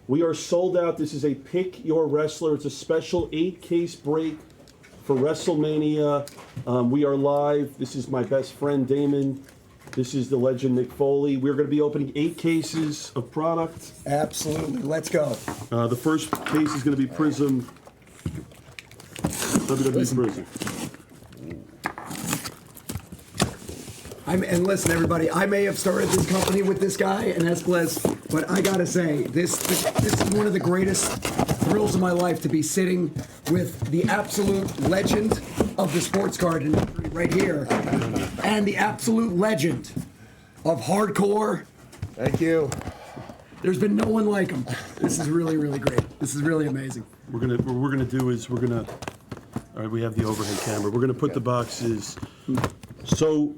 We are sold out. This is a Pick Your Wrestler. It's a special 8-case break for WrestleMania. We are live. This is my best friend, Damon. This is the legend, Mick Foley. We're going to be opening 8 cases of product. Absolutely. Let's go. The first case is going to be Prism. WWE Prism. And listen, everybody, I may have started this company with this guy, and that's blessed, but I gotta say, this is one of the greatest thrills of my life to be sitting with the absolute legend of the sports card industry right here, and the absolute legend of hardcore. Thank you. There's been no one like him. This is really, really great. This is really amazing. What we're gonna do is all right, we have the overhead camera. We're gonna put the boxes. So,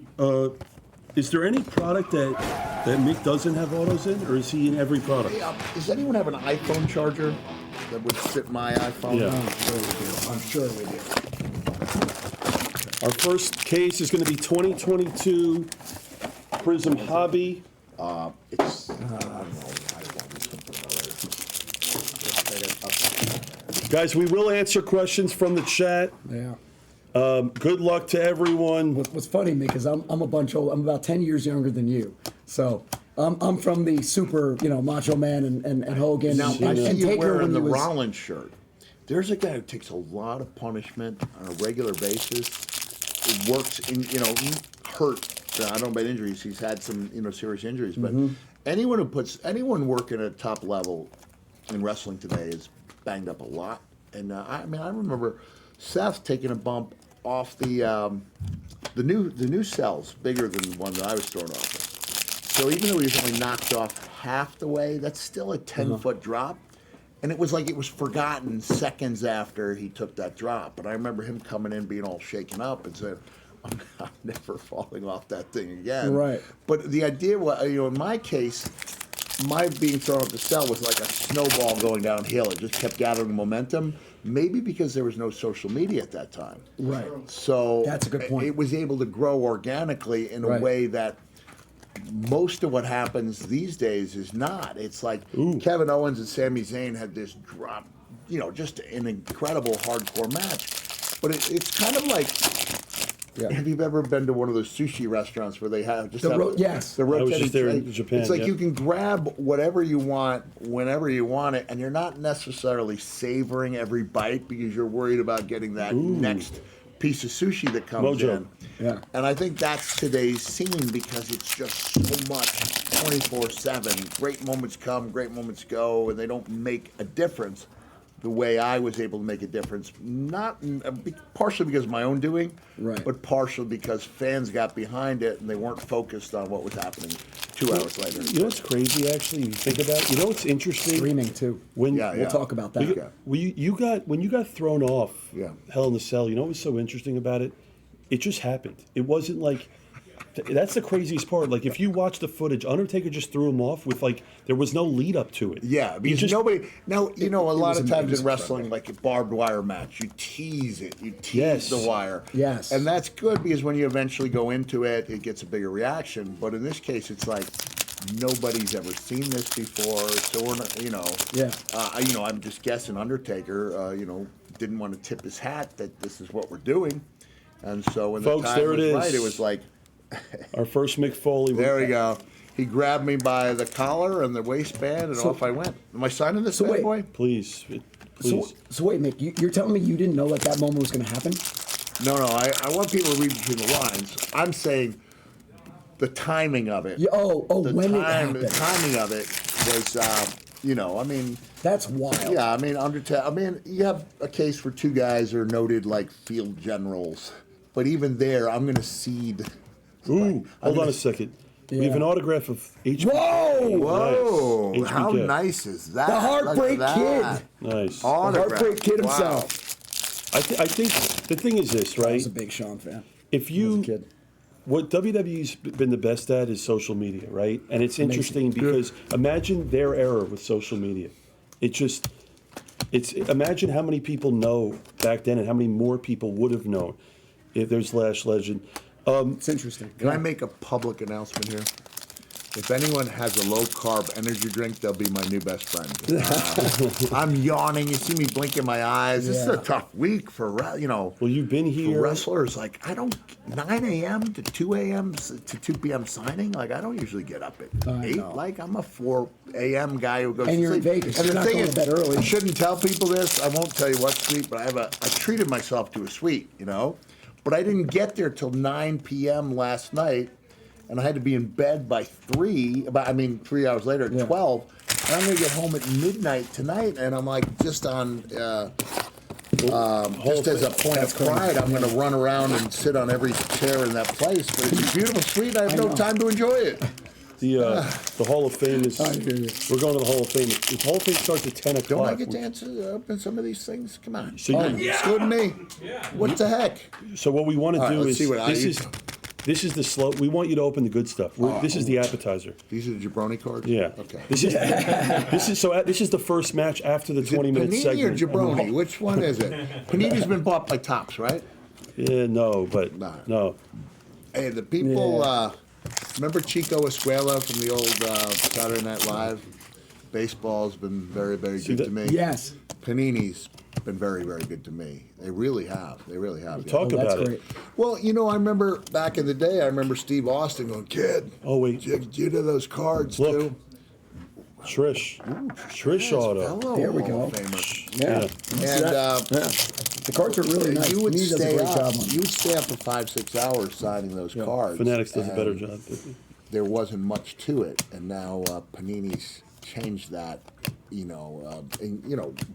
is there any product that Mick doesn't have autos in, or is he in every product? Hey, does anyone have an iPhone charger that would fit my iPhone? Yeah. I'm sure we do. Our first case is going to be 2022 Prism Hobby. I don't know. I want something. Guys, we will answer questions from the chat. Yeah. Good luck to everyone. What's funny, Mick, is I'm a bunch old. I'm about 10 years younger than you. So I'm from the super, Macho Man and Hogan. Now, and I see you Taker wearing when the he was- Rollins shirt. There's a guy who takes a lot of punishment on a regular basis. It works in, hurt. I don't know about injuries. He's had some, serious injuries. But anyone working at top level in wrestling today is banged up a lot. And I remember Seth taking a bump off the new cell's bigger than the one that I was thrown off of. So even though he was only knocked off half the way, that's still a 10-foot drop. And it was like it was forgotten seconds after he took that drop. And I remember him coming in being all shaken up and saying, I'm never falling off that thing again. Right. But the idea was, in my case, my being thrown off the cell was like a snowball going downhill. It just kept gathering momentum. Maybe because there was no social media at that time. Right. So that's a good point. It was able to grow organically in a way that most of what happens these days is not. It's like Kevin Owens and Sami Zayn had this drop, just an incredible hardcore match. But it's kind of like, have you ever been to one of those sushi restaurants where they have yes, the rotating I was just there in tray? Japan. It's like you can grab whatever you want whenever you want it, and you're not necessarily savoring every bite because you're worried about getting that next piece of sushi that comes in. Yeah. And I think that's today's scene because it's just so much 24/7. Great moments come, great moments go, and they don't make a difference the way I was able to make a difference. Not partially because of my own doing, but partially because fans got behind it and they weren't focused on what was happening 2 hours later. You know what's crazy, actually, you think about it? You know what's interesting? Streaming, too. We'll talk about that. When you got thrown off Hell in the Cell, you know what was so interesting about it? It just happened. It wasn't like... That's the craziest part. Like, if you watch the footage, Undertaker just threw him off with, there was no lead up to it. Yeah, because nobody... Now, a lot of times in wrestling, like a barbed wire match, you tease it. You tease the wire. Yes. And that's good because when you eventually go into it, it gets a bigger reaction. But in this case, it's like nobody's ever seen this before. So we're not, I'm just guessing Undertaker, didn't want to tip his hat that this is what we're doing. And so when Folks, the time there was it is. right, it was like... Our first Mick Foley. There we go. He grabbed me by the collar and the waistband, and off I went. Am I signing this bad boy? Please. So wait, Mick, you're telling me you didn't know that moment was going to happen? No. I want people to read between the lines. I'm saying the timing of it. It happened. The timing of it was, That's wild. Yeah, you have a case where two guys are noted like field generals, but even there, I'm going to cede. Hold on a second. We have an autograph of HBK. Whoa! Nice. How HBK. nice is that? The Heartbreak Kid. Nice. Autograph. The Heartbreak Kid Wow. himself. I think the thing is this, right? I was a big Sean fan. If As a kid. what WWE's been the best at is social media, right? And it's interesting because imagine their era with social media. Imagine how many people know back then and how many more people would have known if there's Lash Legend. It's interesting. Can I make a public announcement here? If anyone has a low carb energy drink, they'll be my new best friend. I'm yawning. You see me blinking my eyes. This is a tough week for Well, you've been for here. wrestlers. Like 9 a.m. to 2 a.m. to 2 p.m. signing. Like I don't usually get up at 8. know. Like I'm a 4 a.m. guy who goes. And to you're in sleep. Vegas. And You're the not thing going is, to bed early. I shouldn't tell people this. I won't tell you what suite, but I treated myself to a suite. But I didn't get there till 9 p.m. last night. And I had to be in bed by 3 hours later at 12. And I'm going to get home at midnight tonight. And I'm like, just on, just as a point of pride, I'm going to run around and sit on every chair in that place. But it's a beautiful suite. I have no time to enjoy it. The Hall of Fame is. I hear you. We're going to the Hall of Fame. The Hall of Fame starts at 10 o'clock. Don't I get to answer up in some of these things? Come on. So Excluding me. What the heck? So what we want to All right, do let's is see what I this eat. is. This is the slow. We want you to open the good stuff. This is the appetizer. These are the jabroni cards? Yeah. Okay. This is the first match after the Is it 20-minute panini segment. or jabroni? Which one is it? Panini's been bought by Topps, right? Yeah, no, but No. no. Hey, the people, remember Chico Escuela from the old Saturday Night Live? Baseball's been very, very good to me. Yes. Panini's been very, very good to me. They really have. They really have. yeah. Talk Oh, that's about great. it. Well, I remember back in the day, I remember Steve Austin going, kid, Oh wait, you know those cards, Look. too? Trish. Trish Yes, auto. hello, There we Hall go. of Famer. Yeah. And The cards are really nice. you would He does a stay great job up. on them. You would stay up for 5-6 hours signing those cards. Fanatics does a better and job. There wasn't much to it, and now Panini's changed that,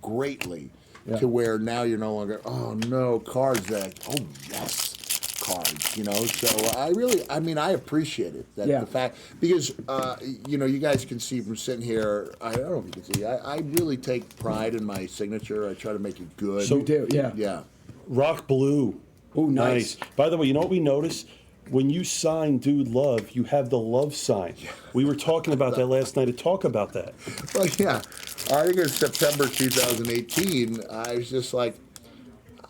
greatly, Yeah. to where now you're no longer, oh no, cards that, oh yes, cards. So I appreciate it. That Yeah. the fact because you guys can see from sitting here. I don't know if you can see. I really take pride in my signature. I try to make it good. So- You do, yeah. Yeah. Rock blue. Ooh, nice. By the way, you know what we noticed? When you sign Dude Love, you have the love sign. We were talking about that last night. Talk about that. Well, yeah. I think it was September 2018. I was just like,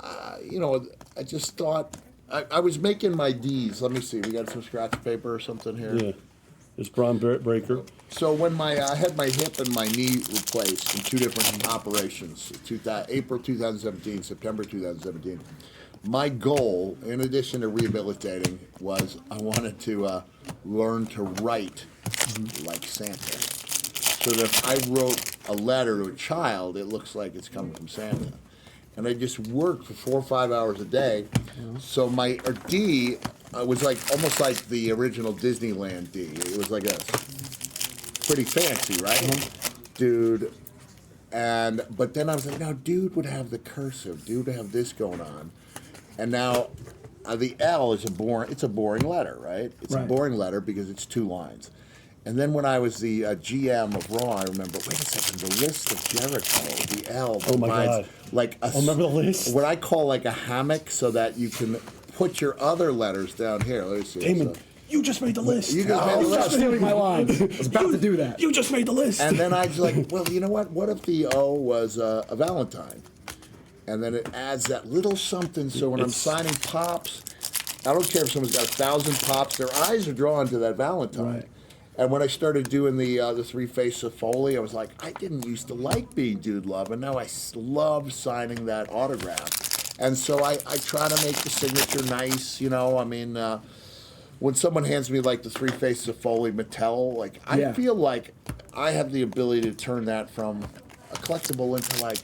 I just thought, I was making my D's. Let me see. We got some scratch paper or something here. Yeah. There's Braun Breaker. So when I had my hip and my knee replaced in 2 different operations, April 2017, September 2017, my goal, in addition to rehabilitating, was I wanted to learn to write like Santa. So that if I wrote a letter to a child, it looks like it's coming from Santa. And I just worked for 4 or 5 hours a day. So my D was like almost like the original Disneyland D. It was like a pretty fancy, right? Dude. But then I was like, now dude would have the cursive. Dude would have this going on. And now the L is it's a boring letter, right? It's a Right. boring letter because it's 2 lines. And then when I was the GM of Raw, I remember, wait a second, the list of Jericho, the L Oh my provides God. like a, remember the list? what I call like a hammock so that you can put your other letters down here. Let me see. Damon, So- you just made the list. You just made the Stop list. stealing my lines. I was about to do that. You just made the list. And then I was like, well, you know what? What if the O was a Valentine? And then it adds that little something so when I'm It's- signing pops, I don't care if someone's got 1,000 pops, their eyes are drawn to that Valentine. Right. And when I started doing the 3 Faces of Foley, I was like, I didn't used to like being Dude Love, and now I love signing that autograph. And so I try to make the signature nice, when someone hands me like the 3 Faces of Foley Mattel, like I Yeah. feel like I have the ability to turn that from a collectible into like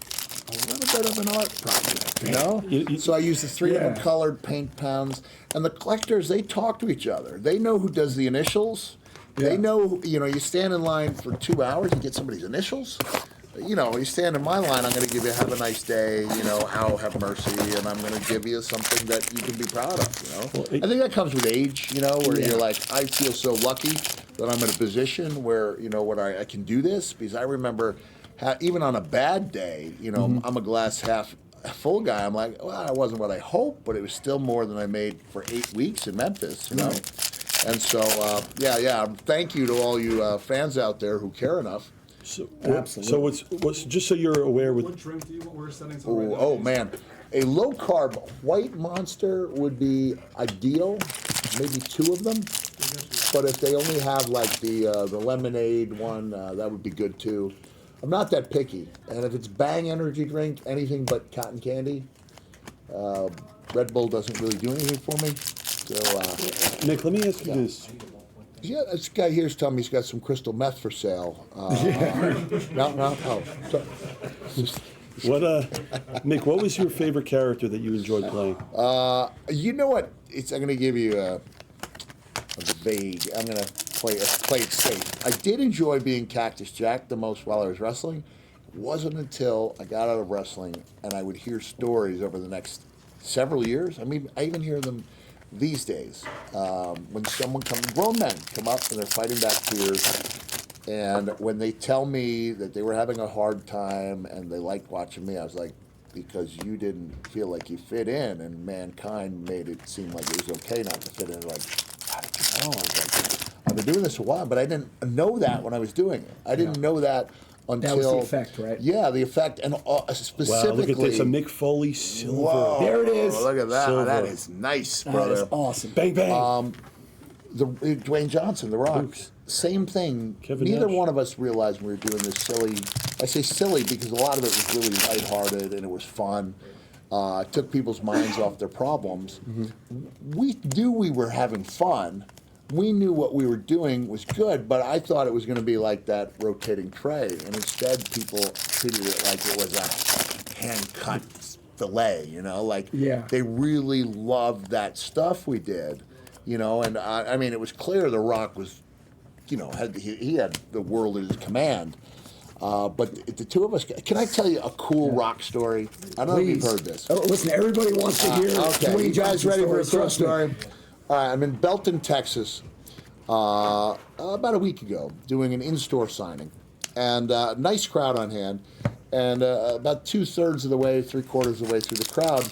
a little bit of an art project, So I use the 3 different Yeah. colored paint pens, and the collectors, they talk to each other. They know who does the initials. Yeah. They know, you stand in line for 2 hours and get somebody's initials. You stand in my line, I'm going to give you have a nice day, how have mercy, and I'm going to give you something that you can be proud of, Well, I think that comes with age, where you're like, I feel so lucky that I'm in a position where, I can do this, because I remember even on a bad day, I'm a glass half full guy. I'm like, well, that wasn't what I hoped, but it was still more than I made for 8 weeks in Memphis, And so, thank you to all you fans out there who care enough. So, Absolutely. So what's just so you're aware with What drink do you want? We're setting some right now. Oh man, a low carb white Monster would be ideal. Maybe 2 of them. but if they only have like the lemonade one, that would be good too. I'm not that picky, and if it's Bang energy drink, anything but cotton candy, Red Bull doesn't really do anything for me. So, Nick, let me ask you this. yeah, this guy here's telling me he's got some crystal meth for sale. No, oh, sorry. What, Nick, what was your favorite character that you enjoyed playing? You know what? I'm going to give you a vague. I'm going to play it safe. I did enjoy being Cactus Jack the most while I was wrestling. It wasn't until I got out of wrestling and I would hear stories over the next several years. I mean, I even hear them these days. When grown men come up and they're fighting back tears, and when they tell me that they were having a hard time and they liked watching me, I was like, because you didn't feel like you fit in, and Mankind made it seem like it was okay not to fit in. Like, how did you know? I was like, I've been doing this a while, but I didn't know that when I was doing it. I didn't know that until... That was the effect, right? Yeah, the effect, and specifically... Wow, look at this, a Mick Foley silver. Whoa, There it is. Look at that. Silver. That is nice, That brother. is awesome. Bang, bang. Dwayne Johnson, The Rock, same thing. Kevin Neither Nash. one of us realized we were doing this silly. I say silly because a lot of it was really lighthearted and it was fun. It took people's minds off their problems. We knew we were having fun. We knew what we were doing was good, but I thought it was going to be like that rotating tray, and instead people treated it like it was a hand-cut fillet, like they really loved that stuff we did. And I mean, it was clear The Rock was, he had the world at his command. But the two of us, can I tell you a cool Rock story? I don't know if you've heard this. Oh, listen, everybody wants to hear Okay, Dwayne you guys Johnson's ready for a story, cool trust me. story? All right, I'm in Belton, Texas, about a week ago, doing an in-store signing. And nice crowd on hand. And about 2/3 of the way, 3/4 of the way through the crowd,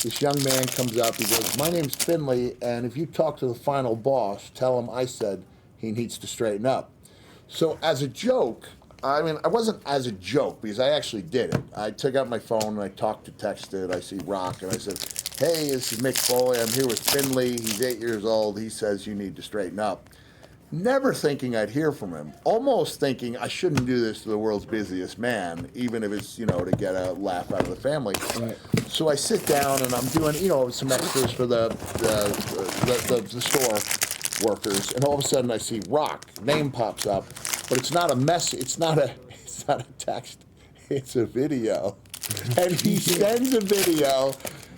this young man comes up. He goes, "My name's Finley, and if you talk to the final boss, tell him I said he needs to straighten up." So as a joke, I mean, I wasn't as a joke because I actually did it. I took out my phone and I talked to texted. I see Rock and I said, "Hey, this is Mick Foley. I'm here with Finley. He's 8 years old. He says you need to straighten up." Never thinking I'd hear from him. Almost thinking I shouldn't do this to the world's busiest man, even if it's, to get a laugh out of the family. Right. So I sit down and I'm doing, some extras for the store workers, and all of a sudden I see Rock. Name pops up, but it's not a message. It's not a text. It's a video, and he sends a video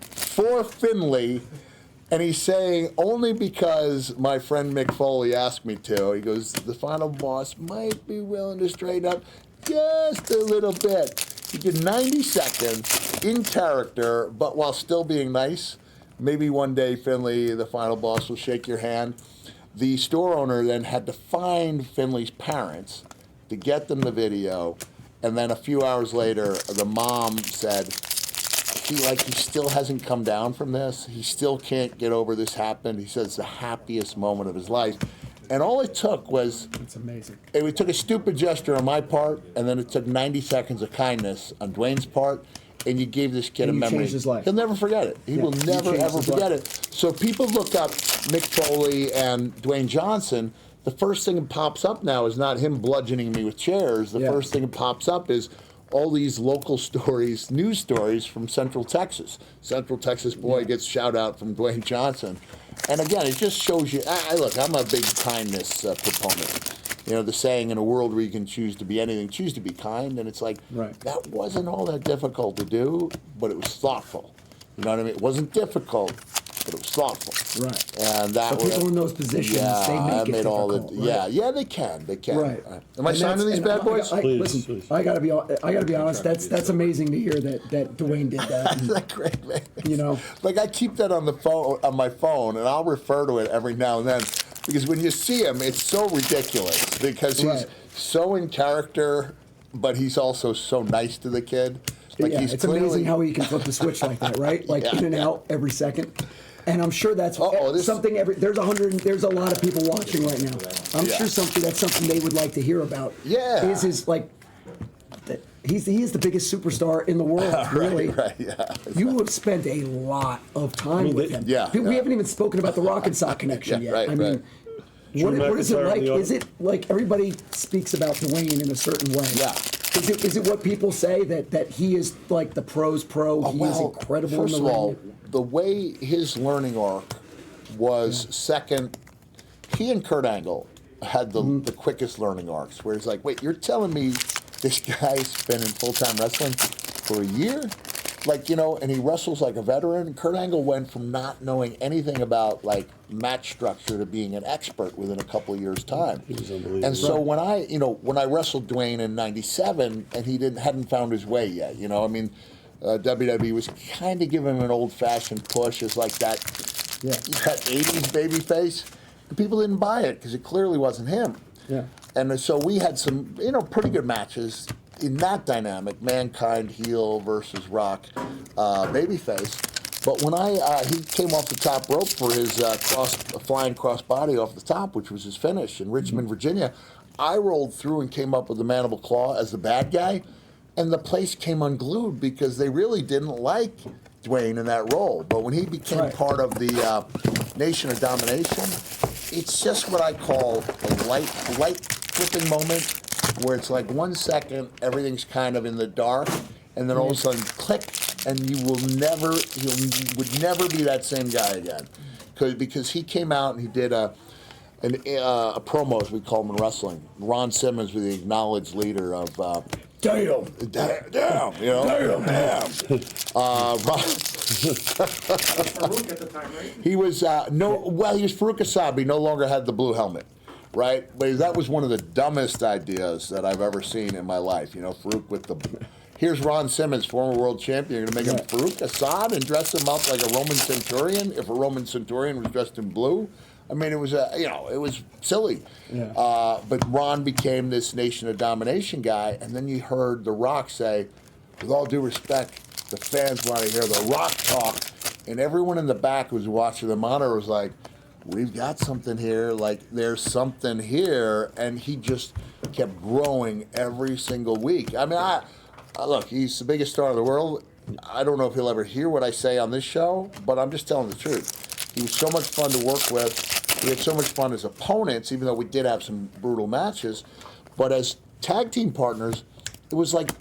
for Finley. And he's saying, only because my friend Mick Foley asked me to, he goes, the final boss might be willing to straighten up just a little bit. He did 90 seconds in character, but while still being nice. Maybe one day, Finley, the final boss, will shake your hand. The store owner then had to find Finley's parents to get them the video. And then a few hours later, the mom said, he still hasn't come down from this. He still can't get over this happened. He says it's the happiest moment of his life. And all it took was... It's amazing. It took a stupid gesture on my part, and then it took 90 seconds of kindness on Dwayne's part, and you gave this kid a you memory. changed his life. He'll never forget it. He will never, changed ever his forget life. it. So people look up Mick Foley and Dwayne Johnson. The first thing that pops up now is not him bludgeoning me with chairs. The first thing that pops up is all these local stories, news stories from Central Texas. Central Texas boy gets shout out from Dwayne Johnson. And again, it just shows you, look, I'm a big kindness proponent. The saying, in a world where you can choose to be anything, choose to be kind. And it's like, that wasn't all that difficult to do, but it was thoughtful. You know what I mean? It wasn't difficult, but it was thoughtful. Right. And that But people in those positions, they make it difficult. Yeah, they can. Right. Am I signing these bad boys? Please, Listen, I gotta be honest. That's amazing to hear that Dwayne did that. Isn't that great, man? Like I keep that on the phone, on my phone, and I'll refer to it every now and then, because when you see him, it's so ridiculous because he's so in character, but he's also so nice to the kid. He's it's amazing how he can flip the switch like that, right? In and out every second. And I'm sure that's something. There's a lot of people watching right now. I'm sure that's something they would like to hear about. Yeah, he is the biggest superstar in the world. Really, right. Yeah. You have spent a lot of time with him. We haven't even spoken about the Rock and Sock connection yet. What is it McIntyre like? in the Is it like everybody speaks about Dwayne in a certain way? Yeah. Is it what people say that he is like the pro's pro? He is incredible First in the of all, ring. the way his learning arc was second, he and Kurt Angle had the quickest learning arcs, where he's like, wait, you're telling me this guy's been in full-time wrestling for a year? Like, you know, and he wrestles like a veteran. Kurt Angle went from not knowing anything about, like, match structure to being an expert within a couple of years' time. He was unbelievable. And so when I wrestled Dwayne in '97, and he hadn't found his way yet, you know, I mean, WWE was kind of giving him an old-fashioned push as like that 80s baby face. And people didn't buy it because it clearly wasn't him. Yeah. And so we had some, pretty good matches in that dynamic, Mankind heel versus Rock babyface. But when he came off the top rope for his flying crossbody off the top, which was his finish in Richmond, Virginia, I rolled through and came up with the Mandible Claw as the bad guy, and the place came unglued because they really didn't like Dwayne in that role. But when he became part of the Nation of Domination, it's just what I call a light flipping moment, where it's like 1 second, everything's kind of in the dark, and then all of a sudden, click, and he would never be that same guy again, because he came out and he did a promo, as we call them in wrestling. Ron Simmons was the acknowledged leader of. Damn, you know. Damn. Farouk at the time, right? He was he was Farouk Asab. He no longer had the blue helmet, right? But that was one of the dumbest ideas that I've ever seen in my life. You know, Farouk with the. Here's Ron Simmons, former world champion. You're gonna make him Farouk Assad and dress him up like a Roman centurion? If a Roman centurion was dressed in blue, I mean, it was it was silly. Yeah. But Ron became this Nation of Domination guy, and then you heard The Rock say, with all due respect, the fans want to hear The Rock talk, and everyone in the back who was watching the monitor was like, we've got something here, like there's something here, and he just kept growing every single week. I mean, look, he's the biggest star in the world. I don't know if he'll ever hear what I say on this show, but I'm just telling the truth. He was so much fun to work with. We had so much fun as opponents, even though we did have some brutal matches. But as tag team partners, it was like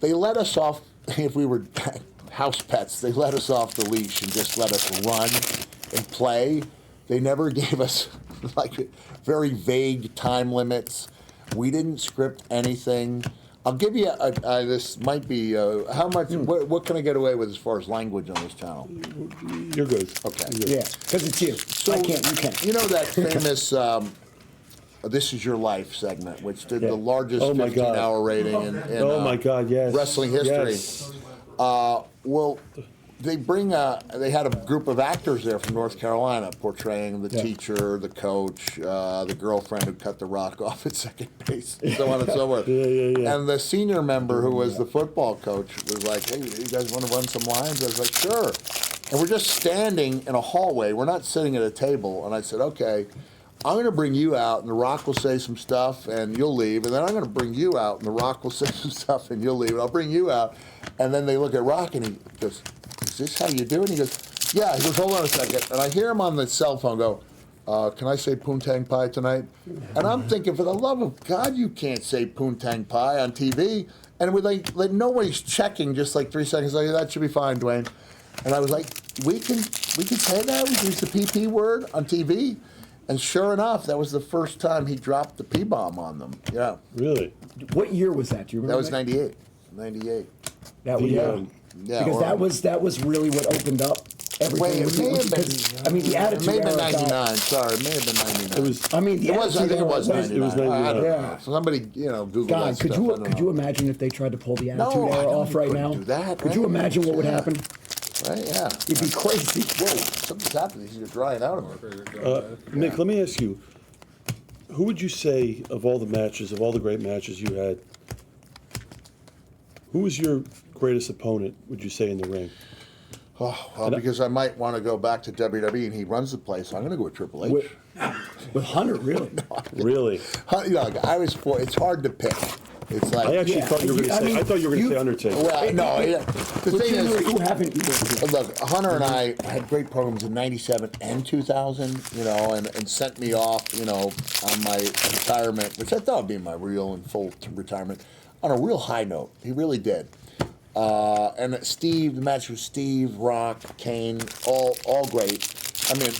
they let us off, if we were house pets, they let us off the leash and just let us run and play. They never gave us like very vague time limits. We didn't script anything. I'll give you this might be how much. What can I get away with as far as language on this channel? You're good. Okay. You're good. Yeah, because it's you. So I can't. You can't. You know that famous "This Is Your Life" segment, which did the largest Oh my God. 15-hour rating in Oh my God! Yes. wrestling history. Yes. Well, they they had a group of actors there from North Carolina portraying the teacher, the coach, the girlfriend who cut the Rock off at second base, so on and so forth. Yeah. And the senior member, who was the football coach, was like, hey, you guys want to run some lines? I was like, sure. And we're just standing in a hallway. We're not sitting at a table. And I said, okay, I'm going to bring you out, and The Rock will say some stuff, and you'll leave. And then I'm going to bring you out, and The Rock will say some stuff, and you'll leave. And I'll bring you out. And then they look at Rock, and he goes, is this how you do it? He goes, yeah. He goes, hold on a second. And I hear him on the cell phone go, can I say poontang pie tonight? And I'm thinking, for the love of God, you can't say poontang pie on TV. And with like nobody's checking, just like 3 seconds later, that should be fine, Dwayne. And I was like, we can say that? We can use the PP word on TV? And sure enough, that was the first time he dropped the P-bomb on them. Yeah. Really? What year was that? Do you remember? That was 98. 98. That was Yeah. because that was really what opened up everything. Wait, it may have been. Because, I mean, the It Attitude may have been Era got- 99. Sorry, it may have been 99. It was. I mean, the It was. I Attitude think it Era was 99. It was 99. I don't know. Yeah. Somebody, Google that God, stuff. I don't could know. you imagine if they tried to pull the Attitude No, I Era don't off right couldn't now? do that, Could you right? imagine what would Yeah. happen? Right? Yeah. It'd be crazy. Whoa, something's happening. He's drying out of it. Nick, let me ask you, who would you say of all the matches, of all the great matches you had, who was your greatest opponent, would you say, in the ring? Oh, well, because I might want to go back to WWE and he runs the place. I'm going to go with Triple H. With Hunter, really? Really? It's hard to pick. It's like I actually thought you were going to I say. mean, I thought you were going to say Undertaker. well, no. The thing is, Who haven't you worked with? look, Hunter and I had great programs in '97 and 2000, and sent me off, on my retirement, which I thought would be my real and full retirement, on a real high note. He really did. And Steve, the match with Steve, Rock, Kane, all great. I mean,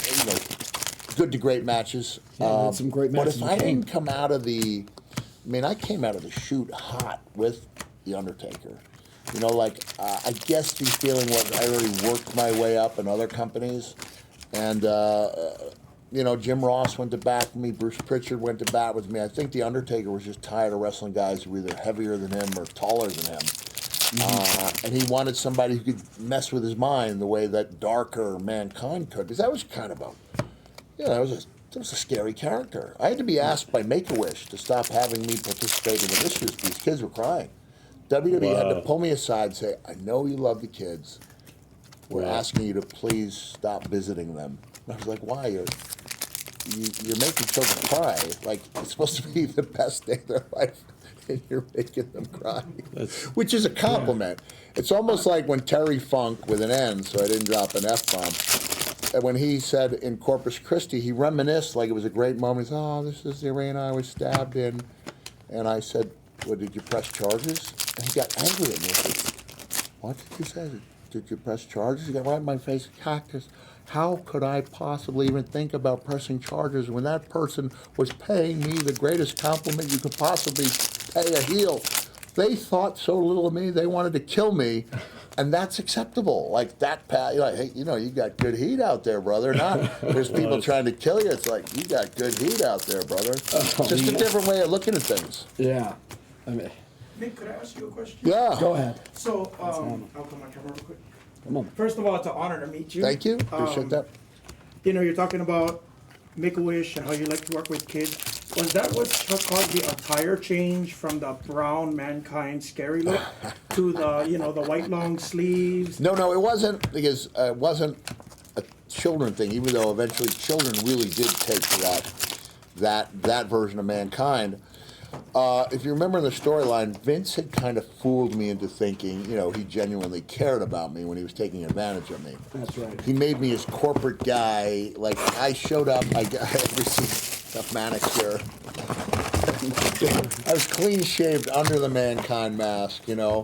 good to great matches. Yeah, had some great matches But if with I Kane. didn't come out of I came out of the shoot hot with The Undertaker. I guess the feeling was I already worked my way up in other companies. And, Jim Ross went to bat with me. Bruce Pritchard went to bat with me. I think The Undertaker was just tired of wrestling guys who were either heavier than him or taller than him. And he wanted somebody who could mess with his mind the way that Darker Mankind could. Because that was kind of that was a scary character. I had to be asked by Make-A-Wish to stop having me participate in the issues. These kids were crying. WWE had to pull me aside and say, I know you love the kids. We're asking you to please stop visiting them. And I was like, why? You're making children cry. Like, it's supposed to be the best day of their life, and you're making them cry. Which is a compliment. Yeah. It's almost like when Terry Funk, with an N, so I didn't drop an F-bomb, when he said in Corpus Christi, he reminisced like it was a great moment. He said, oh, this is the arena I was stabbed in. And I said, well, did you press charges? And he got angry at me. I said, what did you say? Did you press charges? He got right in my face. Cactus, how could I possibly even think about pressing charges when that person was paying me the greatest compliment you could possibly pay a heel? They thought so little of me, they wanted to kill me. And that's acceptable. Like that, hey, you got good heat out there, brother. Not there's people trying to kill you. It's like you got good heat out there, brother. Just a different way of looking at things. Yeah. I mean, Mick, could I ask you a question? Yeah. go ahead. So, I'll come on camera real quick. Come on. First of all, it's an honor to meet you. Thank you. Appreciate that. You're talking about Make-A-Wish and how you like to work with kids. Was that what caused the attire change from the brown Mankind scary look to the white long sleeves? No, it wasn't, because it wasn't a children thing, even though eventually children really did take to that version of Mankind. If you remember in the storyline, Vince had kind of fooled me into thinking, he genuinely cared about me when he was taking advantage of me. That's right. He made me his corporate guy. Like, I showed up, I received a manicure. I was clean shaved under the Mankind mask, and I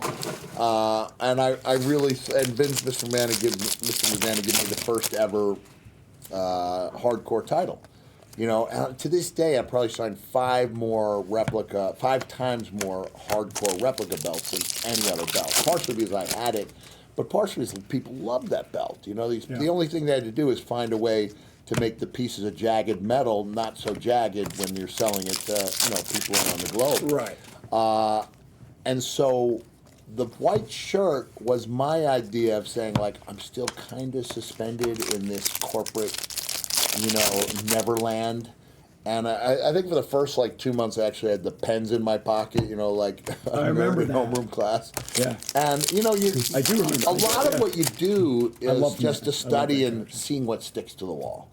really, and Mr. McMahon gave me the first ever hardcore title. And to this day, I probably signed 5 times more hardcore replica belts than any other belt. Partially because I had it, but partially because people loved that belt. The only thing they had to do is find a way to make the pieces of jagged metal not so jagged when you're selling it to people around the globe. Right. And so the white shirt was my idea of saying, like, I'm still kind of suspended in this corporate, Neverland. And I think for the first 2 months, I actually had the pens in my pocket, like I remember that. homeroom class. Yeah. And I do remember. a lot of what you do is love just that. to study I love that and seeing what sticks to the wall.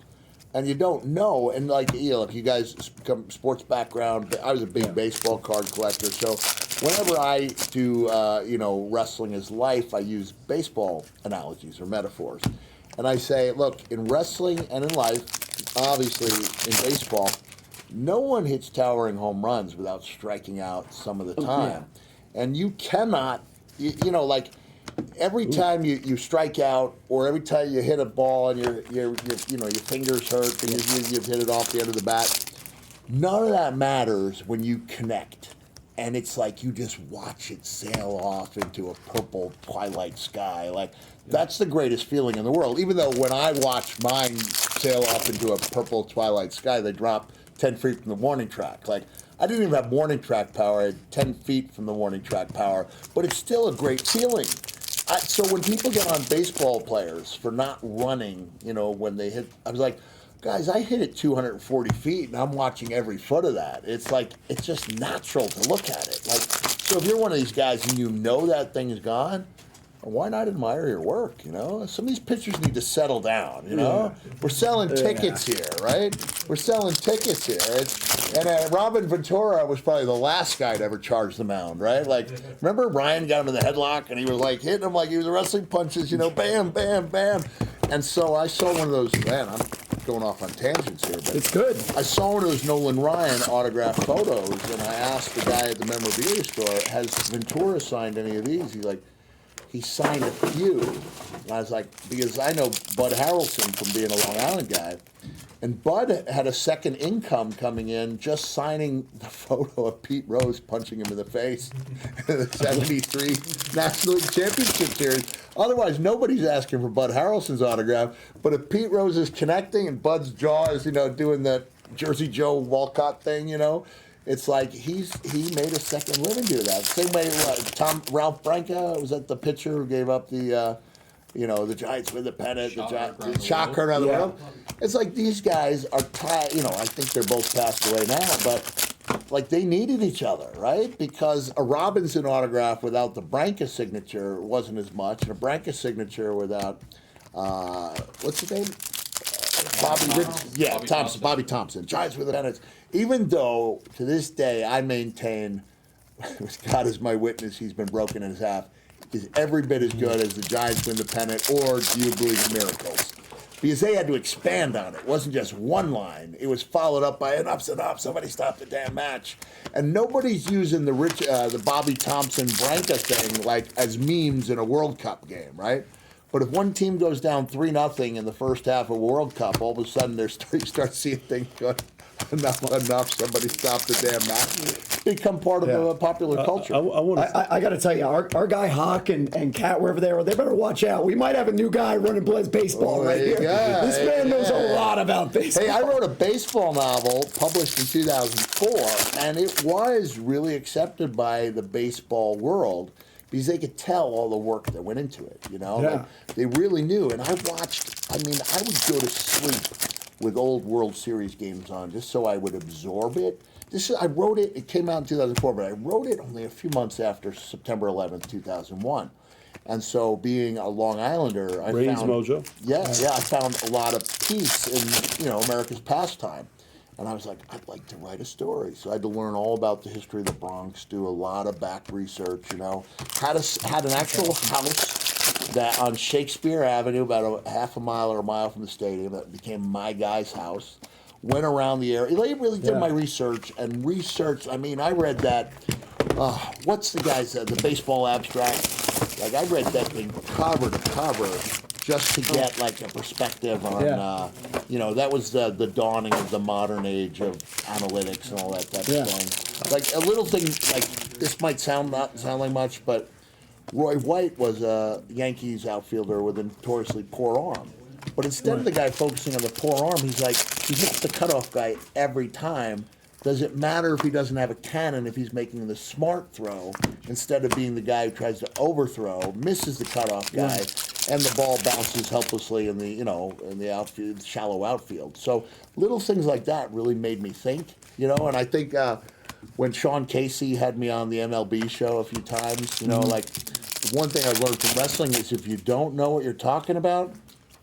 And you don't know, and if you guys come sports background, I was a big baseball card collector, so whenever I do, wrestling is life, I use baseball analogies or metaphors. And I say, look, in wrestling and in life, obviously in baseball, no one hits towering home runs without striking out some of the time. Yeah. And you cannot, every time you strike out, or every time you hit a ball and your fingers hurt and you've hit it off the end of the bat, none of that matters when you connect. And it's like you just watch it sail off into a purple twilight sky. That's the greatest feeling in the world. Even though when I watch mine sail off into a purple twilight sky, they drop 10 feet from the warning track. I didn't even have warning track power. I had 10 feet from the warning track power. But it's still a great feeling. So when people get on baseball players for not running, when they hit, I was like, guys, I hit it 240 feet, and I'm watching every foot of that. It's it's just natural to look at it. So if you're one of these guys and that thing is gone, why not admire your work? You know, some of these pitchers need to settle down. You know, we're selling tickets here, right? We're selling tickets here. And Robin Ventura was probably the last guy to ever charge the mound, right? Like, remember Ryan got him in the headlock and he was like hitting him like he was wrestling punches, you know, bam, bam, bam. And so I saw one of those. Man, I'm going off on tangents here, but It's good. I saw one of those Nolan Ryan autographed photos, and I asked the guy at the memorabilia store, "Has Ventura signed any of these?" He's like, "He signed a few." And I was like, because I know Bud Harrelson from being a Long Island guy, and Bud had a second income coming in just signing the photo of Pete Rose punching him in the face in the '73 National League Championship Series. Otherwise, nobody's asking for Bud Harrelson's autograph. But if Pete Rose is connecting and Bud's jaw is, you know, doing the Jersey Joe Walcott thing, you know, it's like he made a second living doing that. Same way Ralph Branca was that the pitcher who gave up the, you know, the Giants win the pennant, the shot around the world. It's like these guys are tied. You know, I think they're both passed away now, but like they needed each other, right? Because a Robinson autograph without the Branca signature wasn't as much, and a Branca signature without what's his name? Bobby Thompson. Giants with the pennants. Even though to this day I maintain, God is my witness, he's been broken in half, is every bit as good as the Giants win the pennant or Do You Believe in Miracles? Because they had to expand on it. It wasn't just one line. It was followed up by enough's enough. Somebody stop the damn match. And nobody's using the Bobby Thompson Branca thing like as memes in a World Cup game, right? But if one team goes down 3-0 in the first half of World Cup, all of a sudden you start seeing things going, enough, somebody stop the damn match. Become part of the popular culture. I got to tell you, our guy Hawk and Cat, wherever they are, they better watch out. We might have a new guy running Blaze baseball right here. This man knows a lot about baseball. Hey, I wrote a baseball novel published in 2004, and it was really accepted by the baseball world because they could tell all the work that went into it, you know? Like, they really knew. And I would go to sleep with old World Series games on just so I would absorb it. I wrote it, it came out in 2004, but I wrote it only a few months after September 11th, 2001. And so being a Long Islander, I Brains found... mojo. Yeah, I found a lot of peace in, you know, America's pastime. And I was like, I'd like to write a story. So I had to learn all about the history of the Bronx, do a lot of back research, you know. Had an actual house that on Shakespeare Avenue, about a half a mile or a mile from the stadium, that became my guy's house. Went around the area. I really did my research and researched. I mean, I read that. What's the guy's the baseball abstract? Like I read that thing cover to cover just to get like a perspective on. You know, that was the dawning of the modern age of analytics and all that type of thing. Like a little thing like this might not sound like much, but Roy White was a Yankees outfielder with a notoriously poor arm. But instead of the guy focusing on the poor arm, he's like, he hits the cutoff guy every time. Does it matter if he doesn't have a cannon if he's making the smart throw instead of being the guy who tries to overthrow, misses the cutoff guy, and the ball bounces helplessly in the outfield, shallow outfield. So little things like that really made me think, you know. And I think when Sean Casey had me on the MLB show a few times, you know, like one thing I learned from wrestling is if you don't know what you're talking about,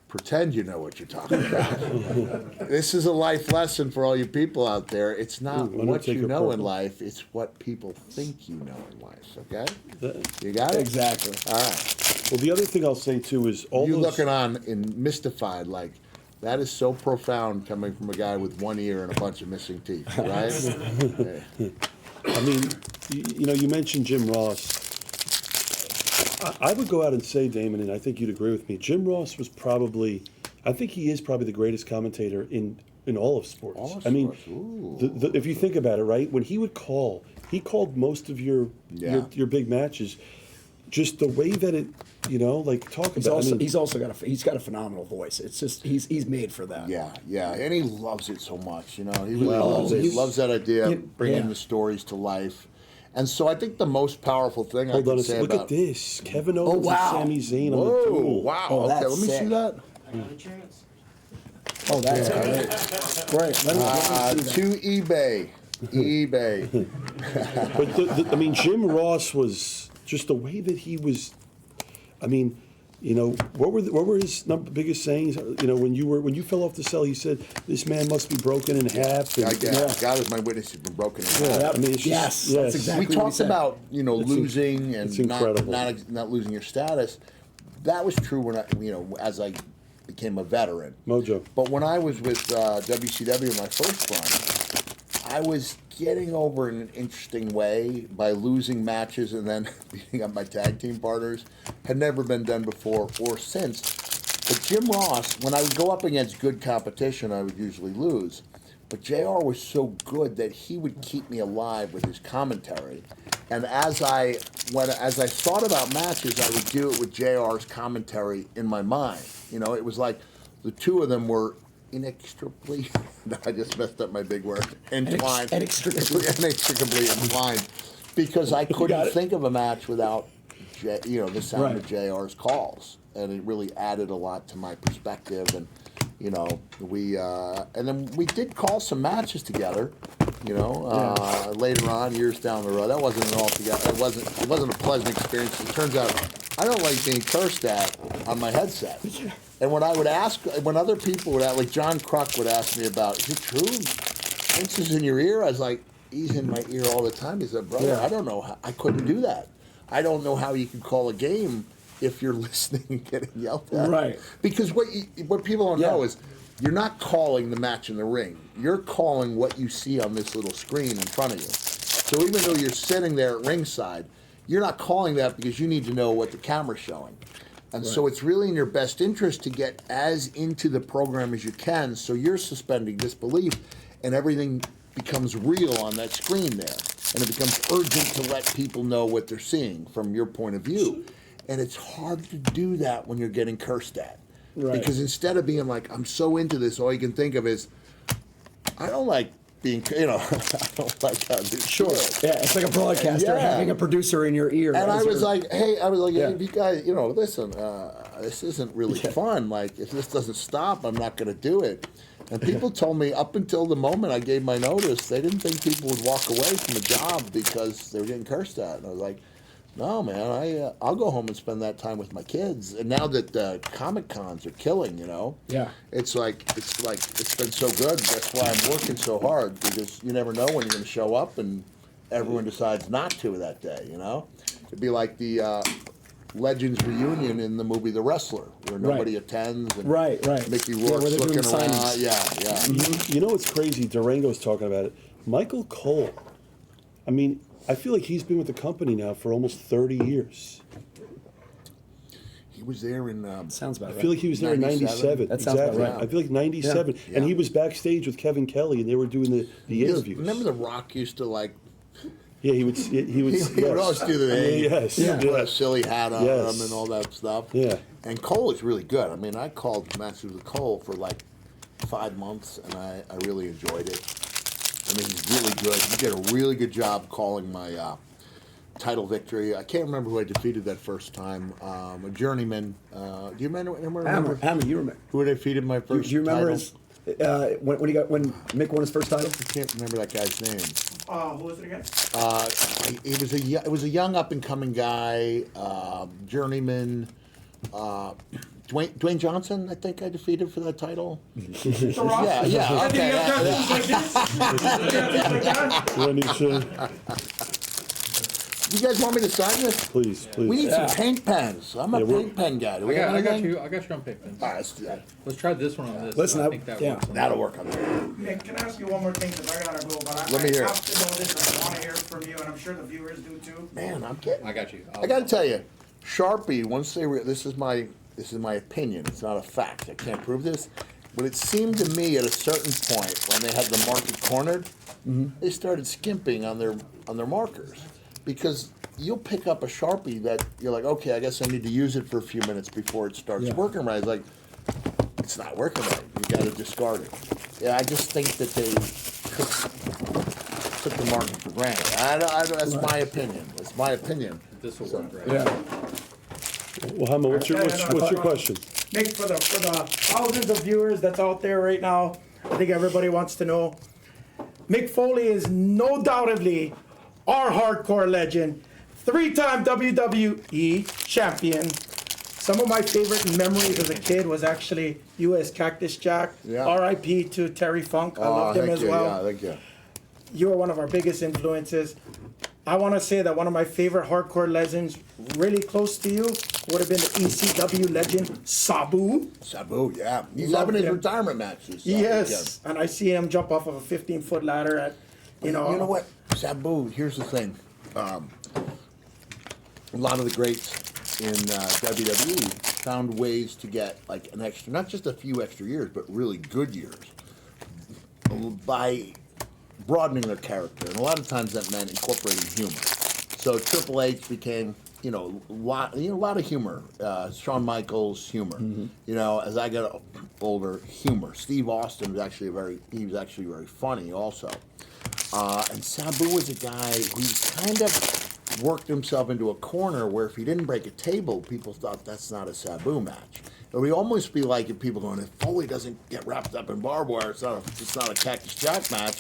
pretend you know what you're talking about. This is a life lesson for all you people out there. It's not what you know in life, it's what people think you know in life, okay? You got it? Exactly. All right. Well, the other thing I'll say, too, is all You those... looking on and mystified, like, that is so profound coming from a guy with one ear and a bunch of missing teeth, right? I mean, you know, you mentioned Jim Ross. I would go out and say, Damon, and I think you'd agree with me, Jim Ross was probably, I think he is probably the greatest commentator in all of sports. All of I mean, sports. if you think about it, right, when he would call, he called most of your big matches. Just the way that it, you know, like talk about. He's also got a phenomenal voice. It's just he's made for that. Yeah, and he loves it so much. You know, he really loves it. He loves that idea of bringing the stories to life. And so I think the most powerful thing I can say look about... at this. Kevin Owens and Sami Zayn on the duel. Wow. Oh, Okay, that's let me see sick. that. I got a chance. Oh, that's great. Let me see To eBay. But I mean, Jim Ross was just the way that he was. I mean, you know, what were his biggest sayings? You know, when you fell off the cell, he said, "This man must be broken in half." And, God is my witness. He's been broken in half. yeah, I mean, it's Yes, just, that's exactly We what talked said. about losing and it's incredible. not losing your status. That was true when as I became a veteran. Mojo. But when I was with WCW my first run, I was getting over in an interesting way by losing matches and then beating up my tag team partners. Had never been done before or since. But Jim Ross, when I would go up against good competition, I would usually lose. But JR was so good that he would keep me alive with his commentary. And as I thought about matches, I would do it with JR's commentary in my mind. You know, it was like the two of them were inextricably, I just messed up my big word, entwined. Inextricably entwined. Because I couldn't think of a match without the sound of JR's calls. And it really added a lot to my perspective. And and then we did call some matches together, later on, years down the road. That wasn't an altogether. It wasn't a pleasant experience. It turns out I don't like being cursed at on my headset. And when other people would like John Kruk would ask me about, is it true? Vince is in your ear? I was like, he's in my ear all the time. He said, brother, I don't know how, I couldn't do that. I don't know how you can call a game if you're listening and getting yelled at. Right. Because what people don't know is you're not calling the match in the ring. You're calling what you see on this little screen in front of you. So even though you're sitting there at ringside, you're not calling that because you need to know what the camera's showing. And so it's really in your best interest to get as into the program as you can so you're suspending disbelief and everything becomes real on that screen there. And it becomes urgent to let people know what they're seeing from your point of view. And it's hard to do that when you're getting cursed at. Right. Because instead of being like, I'm so into this, all you can think of is, I don't like being, I don't like how this Sure. Yeah, it's like a broadcaster Yeah. having a producer in your ear. And I was like, hey, Yeah. you guys, listen, this isn't really fun. Like, if this doesn't stop, I'm not going to do it. And people told me up until the moment I gave my notice, they didn't think people would walk away from the job because they were getting cursed at. And I was like, no, man, I'll go home and spend that time with my kids. And now that Comic Cons are killing, it's been so good. That's why I'm working so hard, because you never know when you're going to show up and everyone decides not to that day, It'd be like the Legends reunion in the movie The Wrestler, where nobody attends and Right. Mickey Yeah, where Rourke's they're doing looking around. signings. Yeah. You know what's crazy? Durango's talking about it. Michael Cole. I mean, I feel like he's been with the company now for almost 30 years. He was there in. Sounds about I right. feel like he was there in 97. That sounds about exactly. right. I feel like 97. Yeah. And he was backstage with Kevin Kelly, and they were doing the interviews. Remember The Rock used to like. Yeah, he would. He would. He would always do the name. Yes. He would put a silly hat on Yes. him and all that stuff. Yeah. And Cole is really good. I mean, I called matches with Cole for like 5 months, and I really enjoyed it. I mean, he's really good. He did a really good job calling my title victory. I can't remember who I defeated that first time. A journeyman. Do you remember? Hammer, you remember? Who I defeated my Do first you remember title? his, when Mick won his first title? I can't remember that guy's name. Who was it again? It was a young up and coming guy, journeyman. Dwayne Johnson, I think I defeated for that title. The Rock? Yeah, Did he have tattoos like this? When he said, You guys want me to sign this? please. We need some paint pens. I'm a paint pen guy. Do we have I got anything? you. I got you on paper. All right, let's do that. Let's try this one on this. Listen, I think that yeah. works. On That'll work on that. Nick, can I ask you one more thing, because I gotta go, but Let me hear I it. have to know this, and I wanna hear it from you, and I'm sure the viewers do too. Man, I'm getting. I got you. I got to tell you, Sharpie. Once they this is my opinion. It's not a fact. I can't prove this, but it seemed to me at a certain point when they had the market cornered, they started skimping on their markers, because you'll pick up a Sharpie that you're like, okay, I guess I need to use it for a few minutes before it starts working right. It's like, it's not working right. You got to discard it. Yeah, I just think that they took the market for granted. That's my opinion. That's my opinion. This will work, right? Yeah. Well, Hammer, what's your question? Nick, for the thousands of viewers that's out there right now, I think everybody wants to know. Mick Foley is no doubtedly our hardcore legend, 3-time WWE champion, Some of my favorite memories as a kid was actually you as Cactus Jack. Yeah. R.I.P. to Terry Funk. I Oh, loved him thank as you. well. Yeah, thank you. You are one of our biggest influences. I want to say that one of my favorite hardcore legends, really close to you, would have been the ECW legend Sabu. Sabu, yeah. He's Loved having his him. retirement matches. So, Yes, and I see him jump off of a 15-foot ladder at, You know what? Sabu, here's the thing. A lot of the greats in WWE found ways to get like an extra, not just a few extra years, but really good years by broadening their character. And a lot of times that meant incorporating humor. So Triple H became, a lot of humor. Shawn Michaels, humor. You know, as I got older, humor. Steve Austin was actually very funny also. And Sabu was a guy who kind of worked himself into a corner where if he didn't break a table, people thought that's not a Sabu match. It would almost be like if people going, if Foley doesn't get wrapped up in barbed wire, it's not a Cactus Jack match.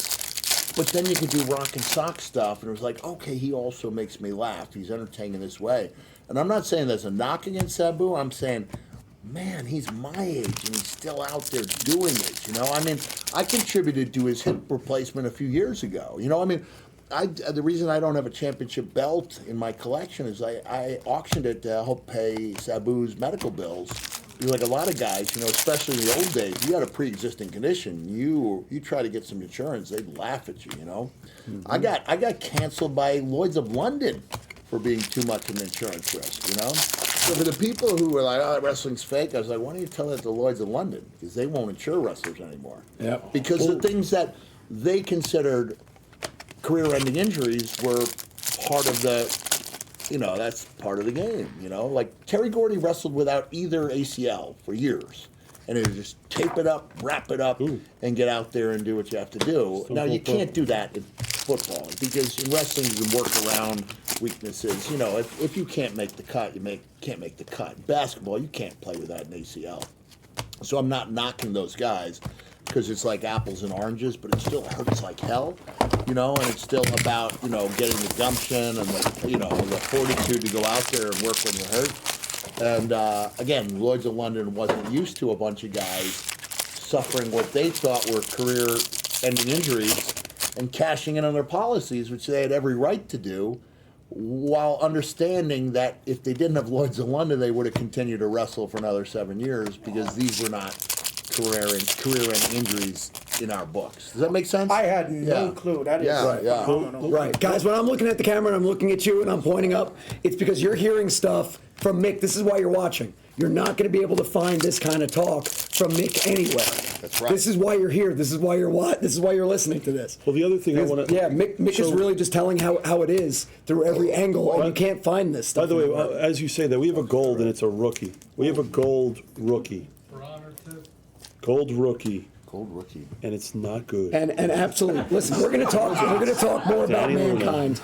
But then you could do rock and sock stuff, and it was like, okay, he also makes me laugh. He's entertaining this way. And I'm not saying there's a knock against Sabu. I'm saying, man, he's my age, and he's still out there doing it, I mean, I contributed to his hip replacement a few years ago. The reason I don't have a championship belt in my collection is I auctioned it to help pay Sabu's medical bills. Because like a lot of guys, especially in the old days, you had a pre-existing condition. You try to get some insurance, they'd laugh at you. Mm-hmm. I got canceled by Lloyd's of London for being too much of an insurance risk. So for the people who were like, "Oh, wrestling's fake," I was like, "Why don't you tell that to Lloyd's of London? Because they won't insure wrestlers anymore." Yep. Because the things that they considered career-ending injuries were part of that's part of the game, Like Terry Gordy wrestled without either ACL for years. And it was just tape it up, wrap it up, and get out there and do what you have to do. Now, you can't do that in football because in wrestling you can work around weaknesses. If you can't make the cut, can't make the cut. In basketball, you can't play without an ACL. So I'm not knocking those guys because it's like apples and oranges, but it still hurts like hell, and it's still about, getting the gumption and the fortitude to go out there and work when you're hurt. And again, Lloyd's of London wasn't used to a bunch of guys suffering what they thought were career-ending injuries and cashing in on their policies, which they had every right to do, while understanding that if they didn't have Lloyd's of London, they would have continued to wrestle for another 7 years because these were not career-ending injuries in our books. Does that make sense? I had no Yeah. clue. That is Yeah. phenomenal. Right, guys, when I'm looking at the camera and I'm looking at you and I'm pointing up, it's because you're hearing stuff from Mick. This is why you're watching. You're not going to be able to find this kind of talk from Mick anywhere. That's right. This is why you're here. This is why you're This is why you're listening to this. Well, the other thing I want to... Yeah, Mick is really just telling how it is through every angle, and you can't find this stuff. By the way, anywhere. as you say that, we have a gold, and it's a rookie. We have a gold rookie. Gold rookie, Gold rookie. and it's not good. and absolutely, listen, we're gonna talk more about Danny Luna. mankind.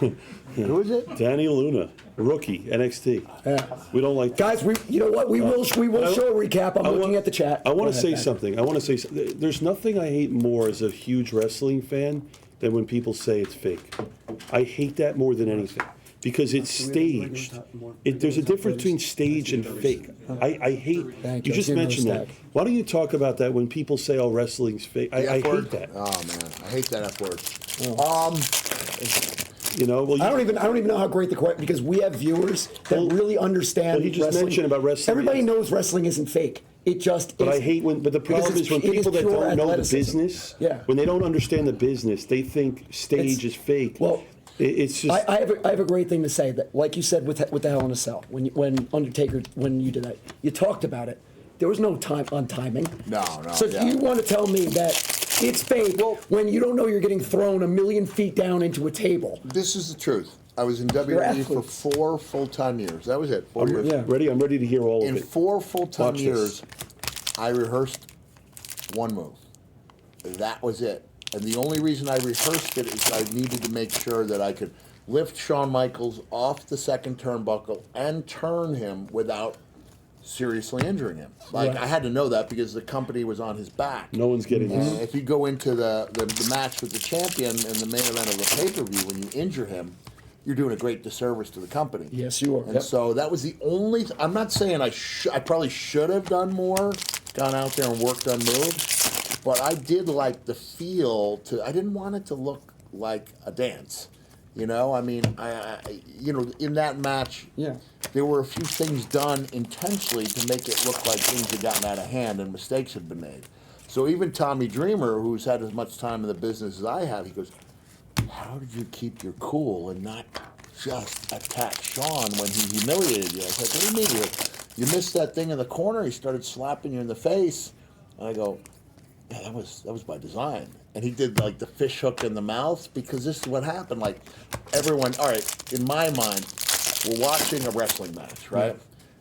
Who is it? Danny Luna, rookie, NXT. Yeah. We don't like... Guys, you know what? We will show a recap. I'm I looking want- at the chat. I want Go to ahead, say Ben. something. I want to say something. There's nothing I hate more as a huge wrestling fan than when people say it's fake. I hate that more than anything because it's staged. There's a difference between stage and fake. I hate. Thank You you. just Give me a mentioned that. stack. Why don't you talk about that when people say, "Oh, wrestling's fake"? I The F hate word? that. Oh man, I hate that F word. Well, I don't even know how great the question, because we have viewers that Well, really understand. well, he just wrestling. mentioned about wrestling. Everybody knows wrestling isn't fake. It just. But is, I hate when. But the problem because is when it people that pure don't know the athleticism. business. Yeah. When they don't understand the business, they think stage is fake. Well, it's just. I have a great thing to say that, like you said with the Hell in a Cell, when Undertaker, when you did that, you talked about it. There was no time on timing. No. So yeah. if you want to tell me that it's fake when you don't know you're getting thrown 1,000,000 feet down into a table. This is the truth. I was in WWE for athletes. 4 full-time years. That was it. 4 years. Yeah. Ready? I'm ready to hear all In of it. 4 full-time Watch years, this. I rehearsed one move. That was it. And the only reason I rehearsed it is I needed to make sure that I could lift Shawn Michaels off the second turnbuckle and turn him without seriously injuring him. Like, Right. I had to know that because the company was on his back. No one's getting And this. if you go into the match with the champion in the main event of the pay-per-view, when you injure him, you're doing a great disservice to the company. Yes, you are. And Yep. so that was the only. I'm not saying I probably should have done more, gone out there and worked on moves, but I did like the feel to. I didn't want it to look like a dance. You know, I mean, in that match, Yeah. there were a few things done intentionally to make it look like things had gotten out of hand and mistakes had been made. So even Tommy Dreamer, who's had as much time in the business as I have, he goes, "How did you keep your cool and not just attack Sean when he humiliated you?" I was like, "What do you mean? He goes, you missed that thing in the corner. He started slapping you in the face." And I go, "Yeah, that was by design." And he did like the fish hook in the mouth because this is what happened. Like everyone, all right, in my mind, we're watching a wrestling match, right?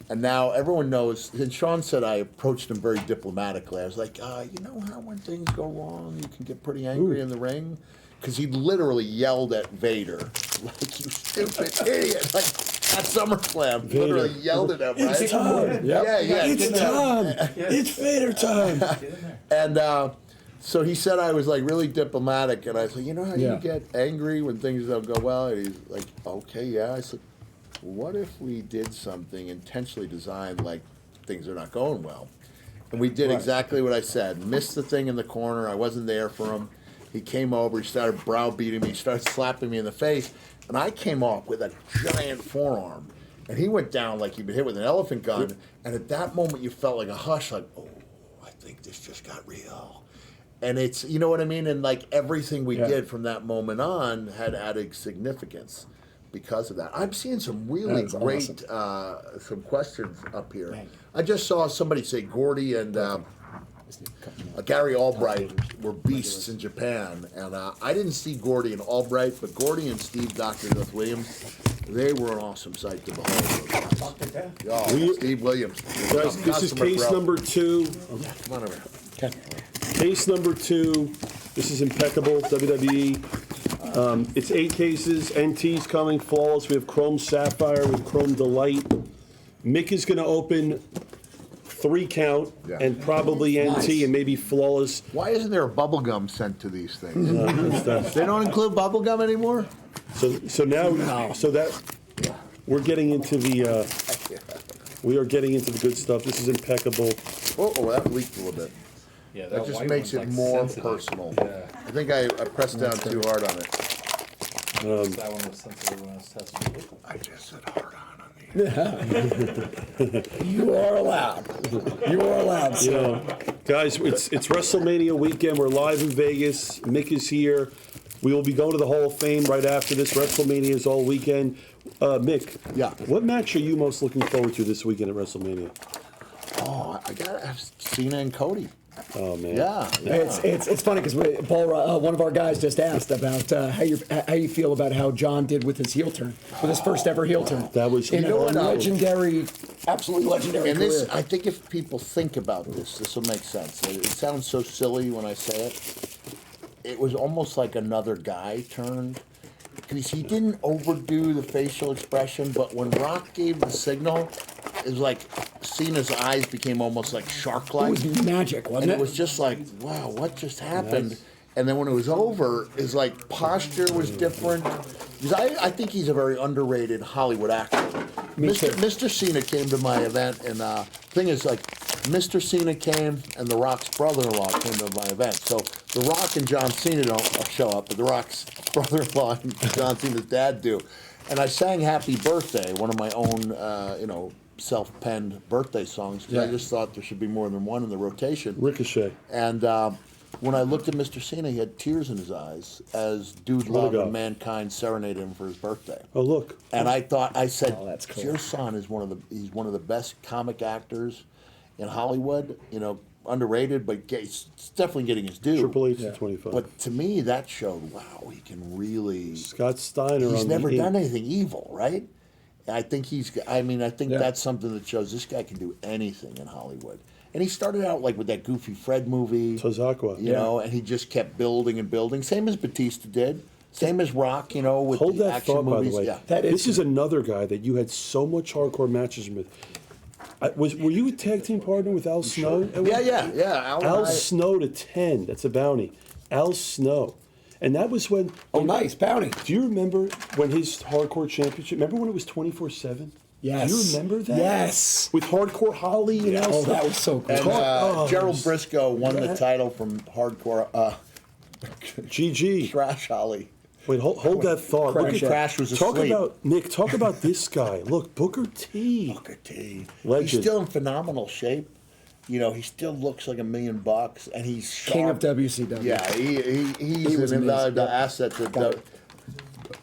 And now everyone knows. And Sean said I approached him very diplomatically. I was like, you know how when things go wrong, you can get pretty angry in the ring? Because he literally yelled at Vader, like, "You stupid idiot!" Like at SummerSlam, literally yelled at him. Right? It's time. Yep. Yeah. It's time. It's Vader time. And so he said I was like really diplomatic, and I said, "You know how Yeah. you get angry when things don't go well?" And he's like, "Okay, yeah." I said, "What if we did something intentionally designed like things are not going well?" And we did exactly what I said. Missed the thing in the corner. I wasn't there for him. He came over. He started browbeating me. He started slapping me in the face, and I came off with a giant forearm. And he went down like he'd been hit with an elephant gun. And at that moment, you felt like a hush, like, "Oh, I think this just got real." And it's, you know what I mean? And like everything we did from that moment on had added significance because of that. I'm seeing some really That's great some questions up here. I just saw somebody say Gordy and Gary Albright were beasts in Japan. And I didn't see Gordy and Albright, but Gordy and Steve Dr. Death Williams, they were an awesome sight to behold. Oh, Steve Williams. Guys, this is case number 2. Come on over. Case number 2. This is impeccable, WWE. It's 8 cases. NT's coming, flawless. We have Chrome Sapphire with Chrome Delight. Mick is going to open 3 count and probably NT and maybe flawless. Why isn't there a bubble gum sent to these things? They don't include bubble gum anymore? So now, so that we're getting into the we are getting into the good stuff. This is impeccable. Oh, that leaked a little bit. Yeah, That just white makes one's, it like, more sensitive. personal. Yeah, I think I pressed down too hard on it. that one was sensitive when I was testing it. I just said hard on these. You are allowed. You are allowed. You know, guys, it's WrestleMania weekend. We're live in Vegas. Mick is here. We will be going to the Hall of Fame right after this. WrestleMania is all weekend. Mick, Yeah. what match are you most looking forward to this weekend at WrestleMania? Oh, I gotta have Cena and Cody. Oh man, Yeah. It's funny because Paul, one of our guys, just asked about how you feel about how John did with his heel turn, with his first ever heel turn. That was in a what, legendary, absolutely legendary And career. this, I think if people think about this will make sense. It sounds so silly when I say it. It was almost like another guy turned. Because he didn't overdo the facial expression, but when Rock gave the signal, it was like Cena's eyes became almost like It shark-like. was magic, wasn't And it? it was just like, wow, what just happened? And then when it was over, his like posture was different. Because I think he's a very underrated Hollywood actor. Mr. Cena came to my event, and thing is like, Mr. Cena came, and The Rock's brother-in-law came to my event. So The Rock and John Cena don't show up, but The Rock's brother-in-law and John Cena's dad do. And I sang "Happy Birthday," one of my own, self-penned birthday songs, because I just thought there should be more than one in the rotation. Ricochet. And when I looked at Mr. Cena, he had tears in his eyes as Dude Love God. and Mankind serenaded him for his birthday. Oh look, And I said, Oh, that's cool. your son is he's one of the best comic actors in Hollywood. Underrated, but he's definitely getting his due. Triple H is 25. But to me, that showed, wow, he can really. Scott Steiner He's on never the done eight. anything evil, right? I think that's something that shows this guy can do anything in Hollywood. And he started out like with that Goofy Fred movie. Tozakwa. You know, and he just kept building and building. Same as Batista did. Same as Rock, with Hold the that action thought, movies. by the way. Yeah. This is another guy that you had so much hardcore matches with. Were you a tag team partner with Al Snow? Yeah. Al and Al I- Snow to 10. That's a bounty. Al Snow. And that was when. Oh, nice bounty. Do you remember when his hardcore championship? Remember when it was 24/7? Yes. Do you remember that? Yes. With hardcore Holly and Oh, Elsa. that was so cool. And Gerald it was- Briscoe won the title from hardcore GG. Trash Holly. Wait, hold that thought. Look at Crash was Talk asleep. about Nick. Talk about this guy. Look, Booker T. Booker T. Legend. He's still in phenomenal shape. You know, he still looks like $1 million, and he's sharp. King of WCW. Yeah, he's was an invaluable amazing. asset.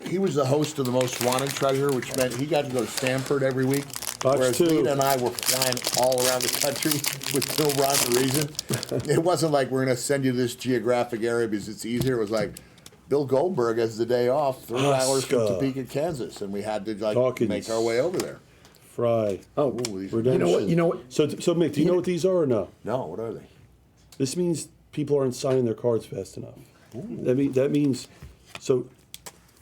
He was the host of the Most Wanted Treasure, which meant he got to go to Stanford every week. Box whereas two. Lita and I were flying all around the country with Bill Ron the Reason. It wasn't like we're going to send you this geographic area because it's easier. It was like Bill Goldberg has the day off, 3 hours from Oscar. Topeka, Kansas, and we had to like Dawkins. make our way over there. Fry. Oh, these- Redemption. You know what? So Mick, do you know what these are or no? No, what are they? This means people aren't signing their cards fast enough. That means. So,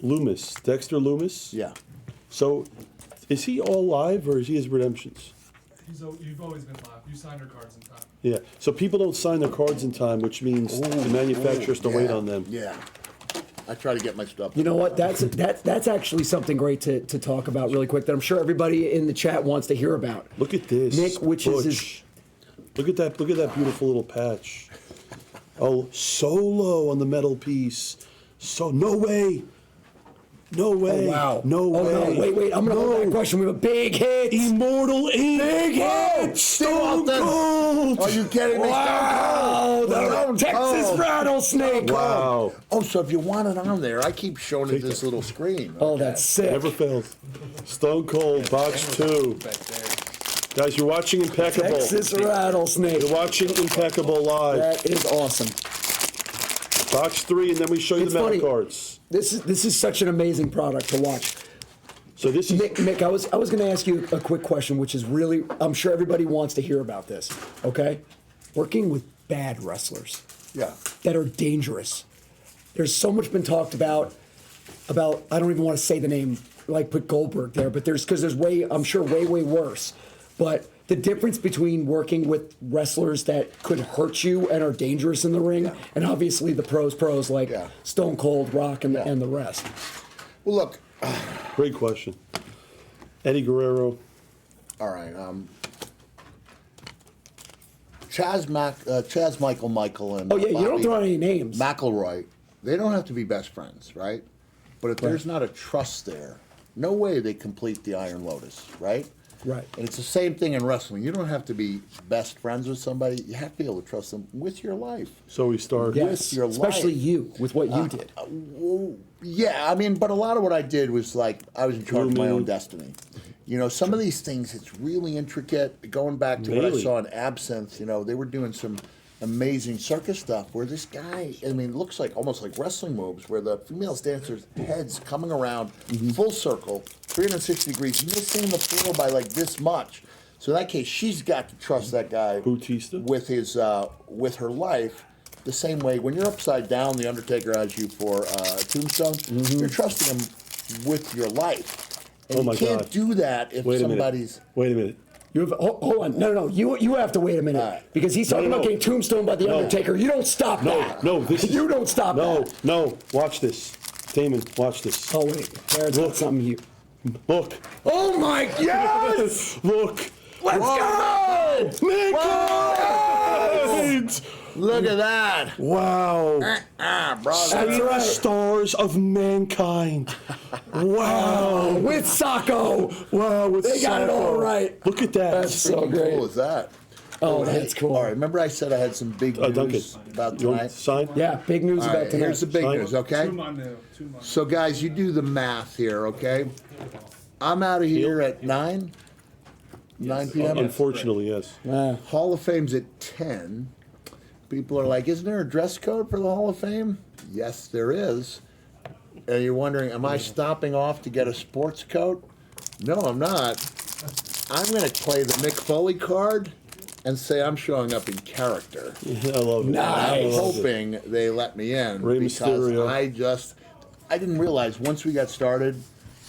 Loomis, Dexter Loomis. Yeah. So, is he all live or is he his redemptions? You've always been live. You signed your cards in time. Yeah. So people don't sign their cards in time, which means the manufacturer has to wait on them. Yeah. I try to get my stuff. You know what? That's actually something great to talk about really quick that I'm sure everybody in the chat wants to hear about. Look at this. Nick, which is Butch. his- Look at that beautiful little patch. Oh, solo on the metal piece. So no way. No way. Oh, wow. No Oh, way. no, wait. I'm going to hold that question. We have a big hit. Immortal Ink. Big hit. Stone Austin. Cold. Are you kidding me? Wow. Stone The Texas Cold. Rattlesnake. Wow. Oh, so if you want it on there, I keep showing it this little screen. Oh, that's sick. Never fails. Stone Cold, box 2. Back there. Guys, you're watching Impeccable. Texas Rattlesnake. You're watching Impeccable live. That is awesome. Box 3, and then we show you It's the metal funny. cards. This is such an amazing product to watch. So this is Mick, I was going to ask you a quick question, which is really, I'm sure everybody wants to hear about this. Okay, working with bad wrestlers Yeah. that are dangerous. There's so much been talked about. I don't even want to say the name, like put Goldberg there, but there's I'm sure way worse. But the difference between working with wrestlers that could hurt you and are dangerous in the ring, and obviously the pros like Yeah. Stone Cold, Rock, and the rest. Well, look. great question. Eddie Guerrero. All right. Chaz Michael, and Oh yeah, you don't Bobby throw out any names. McElroy. They don't have to be best friends, right? But if there's not a trust there, no way they complete the Iron Lotus, right? Right. And it's the same thing in wrestling. You don't have to be best friends with somebody. You have to be able to trust them with your life. So we start. Yes, your especially life. you with what you did. Yeah, I mean, but a lot of what I did was like I was in charge of my own destiny. You know, some of these things, it's really intricate. Going back to what I Really? saw in Absinthe, you know, they were doing some amazing circus stuff where this guy, I mean, it looks like almost like wrestling moves where the female dancer's head's coming around full circle, 360 degrees, missing the floor by like this much. So in that case, she's got to trust that guy Bautista? with his with her life. The same way when you're upside down, the Undertaker has you for Tombstone. You're trusting him with your life. And Oh my you can't God. do that if Wait a somebody's. minute. Wait a minute. You have, hold on, no, you have to wait a minute All right. because he's talking No, about no. getting tombstoned by the No. Undertaker. You don't stop No, that. no. This is, you don't stop No, that. no. Watch this, Damon. Watch this. Oh wait, there's not something you. Look. Oh my yes! Look. Let's go! Mankind! Look at that, Wow. brother. That's right. Stars of mankind. Wow. With Sacco. Wow. With They got it all Sacco. right. Look at that. That's so How great. cool is that? Oh, that's cool. All right, remember I said I had some big Duncan. news about You want tonight? sign? Yeah, big news All about right, tonight. here's the big Sign. news, okay? 2 months. 2 months. So, guys, you do the math here, okay? I'm out of here at 9 p.m. Unfortunately, yes. Hall of Fame's at 10. People are like, isn't there a dress code for the Hall of Fame? Yes, there is. And you're wondering, am I stopping off to get a sports coat? No, I'm not. I'm going to play the Mick Foley card and say I'm showing up in character. I love it. Nice. I I'm love it. hoping they let me in Rey because Mysterio. I didn't realize once we got started,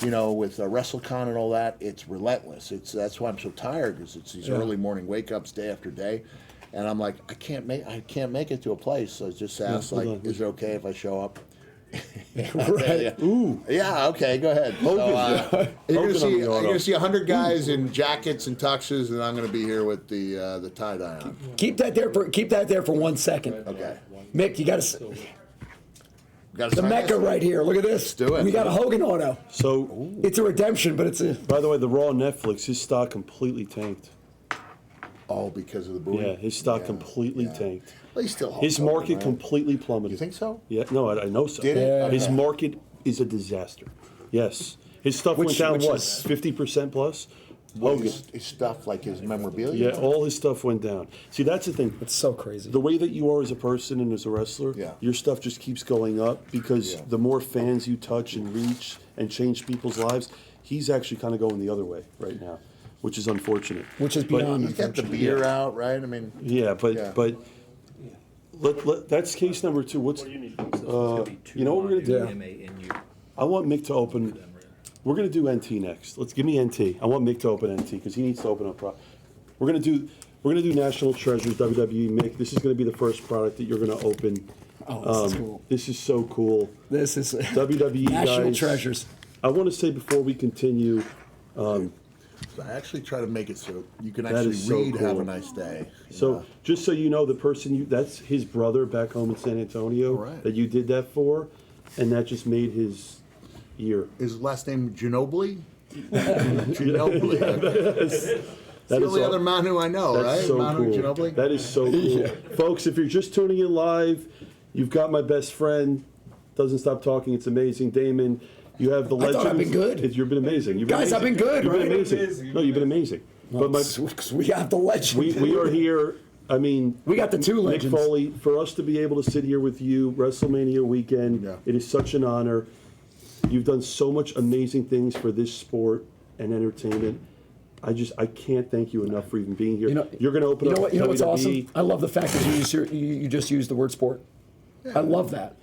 you know, with WrestleCon and all that, it's relentless. That's why I'm so tired because it's these early morning wake ups day after day, and I'm like, I can't make it to a place. So I just asked, hold like, on. is it okay if I show up? Right. Ooh. Yeah. Okay. Go ahead. So, you're Hogan on the auto. gonna see 100 guys in jackets and tuxes, and I'm gonna be here with the tie dye on. Keep that there for 1 second. Okay. Mick, you got to. Got The Mecca right here. Look at this. Let's do it. We got a Hogan auto. So, It's a redemption, but it's a. by the way, the Raw Netflix, his stock completely tanked. Oh, because of the booing. Yeah, his stock completely tanked. Well, he's still His Hogan, market right? completely plummeted. You think so? Yeah, no, I know so. Did it? Yeah. His Okay. market is a disaster. Yes. His stuff went down, which what, is- 50% plus? Well, Hogan. his stuff like his memorabilia. Yeah, all his stuff went down. See, that's the thing. It's so crazy. The way that you are as a person and as a wrestler, Yeah. your stuff just keeps going up because Yeah. the more fans you touch and reach and change people's lives, he's actually kind of going the other way right now, which is unfortunate. Which is But- beyond. He's got the beer out, right? I mean, Yeah, but Yeah. that's case number 2. What's you know what we're gonna do? Yeah. I want Mick to open. We're gonna do NT next. Let's give me NT. I want Mick to open NT because he needs to open up. We're gonna do National Treasures WWE. Mick, this is gonna be the first product that you're gonna open. Oh, this is cool. This is so cool. This is WWE National guys. treasures. I want to say before we continue, I actually try to make it so you can That actually is so read "Have cool. a nice day." you so know? just so you know, the person that's his brother back home in San Antonio Right. that you did that for, and that just made his year. His last name Ginobili. Ginobili. Okay. That the is only all- other Manu I know, That's right? so Manu cool. Ginobili. That is so cool. Folks, if you're just tuning in live, you've got my best friend. Doesn't stop talking. It's amazing. Damon, you have the I legend. thought I've been good. You've been amazing. You've Guys, I've been good, You've been right? amazing. No, you've been amazing. But my, We have the legend. we are here. I mean, We got the two Mick legends. Foley, for us to be able to sit here with you, WrestleMania weekend, Yeah. it is such an honor. You've done so much amazing things for this sport and entertainment. I can't thank you enough for even being here. You're going to open You know up what? You know what's WWE. awesome? I love the fact that you just used the word sport. I love that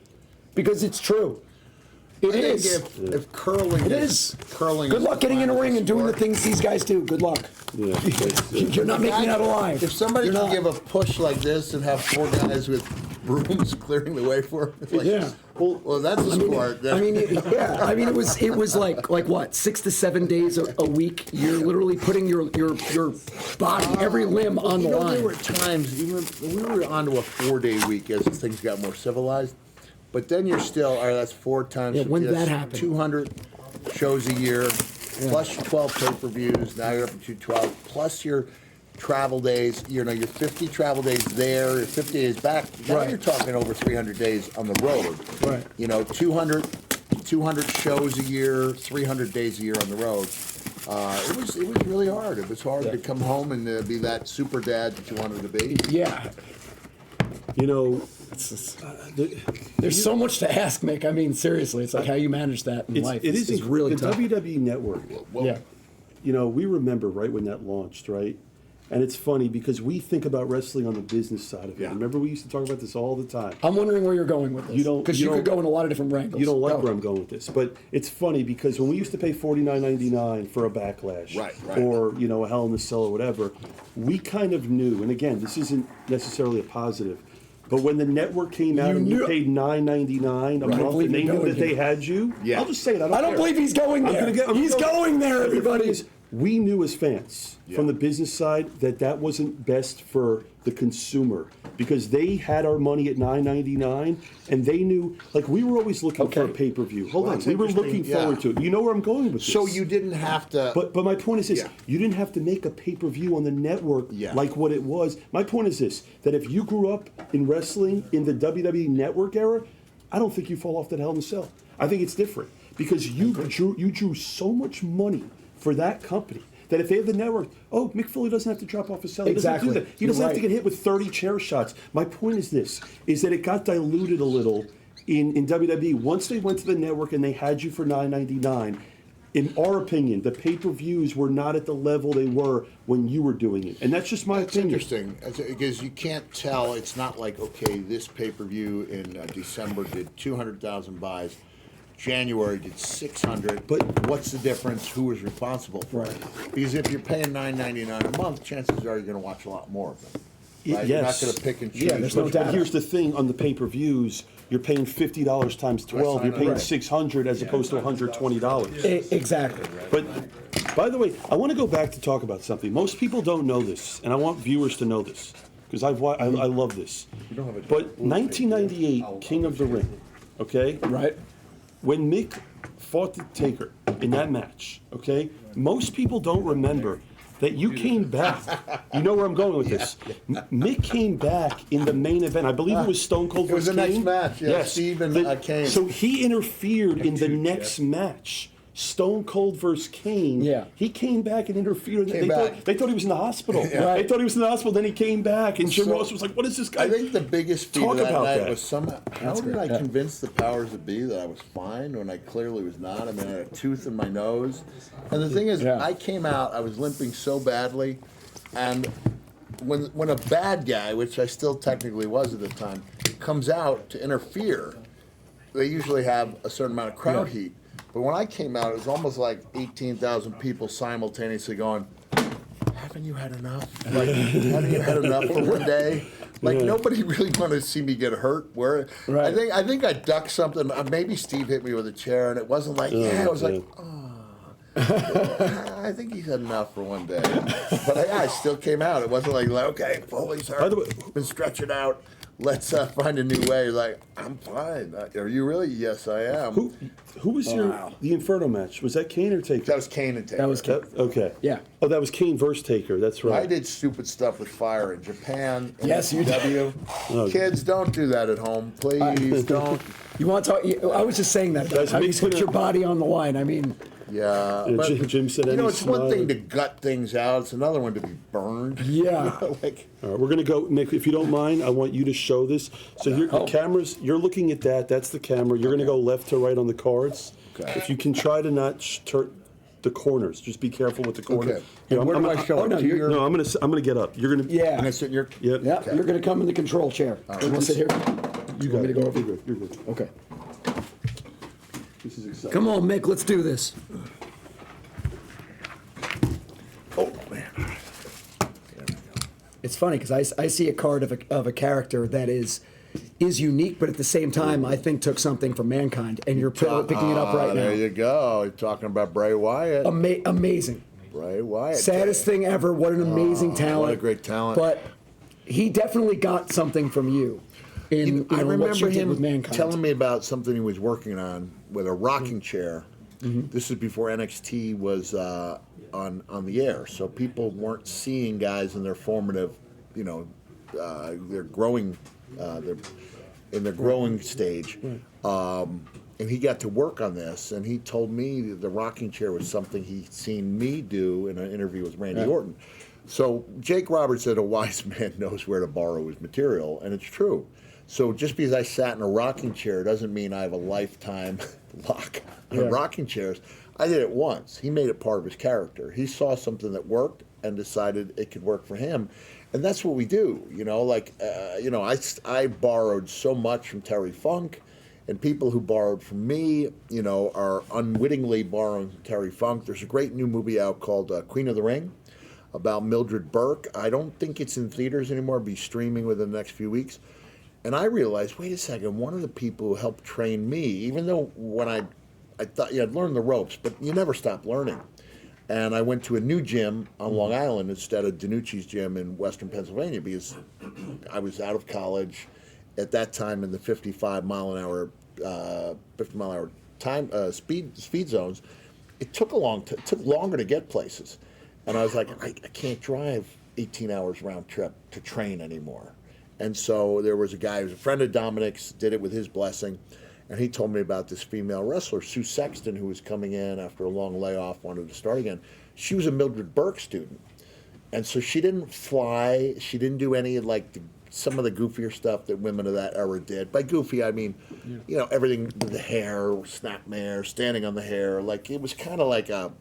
because it's true. It I think is. if curling, It is. curling. Good is luck getting in a final ring and doing the sport. things these guys do. Good luck. Yeah, it's, You're not making it out alive. If somebody You're can not. give a push like this and have 4 guys with brooms clearing the way for him, it's like, Yeah. well, that's a sport. I mean, it was like what 6 to 7 days a week. You're literally putting your body, every limb on the There line. were times, even we were onto a 4-day week as things got more civilized. But then you're still, all right, that's 4 times. Yeah, when did that's that happen? 200 shows a year, plus your 12 pay-per-views. Now you're up to 212, plus your travel days. You know, your 50 travel days there, your 50 days back. Now Right. you're talking over 300 days on the road. Right. You know, 200 shows a year, 300 days a year on the road. It was really hard. It was hard to come home and be that super dad that you wanted to be. Yeah. you know, There's so much to ask, Mick. I mean, seriously, it's like how you manage that in life. it is is really the tough. WWE Network. Yeah. You know, we remember right when that launched, right? And it's funny because we think about wrestling on the business side of it. Yeah. Remember, we used to talk about this all the time. I'm wondering where you're going with this. You don't- because you you could don't- go in a lot of different wrangles. You don't like Go. where I'm going with this, but it's funny because when we used to pay $49.99 for a Backlash, Right. or a Hell in a Cell or whatever, we kind of knew. And again, this isn't necessarily a positive, but when the network came out You and you knew- paid $9.99 a Right. I month, believe and they you're knew going that they here. had you, Yeah. I'll just say it. I I don't care. believe he's going I'm there. gonna get- I'm He's gonna- going there, But the everybody. thing is, we knew as fans from Yeah. the business side that wasn't best for the consumer because they had our money at $9.99 and they knew, like, we were always looking for a Okay. pay-per-view. Hold Well, on, that's we were interesting, looking forward to it. You know where I'm going with this. So you didn't have to. But my point is this: Yeah. you didn't have to make a pay-per-view on the network Yeah. like what it was. My point is this: that if you grew up in wrestling in the WWE Network era, I don't think you fall off that Hell in a Cell. I think it's different because you drew so much money for that company that if they have the network, Mick Foley doesn't have to drop off his cell. He Exactly. doesn't do that. He You're doesn't have to right. get hit with 30 chair shots. My point is this: is that it got diluted a little in WWE once they went to the network and they had you for $9.99. In our opinion, the pay-per-views were not at the level they were when you were doing it, and that's just my It's opinion. interesting because you can't tell. It's not like, okay, this pay-per-view in December did 200,000 buys. January did 600. But- what's the difference? Who was responsible for it? Because if you're paying $9.99 a month, chances are you're going to watch a lot more of them. Right? You're not yes. going to pick and choose. Yeah, there's no But doubt. here's the thing: on the pay-per-views, you're paying $50 times 12. You're paying Right. $600 as opposed to $120. Exactly. But by the way, I want to go back to talk about something. Most people don't know this, and I want viewers to know this because I love this. But 1998, King of the Ring, okay? Right. When Mick fought the Taker in that match, okay? Most people don't remember that you came back. You know where I'm going with this. Mick came back in the main event. I believe it was Stone Cold It was versus the next Kane. match, yeah, Steve and Kane. So he interfered in the next match. Stone Cold versus Kane. Yeah. He came back and interfered. Came back. They thought he was in the hospital. Right. They thought he was in the hospital. Then he came back, and Jim So, Ross was like, "What is this guy?" I think the biggest feat Talk of that about night that. was how did I convince the powers that be that I was fine when I clearly was not? I mean, I had a tooth in my nose. And the thing is, Yeah. I came out, I was limping so badly, and when a bad guy, which I still technically was at the time, comes out to interfere, they usually have a certain amount of crowd heat. But when I came out, it was almost like 18,000 people simultaneously going, haven't you had enough? Like, haven't you had enough for one day? Like, nobody really wanted to see me get hurt. Where Right. I think I ducked something. Maybe Steve hit me with a chair, and it wasn't like, it was like, I think he's had enough for one day. But I still came out. It wasn't like, okay, Foley's hurt. By the way, Been stretching out. Let's find a new way. Like, I'm fine. Are you really? Yes, I am. Who was the Inferno match? Was that Kane or Taker? That was Kane and Taker. That was Kane. Okay. Yeah. Oh, that was Kane versus Taker. That's right. I did stupid stuff with fire in Japan. Yes, you did. W. Kids, don't do that at home. Please don't. You want to talk? I was just saying that. Guys, How you Mick's put gonna- your body on the line. I mean, Yeah. Yeah, But, Jim said you know, any it's one smile. thing to gut things out. It's another one to be burned. yeah. Like, All right, we're gonna go, Mick. If you don't mind, I want you to show this. So here, the cameras. You're looking at that. That's the camera. You're gonna go left to right on the cards. Okay. If you can try to not turn the corners. Just be careful with the corner. Okay. Here, And where do I show it? no, To you're- your- No, I'm gonna get up. You're gonna. Yeah. I'm gonna sit in your. Yep. Yeah. Okay. You're going to come in the control chair. You want to sit here? You want got me to it. go over? You're good. You're good. Okay. This is exciting. Come on, Mick. Let's do this. Oh man. It's funny because I see a card of a character that is unique, but at the same time, I think took something from Mankind, and you're picking it up right There now. you go. You're talking about Bray Wyatt. Amazing. Bray Wyatt. Saddest thing ever. What an amazing talent. what a great talent. But he definitely got something from you. In I what remember you did him with Mankind. telling me about something he was working on with a rocking chair. This is before NXT was on the air, so people weren't seeing guys in their formative, their growing, in their growing stage. And he got to work on this, and he told me that the rocking chair was something he'd seen me do in an interview with Randy Orton. So Jake Roberts said a wise man knows where to borrow his material, and it's true. So just because I sat in a rocking chair doesn't mean I have a lifetime lock on rocking chairs. I did it once. He made it part of his character. He saw something that worked and decided it could work for him. And that's what we do, I borrowed so much from Terry Funk, and people who borrowed from me, are unwittingly borrowing from Terry Funk. There's a great new movie out called Queen of the Ring about Mildred Burke. I don't think it's in theaters anymore. It'll be streaming within the next few weeks. And I realized, wait a second, one of the people who helped train me, even though when I thought I'd learned the ropes, but you never stop learning. And I went to a new gym on Long Island instead of Danucci's gym in Western Pennsylvania because I was out of college at that time in the 50 mile an hour time speed zones. It took longer to get places, and I was like, I can't drive 18 hours round trip to train anymore. And so there was a guy who was a friend of Dominic's, did it with his blessing, and he told me about this female wrestler, Sue Sexton, who was coming in after a long layoff, wanted to start again. She was a Mildred Burke student, and so she didn't fly. She didn't do any of some of the goofier stuff that women of that era did. By goofy, I mean, everything, the hair, snapmare, standing on the hair. Like, it was kind of like a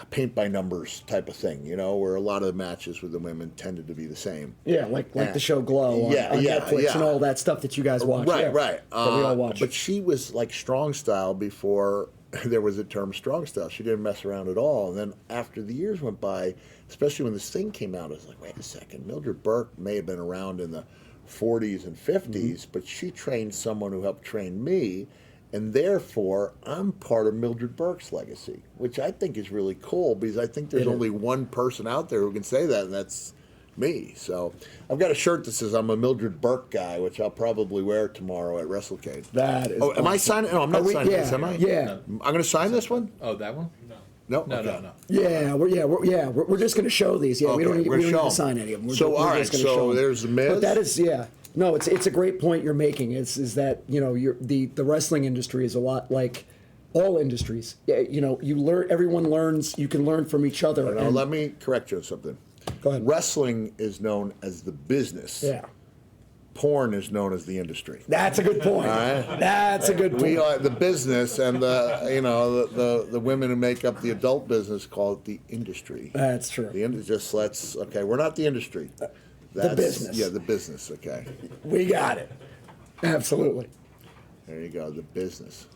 paint by numbers type of thing, where a lot of the matches with the women tended to be the same. Yeah, like the show Glow on Netflix and all that stuff that you guys watch. Right. That we all watch. But she was like strong style before there was a term strong style. She didn't mess around at all. And then after the years went by, especially when this thing came out, I was like, wait a second. Mildred Burke may have been around in the 40s and 50s, but she trained someone who helped train me. And therefore, I'm part of Mildred Burke's legacy, which I think is really cool because I think there's only one person out there who can say that, and that's me. So I've got a shirt that says I'm a Mildred Burke guy, which I'll probably wear tomorrow at WrestleCade. That is. Oh, am I signing? No, I'm not signing this, am I? Yeah. I'm going to sign this one? Oh, that one? No? No, Okay. no. Yeah, we're just going to show these. Yeah, we don't Okay, we're need to showing. sign any of them. So, all right, just gonna show so them. there's the Miz. But that is, no, it's a great point you're making. Is that the wrestling industry is a lot like all industries. Yeah, you learn. Everyone learns. You can learn from each other. Now, and- let me correct you on something. Go ahead. Wrestling is known as the business. Yeah, Porn is known as the industry. that's a good point. right. That's a good point. We are the business, and the women who make up the adult business call it the industry. That's true. Okay, we're not the industry. That's, business. Yeah, the business. Okay, We got it. Absolutely. there you go. The business.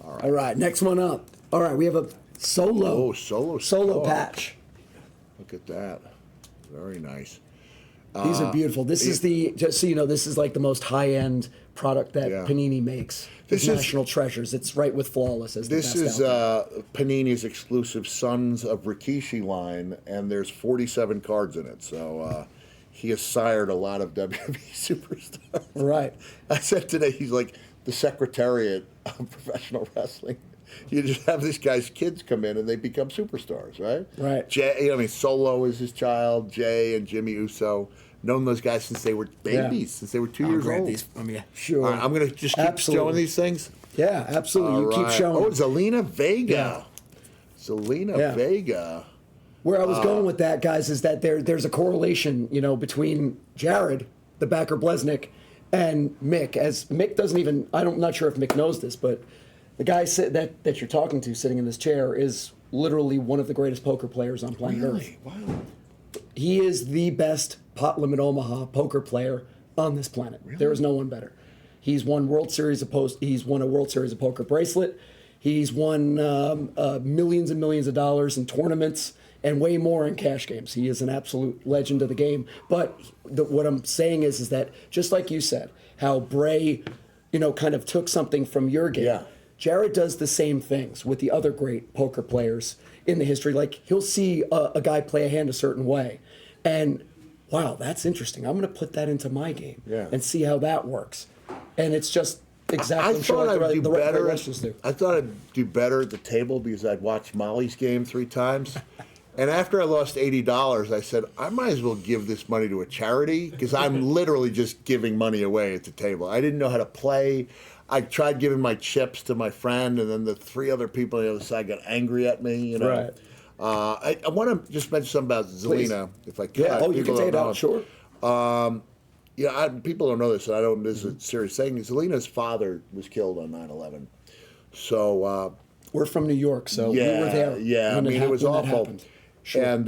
All right, next one up. All right, we have a solo Oh, solo solo star. patch. Look at that. Very nice. These are beautiful. This is just so you know, this is like the most high-end product that Yeah. Panini makes. This It's is- National Treasures. It's right with Flawless as the This best is out there. Panini's exclusive Sons of Rikishi line, and there's 47 cards in it. So he has sired a lot of WWE superstars. Right. I said today he's like the secretariat of professional wrestling. You just have this guy's kids come in and they become superstars, right? Right. Solo is his child. Jay and Jimmy Uso. Known those guys since they were babies, since they were 2 years grab old. these from you. Sure. All right, I'm going to just keep Absolutely. showing these things. Yeah, absolutely. All You keep right. showing. Oh, Zelina Vega. Yeah. Zelina Yeah. Vega. Where I was going with that, guys, is that there's a correlation, between Jared, the backer Blesnick, and Mick. As Mick doesn't even, I'm not sure if Mick knows this, but the guy that you're talking to sitting in this chair is literally one of the greatest poker players on planet Earth. Really? Wow. He is the best pot limit Omaha poker player on this planet. There is no one better. He's won He's won a World Series of Poker bracelet. He's won millions and millions of dollars in tournaments and way more in cash games. He is an absolute legend of the game. But what I'm saying is that just like you said, how Bray, kind of took something from your game. Yeah. Jared does the same things with the other great poker players in the history. Like he'll see a guy play a hand a certain way, and wow, that's interesting. I'm going to put that into my game and see how that works. And it's just exactly I thought I'd do the right better. wrestlers do. I thought I'd do better at the table because I'd watched Molly's game 3 times. And after I lost $80, I said, I might as well give this money to a charity because I'm literally just giving money away at the table. I didn't know how to play. I tried giving my chips to my friend, and then the 3 other people on the other side got angry at me. Right. I want to just mention something about Zelina, if I can. Yeah. Oh, you can People take it don't know. out. Sure. People don't know this, and I don't. This is a serious thing. Zelina's father was killed on 9/11. So We're from New York, so we were there. yeah. I mean, it was when that awful. happened. Sure. And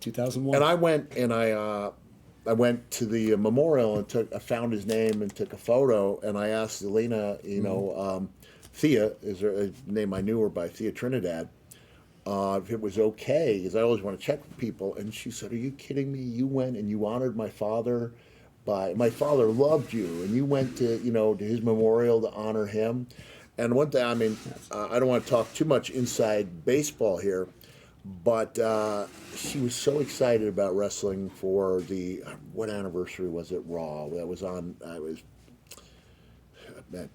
2001. and I went and I went to the memorial and I found his name and took a photo, and I asked Zelina, Thea is her name, I knew her by Thea Trinidad, if it was okay, because I always want to check with people, and she said, "Are you kidding me? You went and you honored my father my father loved you, and you went to to his memorial to honor him." And one thing, I mean, I don't want to talk too much inside baseball here, but she was so excited about wrestling for what anniversary was it? Raw that was on. It was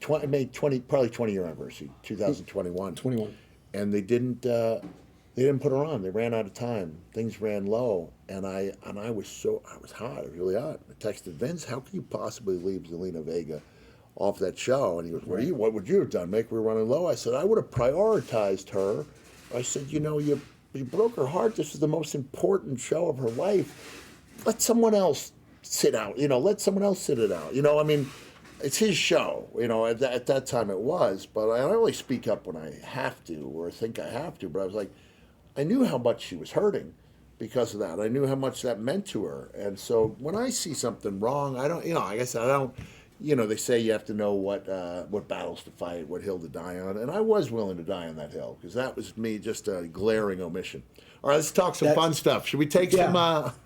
probably 20-year anniversary, 2021. 21. And they didn't put her on. They ran out of time. Things ran low, and I was hot. It was really hot. I texted Vince, "How can you possibly leave Zelina Vega off that show?" And he goes, "What would you have done, Mick? We were running low." I said, "I would have prioritized her." I said, you broke her heart. This is the most important show of her life. Let someone else sit out. Let someone else sit it out. I mean, it's his show. At that time it was. But I only speak up when I have to or think I have to. But I was like, I knew how much she was hurting because of that. I knew how much that meant to her. And so when I see something wrong, I don't. Like I said, I don't they say you have to know what battles to fight, what hill to die on, and I was willing to die on that hill because that was me just a glaring omission. All right, let's talk some fun stuff. Should we take some?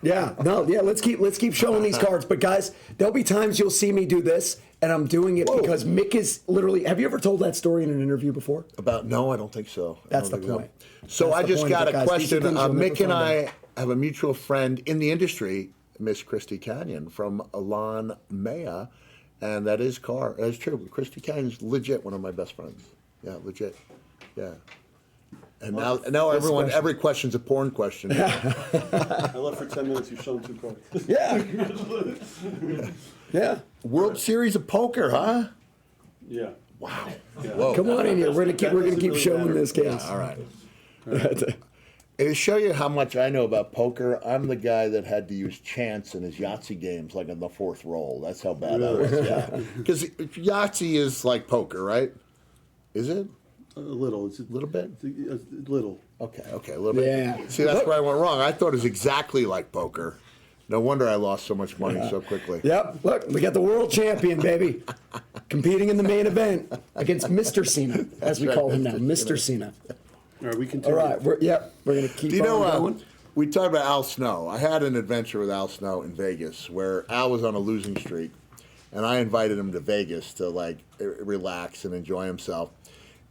Let's keep showing these cards. But guys, there'll be times you'll see me do this, and I'm doing it because Mick is literally. Have you ever told that story in an interview before? No, I don't think so. That's the point. So I just got a question. Mick and I. I have a mutual friend in the industry, Miss Christy Canyon from Alon Maya, and that is true. Christy Canyon's legit one of my best friends. Yeah, legit. Yeah. And now every question's a porn question. I left for 10 minutes. You've shown 2 cards. Yeah. Yeah. World Series of Poker, huh? Yeah. Wow. Yeah. Whoa. Come on in here. We're gonna keep showing matter. this case. All right. And to show you how much I know about poker, I'm the guy that had to use chance in his Yahtzee games, like in the 4th roll. That's how bad I was. Yeah. Because Yahtzee is like poker, right? Is it? A little. It's a Little bit? little. Okay, a little bit. Yeah. See, that's where I went wrong. I thought it was exactly like poker. No wonder I lost so much money so quickly. Yep. Look, we got the world champion, baby, competing in the main event against Mr. Cena, as we call him now, Mr. Cena. All right, we continue. All right. We're gonna keep Do you know on going. we talked about Al Snow. I had an adventure with Al Snow in Vegas where Al was on a losing streak, and I invited him to Vegas to relax and enjoy himself.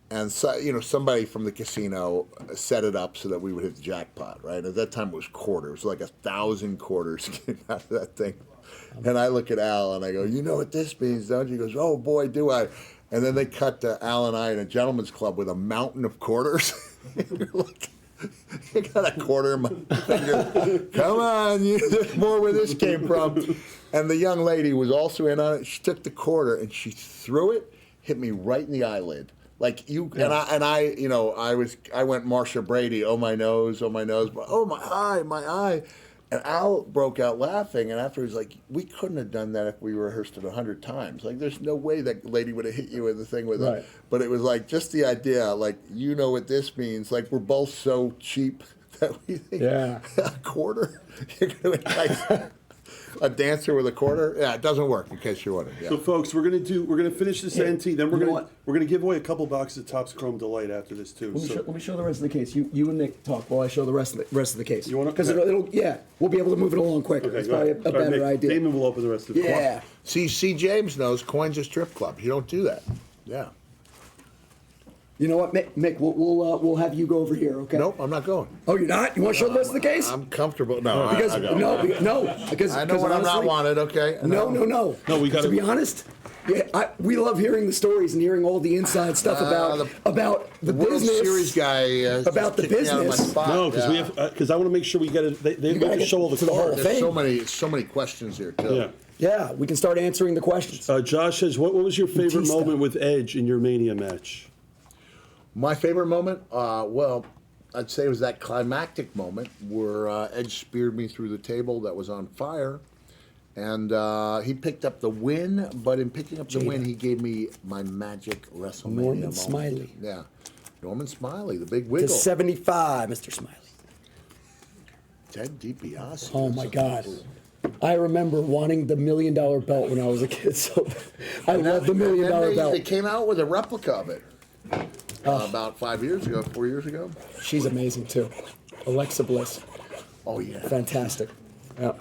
And so, somebody from the casino set it up so that we would hit the jackpot, right? At that time, it was quarters, like 1,000 quarters came out of that thing. And I look at Al and I go, "You know what this means, don't you?" He goes, "Oh boy, do I!" And then they cut to Al and I in a gentleman's club with a mountain of quarters. You're like, "I got a quarter in my finger. Come on, there's more where this came from." And the young lady was also in on it. She took the quarter and she threw it, hit me right in the eyelid. Like and I went Marsha Brady. Oh my nose, but oh my eye. And Al broke out laughing, and after he was like, "We couldn't have done that if we rehearsed it 100 times. Like, there's no way that lady would have hit you with the thing with it." But it was like just the idea, like, you know what this means. Like, we're both so cheap that we think a quarter. You're gonna like a dancer with a quarter. Yeah, it doesn't work. In case you're wondering. Yeah. So, folks, we're gonna finish this NT. Then we're what? gonna give away a couple boxes of Topps Chrome Delight after this too. Let me show the rest of the case. You and Nick talk while I show the rest of the case. You want to? Because we'll be able to move it along quicker. Okay, It's go probably ahead. a better idea. Damon will open the rest of it. Yeah. See, James knows coin's a strip club. You don't do that. Yeah. You know what, Mick? We'll have you go over here. Okay. Nope, I'm not going. Oh, you're not? You want to show the rest of the case? I'm comfortable. No, Because I don't. because I know when I'm not honestly- wanted. Okay. No. No, we gotta- To be honest, we love hearing the stories and hearing all the inside stuff about the World business. Series guy about the kicked me out of my business. spot. No, because we have because I want to make sure we get it. They gotta have to get show all the to the Hall of cards. Fame. There's so many questions here too. Yeah. Yeah, we can start answering the questions. Josh says, what was your favorite Batista. moment with Edge in your Mania match? My favorite moment, well, I'd say it was that climactic moment where Edge speared me through the table that was on fire, and he picked up the win. But in picking up the win, he gave me my magic WrestleMania Norman moment. Smiley. Yeah, Norman Smiley, the big To wiggle. 75, Mr. Smiley. Ted DiBiase. Oh my God. I remember wanting the $1 million belt when I was a kid. So I love the $1 million They belt. came out with a replica of it about 4 years ago. She's amazing too. Alexa Bliss. Oh yeah. Fantastic. Yeah.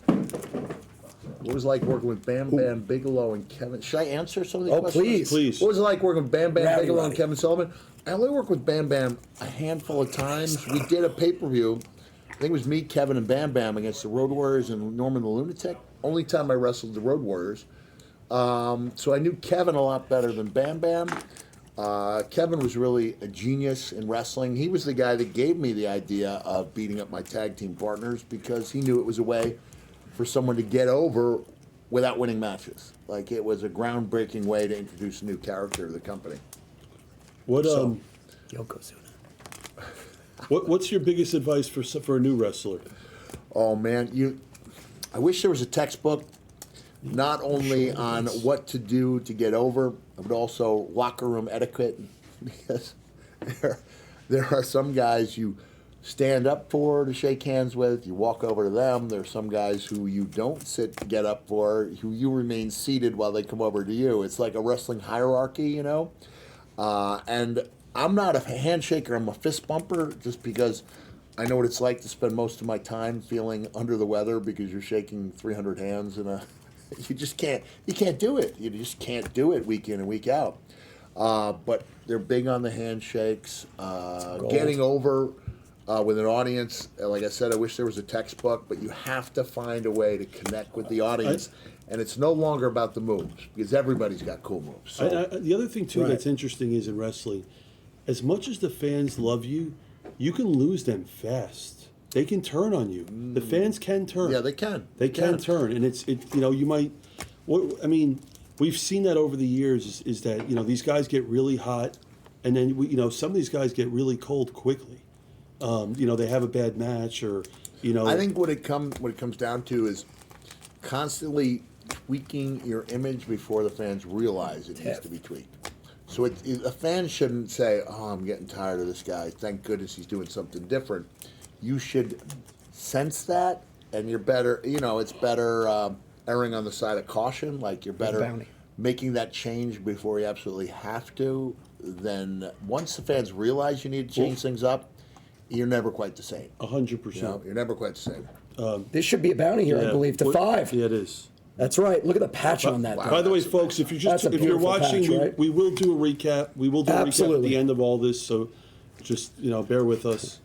What was it like working with Bam Bam Bigelow and Kevin? Should I answer some of these Oh, questions? please. Please. What was it like working with Bam Bam Rowdy Bigelow and Roddy. Kevin Sullivan? I only worked with Bam Bam a handful of times. We did a pay-per-view. I think it was me, Kevin, and Bam Bam against the Road Warriors and Norman the Lunatic. Only time I wrestled the Road Warriors. So I knew Kevin a lot better than Bam Bam. Kevin was really a genius in wrestling. He was the guy that gave me the idea of beating up my tag team partners because he knew it was a way for someone to get over without winning matches. Like, it was a groundbreaking way to introduce a new character to the company. What Yokozuna. what's your biggest advice for a new wrestler? Oh man, I wish there was a textbook not only on what to do to get over, but also locker room etiquette, because there are some guys you stand up for to shake hands with. You walk over to them. There's some guys who you don't get up for, who you remain seated while they come over to you. It's like a wrestling hierarchy, you know. And I'm not a handshaker. I'm a fist bumper, just because I know what it's like to spend most of my time feeling under the weather because you're shaking 300 hands and you just can't. You can't do it. You just can't do it week in and week out. But they're big on the handshakes. Getting over with an audience, like I said, I wish there was a textbook, but you have to find a way to connect with the audience. And it's no longer about the moves, because everybody's got cool moves. So, The other thing, too, that's interesting is in wrestling, as much as the fans love you, you can lose them fast. They can turn on you. The fans can turn. yeah, they can. They can turn, and you might. I mean, we've seen that over the years. Is that these guys get really hot, and then some of these guys get really cold quickly. They have a bad match, or I think what it comes down to is constantly tweaking your image before the fans realize it needs to be tweaked. So a fan shouldn't say, "Oh, I'm getting tired of this guy. Thank goodness he's doing something different." You should sense that, and you're better. It's better erring on the side of caution. Like, you're better making that change before you absolutely have to. Then once the fans realize you need to change things up, you're never quite the same. 100%. You're never quite the same. This should be a bounty here, I believe, to 5. Yeah, it is. That's right. Look at the patch on that. Wow. By the way, folks, if That's a you're beautiful watching, patch, right? we will do a recap. We will do a recap at Absolutely. the end of all this. So just bear with us.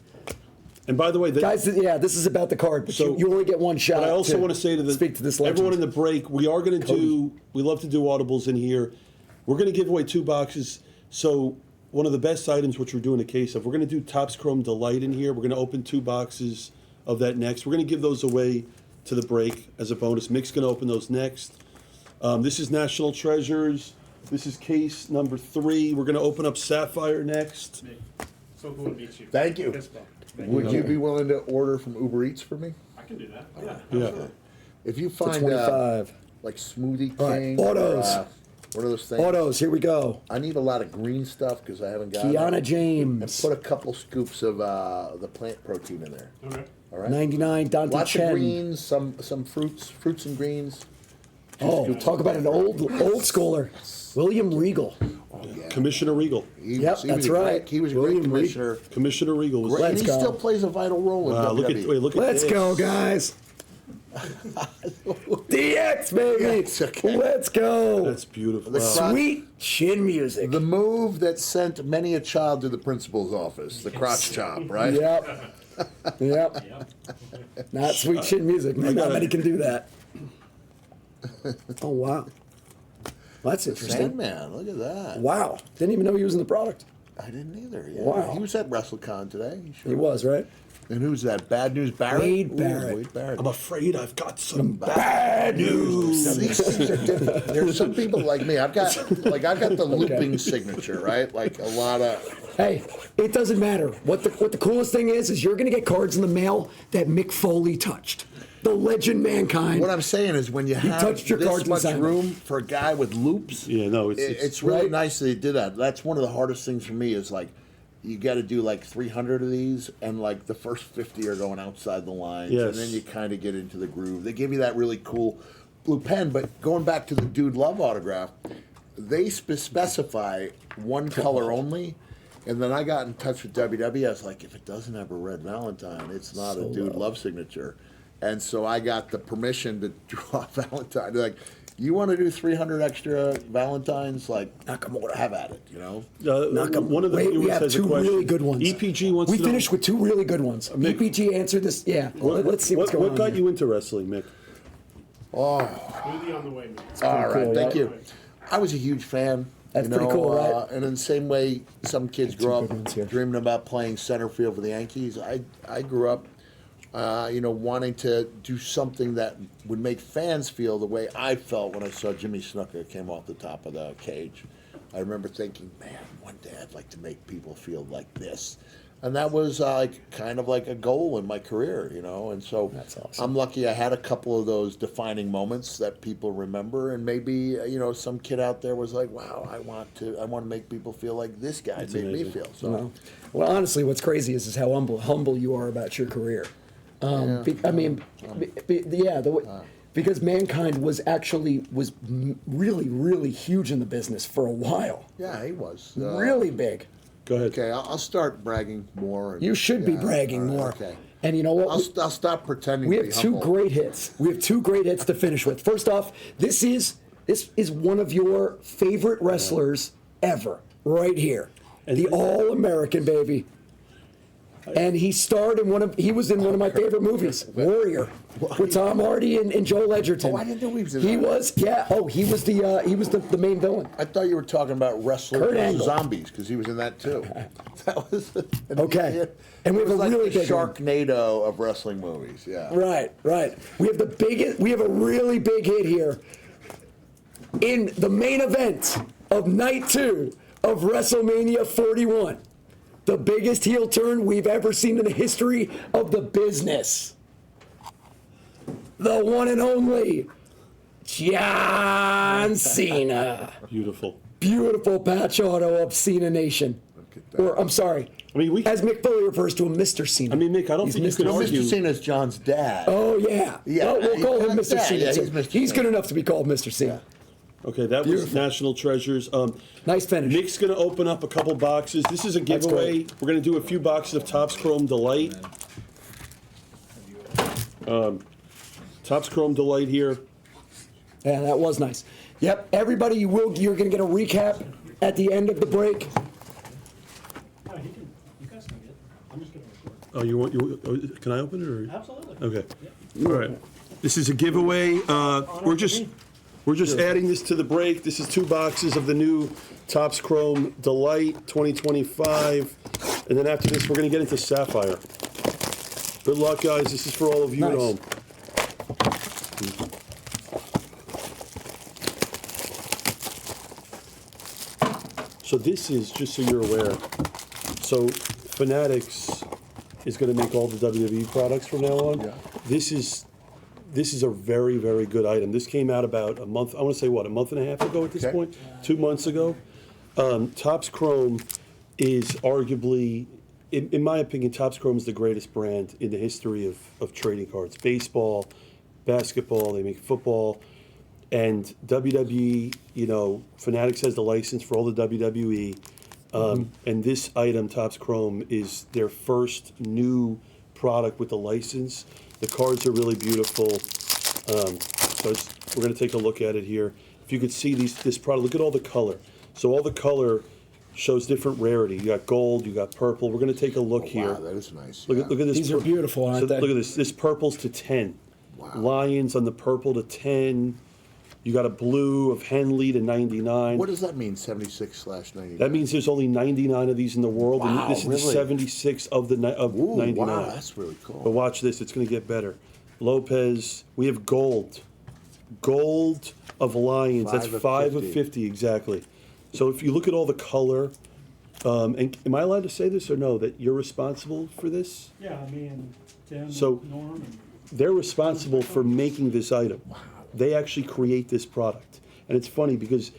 And by the way, Guys, this is about the card, but So- you only get one shot. But I also want to say to speak to this legend. everyone in the break, we are going to do. We love to do audibles in here. We're going to give away 2 boxes. So one of the best items, which we're doing a case of, we're going to do Topps Chrome Delight in here. We're going to open 2 boxes of that next. We're going to give those away to the break as a bonus. Mick's going to open those next. This is National Treasures. This is case number 3. We're going to open up Sapphire next. So good to meet you. Thank you. Yes, Bob. Would you be willing to order from Uber Eats for me? I can do that. Yeah. If you For find 25. like Smoothie All right, King, autos. One of those things. Autos, here we go. I need a lot of green stuff because I haven't got Kiana it. And James. put a couple scoops of the plant protein in there. Okay. All right. 99, Dante Lots Chen. of greens, some fruits and greens. Oh, talk about an old schooler. William Regal. Commissioner Regal. Yep, that's right. He was a William great commissioner. Commissioner Regal was. Great, and Let's he go. still plays a vital role in Wow, WWE. look at Let's this. go, guys. DX, baby. It's okay. Let's go. That's beautiful. The Wow. crowd- Sweet chin music. The move that sent many a child to the principal's office, the crotch chop, right? Yep. Yep. Not sweet chin music, man. Not many can do that. Oh, wow. Well, that's interesting. Sandman, look at that. Wow. Didn't even know he was in the product. I didn't either. Yeah. Wow. He was at WrestleCon today. He was, right? And who's that? Bad News Barrett? Wade Barrett. Wade Barrett. I'm afraid I've got some Bad news. These things are different. There's some people like me. I've got the looping signature, right? Like a lot of. Hey, it doesn't matter. What the coolest thing is you're going to get cards in the mail that Mick Foley touched. The legend Mankind. What I'm saying is, when you have touched your cards this much inside. room for a guy with loops, Yeah, no, it's really right? nice that he did that. That's one of the hardest things for me is like, you got to do like 300 of these, and like the first 50 are going outside the lines, Yes. and then you kind of get into the groove. They give you that really cool blue pen, but going back to the Dude Love autograph, they specify one color only. And then I got in touch with WWE. I was like, if it doesn't have a red Valentine, it's not a Dude Love signature. And so I got the permission to draw Valentine. They're like, you want to do 300 extra Valentines? Like, Nakamura. have at it, you know? One of the Wait, we viewers have has a 2 question. really good ones. EPG wants We to know. finished with 2 really good ones. EPG answered this. Yeah. Let's see what's going on. What got here. you into wrestling, Mick? Smoothie on the way, man. All right, cool, thank right? you. I was a huge fan. That's pretty cool, right? And in the same way some kids grow good ones here. up dreaming about playing center field for the Yankees, I grew up, wanting to do something that would make fans feel the way I felt when I saw Jimmy Snuka came off the top of the cage. I remember thinking, man, one day I'd like to make people feel like this. And that was like kind of like a goal in my career, you know. And so That's awesome. I'm lucky I had a couple of those defining moments that people remember. And maybe some kid out there was like, "Wow, I want to make people feel like this guy made me amazing. feel." So Well, honestly, what's crazy is how humble you are about your career. Because Mankind was really, really huge in the business for a while. yeah, he was Really big. Go ahead. Okay, I'll start bragging more. You should be Yeah, bragging all right, more. Okay. And you know what? I'll stop pretending. We to have be two humble. great hits. We have two great hits to finish with. First off, this is one of your favorite wrestlers ever, right here. The All-American, baby. And he starred in he was in one of my favorite movies, Warrior, with Tom Hardy and Joel Edgerton. Oh, I didn't know he was in He that. was, yeah. Oh, he was the main villain. I thought you were talking about Wrestler Kurt vs. Angle. Zombies because he was in that too. That was Okay. And we have it was a like really the big one. Sharknado of wrestling movies. Yeah. Right. We have a really big hit here in the main event of night 2 of WrestleMania 41. The biggest heel turn we've ever seen in the history of the business. The one and only John Cena. Beautiful. Beautiful patch auto of Cena Nation. at that. Or, I'm sorry, I mean, as Mick Foley refers to him, Mr. Cena. I mean, Mick, I don't He's think you Mr. can No, argue. Mr. Cena's John's dad. Oh, yeah. Yeah, Well, we'll call him he's Mr. that, Cena. yeah, too. he's Mr. He's Cena. good enough to be called Mr. Cena. Okay, that was Beautiful. National Treasures. Nice finish. Nick's going to open up a couple boxes. This is a That's giveaway. great. We're going to do a few boxes of Topps Chrome Delight. Topps Chrome Delight here. Yeah, that was nice. Yep, everybody, you're going to get a recap at the end of the break. You guys can get it. I'm just gonna record. Oh, can I open it? Or? Absolutely. Okay. All right. This is a giveaway. We're just adding this to the break. This is 2 boxes of the new Topps Chrome Delight 2025. And then after this, we're going to get into Sapphire. Good luck, guys. This is for all of you at Nice. home. So this is, just so you're aware, so Fanatics is going to make all the WWE products from now on. Yeah. This is a very, very good item. This came out about a month, I want to say what, a month and a half ago at this Okay. point? 2 months ago. Topps Chrome is arguably, in my opinion, Topps Chrome is the greatest brand in the history of trading cards. Baseball, basketball, they make football. And WWE, Fanatics has the license for all the WWE. And this item, Topps Chrome, is their first new product with the license. The cards are really beautiful. We're going to take a look at it here. If you could see this product, look at all the color. So all the color shows different rarity. You got gold, you got purple. We're going to take a look here. Wow, that is nice. Look at this. These are beautiful, aren't they? Look at this. This purple's to 10. Wow. Lions on the purple to 10. You got a blue of Henley to 99. What does that mean, 76/99? That means there's only 99 of these in the world, Wow, and this is the really? 76 of the Ooh, 99. wow, that's really cool. But watch this; it's going to get better. Lopez, we have gold of Lions. That's 5 of 5 of 50. 50 exactly. So if you look at all the color, and am I allowed to say this or no? That you're responsible for this? Yeah, me and Tim, So- and Norm, and They're responsible for making this item. They actually create this product. And it's funny because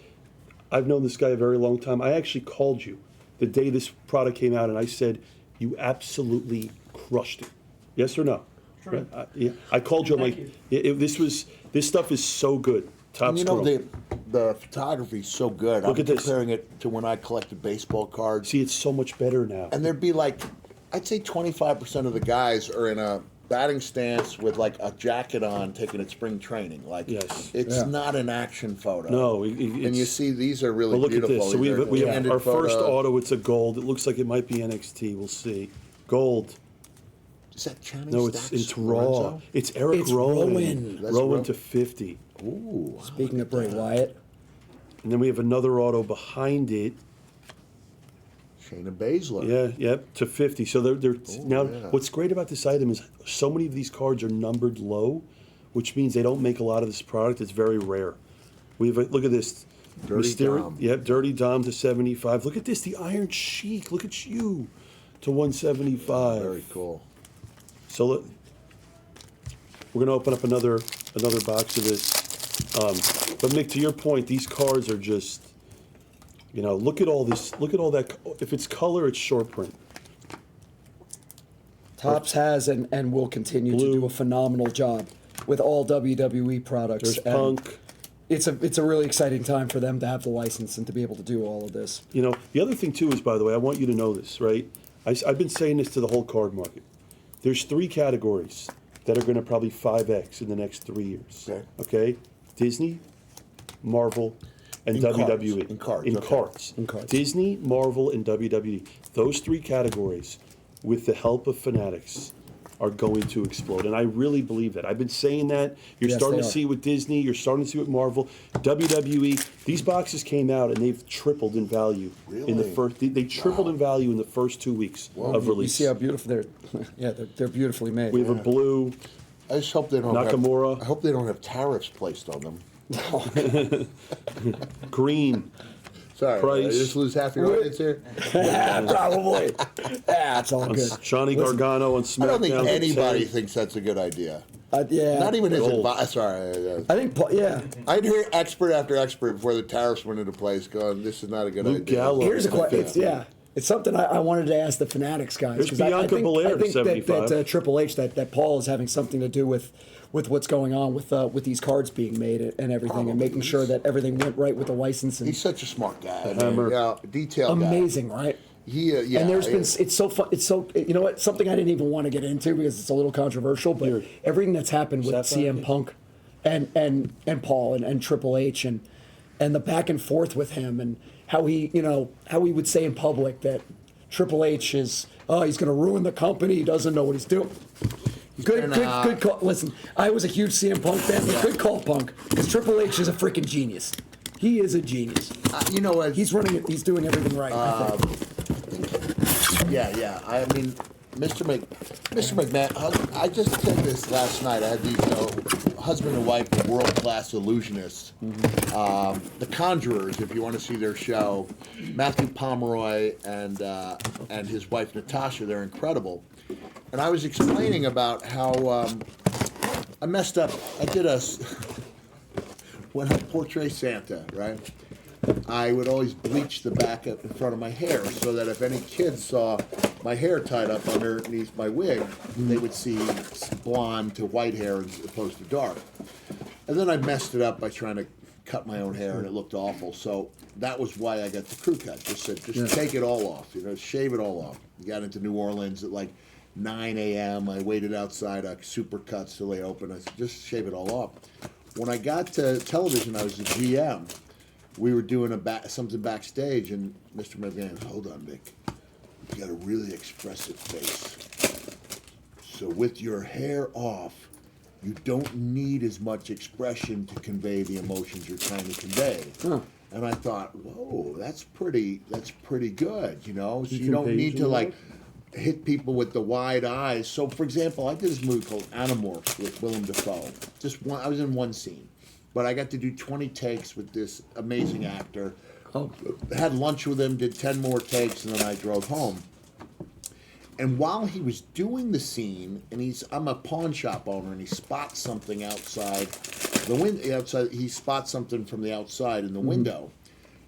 I've known this guy a very long time. I actually called you the day this product came out and I said, you absolutely crushed it. Yes or no? True. Yeah. I called you, I'm Thank like, you. this stuff is so good. And Topps Chrome. the photography's so good. Look I'm at this. comparing it to when I collected baseball cards. See, it's so much better now. And there'd be like, I'd say 25% of the guys are in a batting stance with like a jacket on taking it spring training. Like, Yes. it's Yeah. not an action photo. No, And it's, you see, these are really well, look beautiful. at this. So we These have, are we have candid our first photos. auto. It's a gold. It looks like it might be NXT. We'll see. Gold. Is that Channing No, Stacks it's raw. Lorenzo? It's Eric It's Rowan. Rowan. That's Rowan Ro- to 50. Ooh. Speaking of Bray Wyatt, And then we have another auto behind it. Shayna Baszler. Yeah, yep, to 50. So they're now. yeah. What's great about this item is so many of these cards are numbered low, which means they don't make a lot of this product. It's very rare. We have look at this. Dirty Dom. Yep, Dirty Dom to 75. Look at this, the Iron Sheik. Look at you. to 175. Very cool. So we're gonna open up another box of this. But Mick, to your point, these cards are just, look at all this. Look at all that. If it's color, it's short print. Topps has and will continue to Blue. do a phenomenal job with all WWE products. There's and Punk. It's a really exciting time for them to have the license and to be able to do all of this. The other thing too is, by the way, I want you to know this, right? I've been saying this to the whole card market. There's 3 categories that are going to probably 5x in the next 3 years. Okay? Disney, Marvel, and In WWE. cards. In Okay. cards. In cards. Disney, Marvel, and WWE. Those 3 categories, with the help of Fanatics, are going to explode. And I really believe that. I've been saying that. You're Yes, starting they to are. see it with Disney. You're starting to see it with Marvel. WWE. These boxes came out and they've tripled in value in the Really? first. They tripled in value in the first 2 weeks of You release. see how beautiful they're. Yeah, they're beautifully made. We have a blue. I just hope they don't Nakamura. I hope they don't have tariffs placed on them. Green. Sorry, Price. I just lose half your audience here. Probably. Yeah, it's all good. Johnny Gargano on SmackDown. I don't think at anybody 10. thinks that's a good idea. Yeah. Not even his Old. advice. Sorry. I think. Yeah. I'd hear expert after expert before the tariffs went into place going, this is not a good Luke idea. Gallows. Here's a question. It's something I wanted to ask the Fanatics guys. There's 'cause I Bianca think, Belair, I think 75. that Triple H, that Paul is having something to do with what's going on with these cards being made and everything, and making sure that everything went right with the license. And He's such a smart guy. Hammer. Yeah, detailed guy. amazing, right? Yeah. And there's been it's so fun. It's so you know what something I didn't even want to get into because it's a little controversial. But Here. everything that's happened with Sapphire? CM Punk and Paul and Triple H and the back and forth with him and how he would say in public that Triple H is he's going to ruin the company. He doesn't know what he's doing. Good call. Listen, I was a huge CM Punk fan, but good call, Punk, because Triple H is a freaking genius. He is a genius. You know what? He's running it. He's doing everything right. I think. Yeah. I mean, Mr. McMahon, I just said this last night. I had these husband and wife, world-class illusionists, the Conjurers, if you want to see their show, Matthew Pomeroy and his wife Natasha. They're incredible. And I was explaining about how I messed up. I did when I portray Santa, right? I would always bleach the back in front of my hair so that if any kids saw my hair tied up underneath my wig, they would see blonde to white hair as opposed to dark. And then I messed it up by trying to cut my own hair, and it looked awful. So that was why I got the crew cut. Just take it all off, shave it all off. We got into New Orleans at like 9 a.m. I waited outside Supercuts till they opened. I said, just shave it all off. When I got to television, I was the GM. We were doing something backstage, and Mr. McMahon, hold on, Mick. You got a really expressive face. So with your hair off, you don't need as much expression to convey the emotions you're trying to convey. And I thought, whoa, that's pretty good, So you don't need to hit people with the wide eyes. So, for example, I did this movie called Animorphs with Willem Dafoe. I was in one scene, but I got to do 20 takes with this amazing actor. Had lunch with him, did 10 more takes, and then I drove home. And while he was doing the scene, and I'm a pawn shop owner, and he spots something outside the window. He spots something from the outside in the window.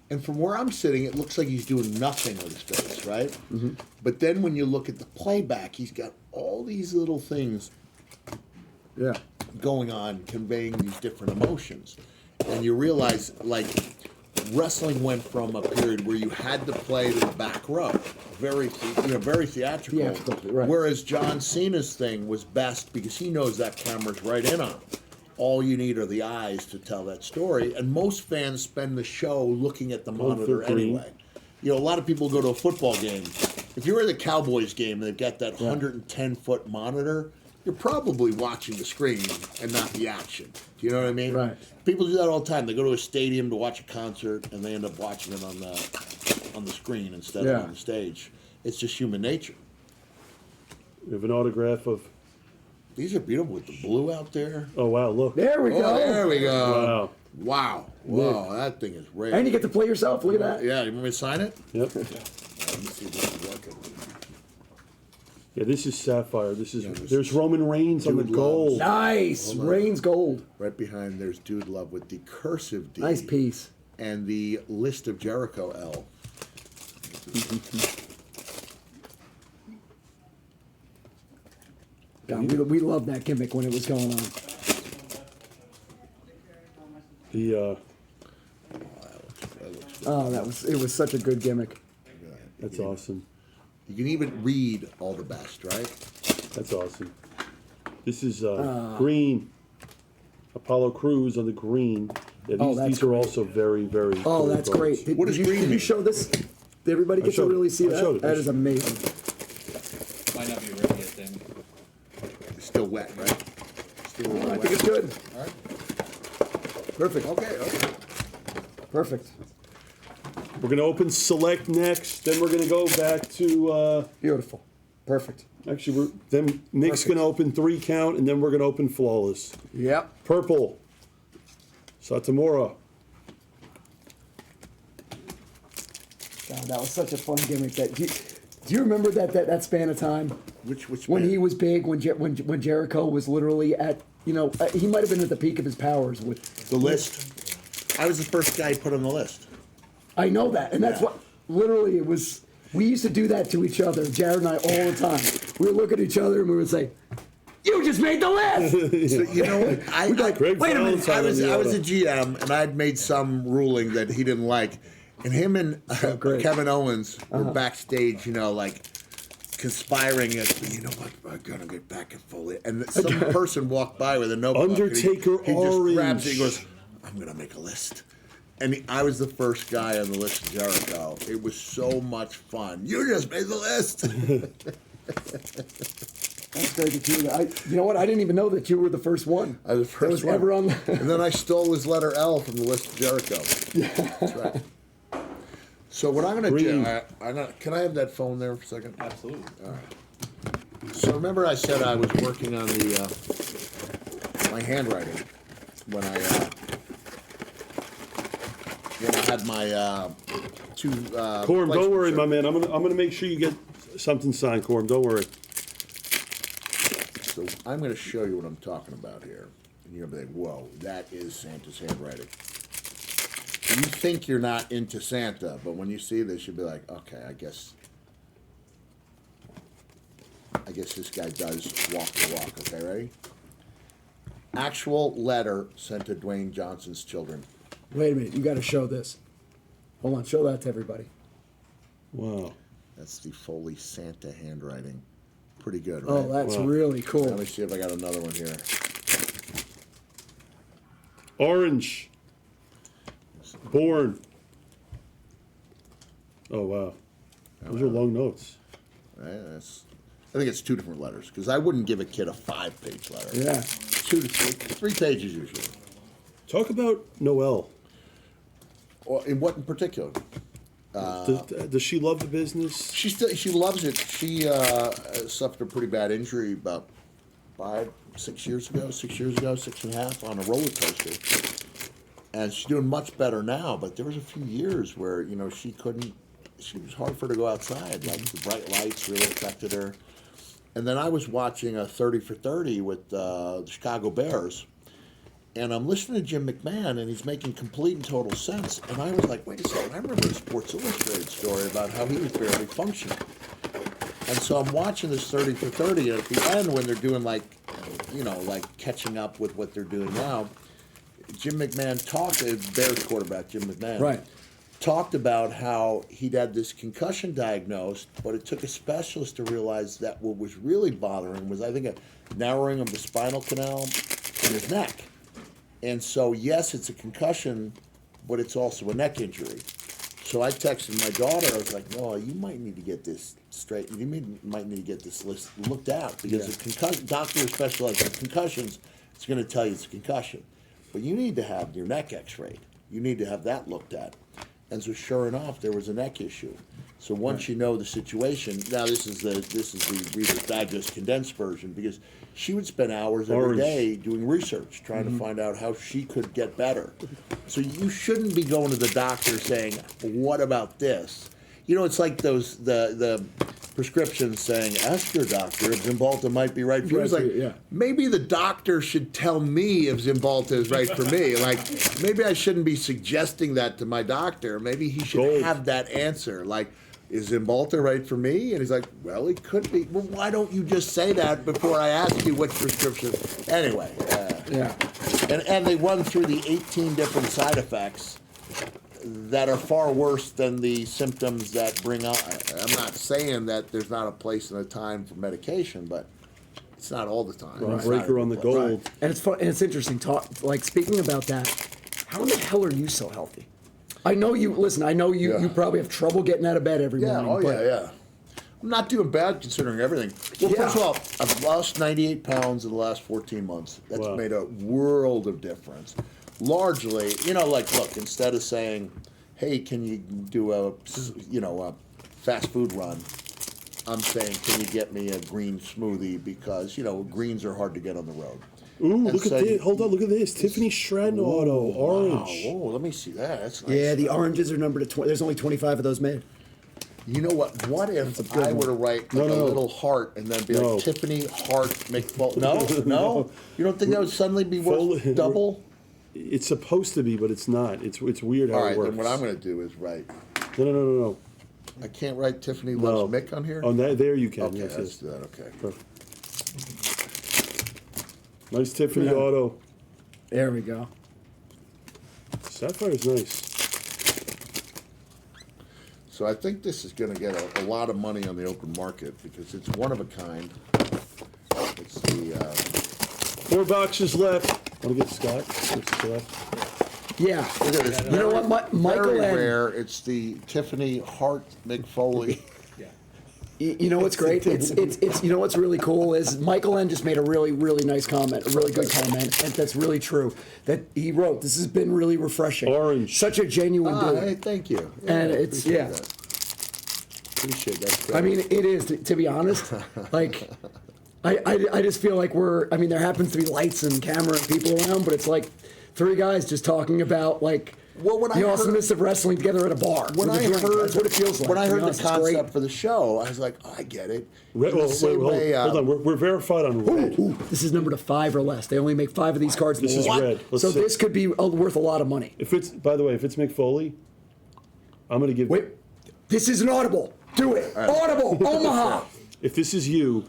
And from where I'm sitting, it looks like he's doing nothing with his face, right? Mm-hmm. But then when you look at the playback, he's got all these little things going on, conveying these different emotions. And you realize, wrestling went from a period where you had to play to the back row, very theatrical. Right. Whereas John Cena's thing was best because he knows that camera's right in on him. All you need are the eyes to tell that story. And most fans spend the show looking at the monitor anyway. A lot of people go to a football game. If you're at the Cowboys game and they've got that 110-foot monitor, you're probably watching the screen and not the action. Do you know what I mean? Right. People do that all the time. They go to a stadium to watch a concert and they end up watching it on the screen instead of on the stage. It's just human nature. We have an autograph of. These are beautiful with the blue out there. Oh wow! Look. There we go. There we go. Wow. Wow, that thing is rare. And you get to play yourself. Look at that. Yeah, you want me to sign it? Yep. Let me see if this is working. Yeah, this is sapphire. This is Yeah, this there's is Roman Reigns on the Dude gold. Loves. Nice. Hold on. Reigns gold. Right behind there's Dude Love with the cursive D. Nice piece. And the List of Jericho L. God, we loved that gimmick when it was going on. The Oh, it was such a good gimmick. that's awesome. You can even read all the best, right? That's awesome. This is green. Apollo Crews on the green. Yeah, Oh, these, that's these are great. also very, very. Oh, cool that's cards. great. Did, What did does you, green did you mean? show this? Did everybody get to showed it. really see I showed that? it. That is amazing. Might not be ready yet then. It's still wet, right? Still a little I wet. think it's good. All right. Perfect. Okay. Perfect. We're gonna open select next. Then we're gonna go back to. Beautiful. Perfect. Actually, then Mick's Perfect. gonna open 3 count, and then we're gonna open flawless. Yep. Purple. Satomura. God, that was such a fun gimmick. Do you remember that span of time Which when band? he was big? When Jericho was literally at he might have been at the peak of his powers with. The List. I was the first guy put on the list. I know that, and that's Yeah. what literally it was. We used to do that to each other, Jared and I, all the time. We would look at each other and we would say, "You just made the list." So, you know, Greg Wait a minute, Valentine I was on the a auto. GM and I'd made some ruling that he didn't like, and him and great. Kevin Owens were backstage, like conspiring. You know what? I'm gonna get back at Foley, and some person walked by with a notebook. and Undertaker he just grabs it. He Orange. goes, "I'm gonna make a list." And I was the first guy on the list of Jericho. It was so much fun. You just made the list. That's great to hear that. You know what? I didn't even know that you were the first one. I was the that first was one. ever on. And then I stole his letter L from the list of Jericho. That's right. So what I'm going to do, Green. can I have that phone there for a second? Absolutely. So remember I said I was working on the my handwriting when I had my 2. Corm, don't worry, placements my there. man. I'm gonna make sure you get something signed, Corm. Don't worry. So I'm going to show you what I'm talking about here, and you're going to be like, "Whoa, that is Santa's handwriting." You think you're not into Santa, but when you see this, you'll be like, "Okay, I guess this guy does walk the walk." Okay, ready? Actual letter sent to Dwayne Johnson's children. Wait a minute, you got to show this. Hold on, show that to everybody. Wow. That's the Foley Santa handwriting. Pretty good, right? Oh, that's Wow. really Let cool. me see if I got another one here. Orange. Born. Oh wow. Those are long notes. Right? I think it's 2 different letters because I wouldn't give a kid a 5-page letter. Yeah. 2 to 3 pages usually. Talk about Noelle. Or in what in particular? Does she love the business? She loves it. She suffered a pretty bad injury about 6 years ago, 6.5 on a roller coaster, and she's doing much better now. But there was a few years where she couldn't. She was hard for her to go outside. Like the bright lights really affected her. And then I was watching a 30 for 30 with the Chicago Bears. And I'm listening to Jim McMahon, and he's making complete and total sense. And I was like, wait a second, I remember a Sports Illustrated story about how he was barely functioning. And so I'm watching this 30 for 30, and at the end, when they're doing like catching up with what they're doing now, Jim McMahon talked, Bears quarterback Jim McMahon, Right. talked about how he'd had this concussion diagnosed, but it took a specialist to realize that what was really bothering was, I think, a narrowing of the spinal canal in his neck. And so, yes, it's a concussion, but it's also a neck injury. So I texted my daughter. I was like, "No, you might need to get this straight. You might need to get this list looked at because a doctor who specializes in concussions is going to tell you it's a concussion, but you need to have your neck X-rayed. You need to have that looked at." And so, sure enough, there was a neck issue. So once you know the situation, now this is the Reader's Digest condensed version, because she would spend hours every Orange. day doing research, trying to find out how she could get better. So you shouldn't be going to the doctor saying, "What about this?" It's like those the prescriptions saying, ask your doctor if Zymbalta might be right for you. It's like, Yeah. maybe the doctor should tell me if Zymbalta is right for me. Like, maybe I shouldn't be suggesting that to my doctor. Maybe he should Gold. have that answer. Like, is Zymbalta right for me? And he's like, well, it could be. Well, why don't you just say that before I ask you which prescription? Anyway, Yeah. and they run through the 18 different side effects that are far worse than the symptoms that bring on. I'm not saying that there's not a place and a time for medication, but it's not all the time. Ron It's not Breaker every on the place. gold. And it's fun, and it's interesting. Like speaking about that, how in the hell are you so healthy? I know you. Listen, I know you. Yeah. You probably have trouble getting out of bed every Yeah, morning. oh but yeah. I'm not doing bad considering everything. Well, Yeah. first of all, I've lost 98 pounds in the last 14 months. That's Wow. made a world of difference. Largely, like, look, instead of saying, hey, can you do a fast food run? I'm saying, can you get me a green smoothie? Because, greens are hard to get on the road. Ooh, And look so at this. Hold on, look at this. Tiffany Shredden auto, orange. Wow. Oh, let me see that. That's nice. yeah, the oranges are numbered to 20. There's only 25 of those made. You know what? What if good I one. were to write No, like no. a little heart and then be No. like Tiffany Heart McFoley? No, no, No. You don't think that would suddenly be worth Foley- double? It's supposed to be, but it's not. It's weird how All it right, works. then what I'm going to do is write. No. I can't write Tiffany No. loves Mick on here. On that, there you can. Okay, yes, let's yes. do that. Okay. Perfect. Nice Tiffany Yeah. auto. There we go. Sapphire's nice. So I think this is going to get a lot of money on the open market because it's one of a kind. It's the 4 boxes left. Want to get Scott? What's left? Yeah. look at this. You know what, Michael Very and rare. It's the Tiffany Heart McFoley. you know what's great? It's you know what's really cool is Michael N just made a really nice comment, a really good comment, and that's really true. That he wrote, "This has been really refreshing." Orange. Such a genuine dude. Hey, thank you. And I it's- appreciate yeah. that. Appreciate that. I mean, it is to be honest. Like, I just feel like there happens to be lights and camera and people around, but it's like 3 guys just talking about like Well, when the I heard- awesomeness of wrestling together at a bar. When with I a drink. heard That's what it feels like. when I to be heard the honest. It's great. concept for the show, I was like, oh, I get it. Red, In the well, same way, hold on. We're verified on red. Ooh, this is numbered to 5 or less. They only make 5 of these cards. This is What? red. Let's So see. this could be worth a lot of money. If it's, by the way, if it's McFoley, I'm gonna give. Wait, this is an audible. Do it. Audible. Omaha. If this is you,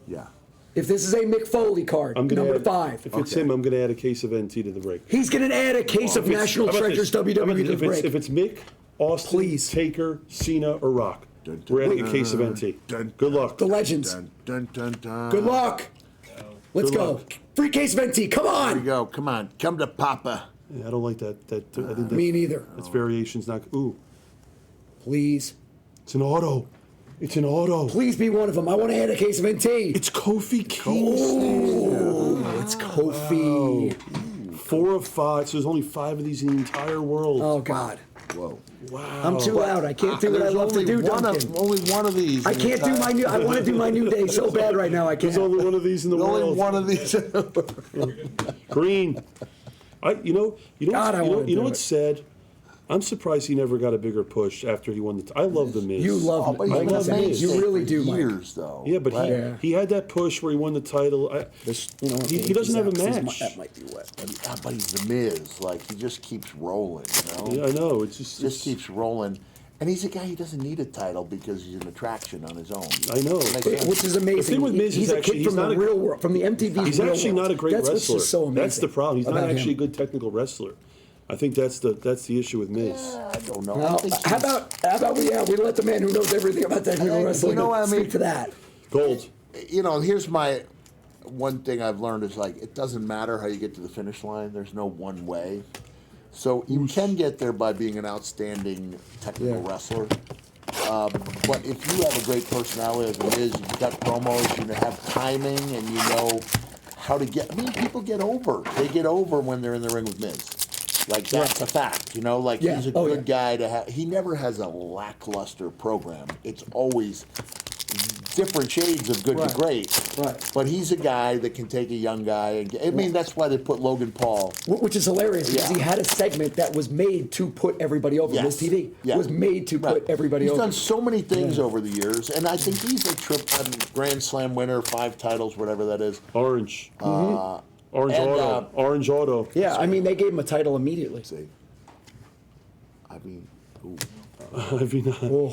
Yeah. If this is a Mick Foley card, I'm gonna number add, 5. If it's him, I'm gonna add a case of NT to the break. He's going to add a case of If it's- National how about Treasures this? How about WWE to this? the break. If it's Mick, Austin, Please. Taker, Cena, or Rock, Dun, we're adding a dun, case of dun, NT. dun, Good luck. The legends. Dun, dun, dun, dun. Good luck. Let's Good go. luck. Free case of NT. Come Here we on. go. Come on. Come to Papa. Yeah, I don't like that. I think Me neither. That's variations. Not. Ooh, Please. it's an auto. It's an auto. Please be one of them. I want to add a case of NT. It's Kofi Kingston. Oh, it's Kofi. 4 of 5. So there's only 5 of these in the entire world. Oh, God. Whoa. Wow. I'm too loud. I can't do what I There's love to only do, one Duncan. only one of these. I in the can't do entire- my new. I want to do my new day so bad right now. I can't. There's only one of these in the Only world. one of these. Green. You know God, I wanna you know do what's it. sad? I'm surprised he never got a bigger push after he won the. I love the Miz. You love Oh, but Mike. he's love been a Miz. mainstay You really for do, Mike. years, though. Yeah, but Yeah. he had that push where he won the title. You know, He doesn't have a match. That might be wet. Yeah, but he's the Miz. Like, he just keeps rolling, you know? Yeah, I know. It's just. Just keeps rolling. And he's a guy, he doesn't need a title because he's an attraction on his own. I know. Makes sense. Which is amazing. The thing with Miz he's is a actually- kid he's from not the a- real world, from the MTV's He's real actually world. not a great That's what's wrestler. just so amazing. That's the problem. He's not about actually a him. good technical wrestler. I think that's the issue with Miz. I don't know. I Well, think how he's- about we let the man who knows everything about technical You wrestling know what I mean? speak to that. Gold. Here's my one thing I've learned is like it doesn't matter how you get to the finish line. There's no one way. So you can get there by being an outstanding technical Yeah. wrestler. But if you have a great personality as it is, you've got promos, you have timing, and you know how to get. I mean, people get over. They get over when they're in the ring with Miz. Like that's a fact, Like Yeah. he's a Oh, good yeah. guy to have. He never has a lackluster program. It's always different shades of good Right. to great. Right. But he's a guy that can take a young guy and I mean, that's why they put Logan Paul. Which is hilarious because Yeah. he had a segment that was made to put everybody over. Yes. His TV Yeah. was made to Right. put everybody He's over. done so many things over the years, and I think he's a Grand Slam winner, 5 titles, whatever that is. Orange. Orange and, Auto. Orange Auto. Yeah, I mean, they gave him a title immediately. See, I mean, ooh, I mean,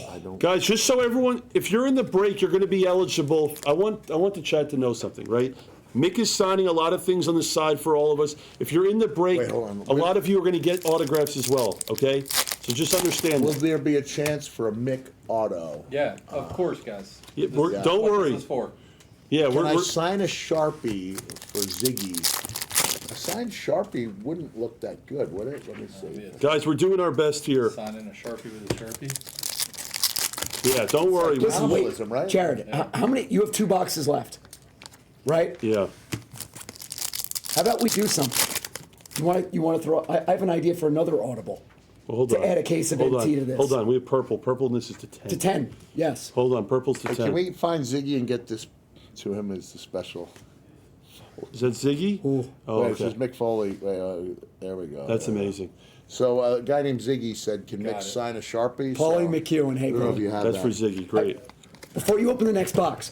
I don't. guys, just so everyone, if you're in the break, you're going to be eligible. I want the chat to know something, right? Mick is signing a lot of things on the side for all of us. If you're in the break, Wait, hold on. a lot of you are going to get autographs as well, okay? So just understand Will that. there be a chance for a Mick auto? Yeah, of course, guys. Yeah, This is don't what worry. This is for. Yeah, Can I we're sign a Sharpie for Ziggy? A signed Sharpie wouldn't look that good, would it? Let me see. guys, we're doing our best here. Sign in a Sharpie with a Sharpie. Yeah, don't worry. Listen, wait, Cannibalism, right? Jared, how many? You have 2 boxes left, right? Yeah. How about we do something? You want to throw? I have an idea for another audible Well, hold to on. add a case of hold NT on. to this. Hold on. We have purple. Purpleness is to 10. To 10, yes. Hold on. Purple's to Hey, 10. can we find Ziggy and get this to him as the special? Is that Ziggy? Ooh. Oh, Wait, it okay. says Mick Foley. Wait, there we go. That's amazing. So a guy named Ziggy said, "Can Mick it. sign a Sharpie?" Paulie So, McHugh, hey, I don't know if you have That's that. for Ziggy. Great. Before you open the next box,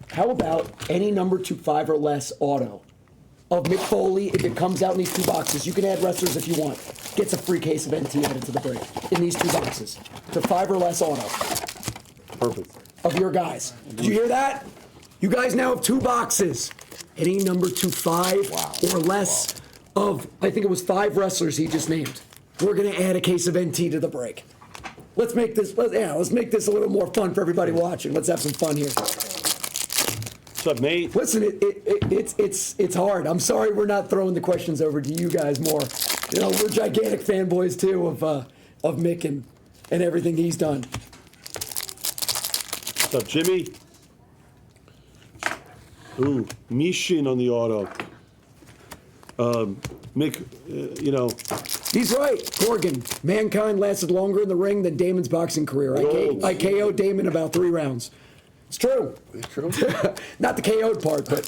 how about any number 2 5 or less auto of Mick Foley? If it comes out in these 2 boxes, you can add wrestlers if you want. Gets a free case of NT added to the break in these 2 boxes. To 5 or less auto Perfect. of your guys. Did you hear that? You guys now have 2 boxes. Any number 2 5 or less of, I think it was 5 wrestlers he just named. We're gonna add a case of NT to the break. Let's make this. Let's make this a little more fun for everybody watching. Let's have some fun here. What's up, mate? Listen, it's hard. I'm sorry we're not throwing the questions over to you guys more. You know, we're gigantic fanboys too of Mick and everything he's done. What's up, Jimmy? Ooh, Mishin on the auto. Mick, you know, He's right. Gorgon. Mankind lasted longer in the ring than Damon's boxing career. Gold. I KO'd Damon about 3 rounds. It's true. True. Not the KO'd part, but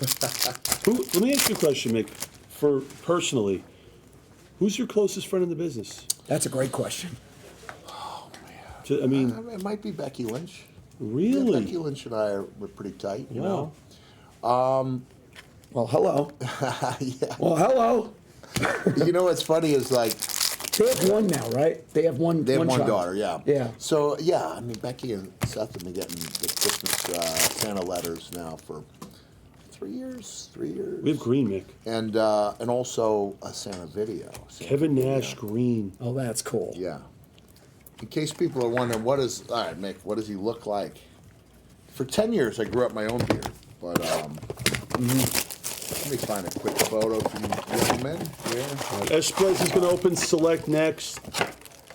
let me ask you a question, Mick. For personally, who's your closest friend in the business? that's a great question. I mean, It might be Becky Lynch. really? Yeah, Becky Lynch and I we're pretty tight. You Wow. Well, hello. know. Yeah. Well, hello. You know what's funny is like They have 1 now, right? They have one. they have one child. daughter. Yeah. Yeah. So yeah, I mean Becky and Seth have been getting the Christmas Santa letters now for 3 years. 3 years. We have Green, Mick. And also a Santa video. Kevin Nash, Green. Oh, that's cool. Yeah. In case people are wondering, all right, Mick, what does he look like? For 10 years, I grew up my own beard. But let me find a quick photo from young men. Yeah. Esplez is going to open select next.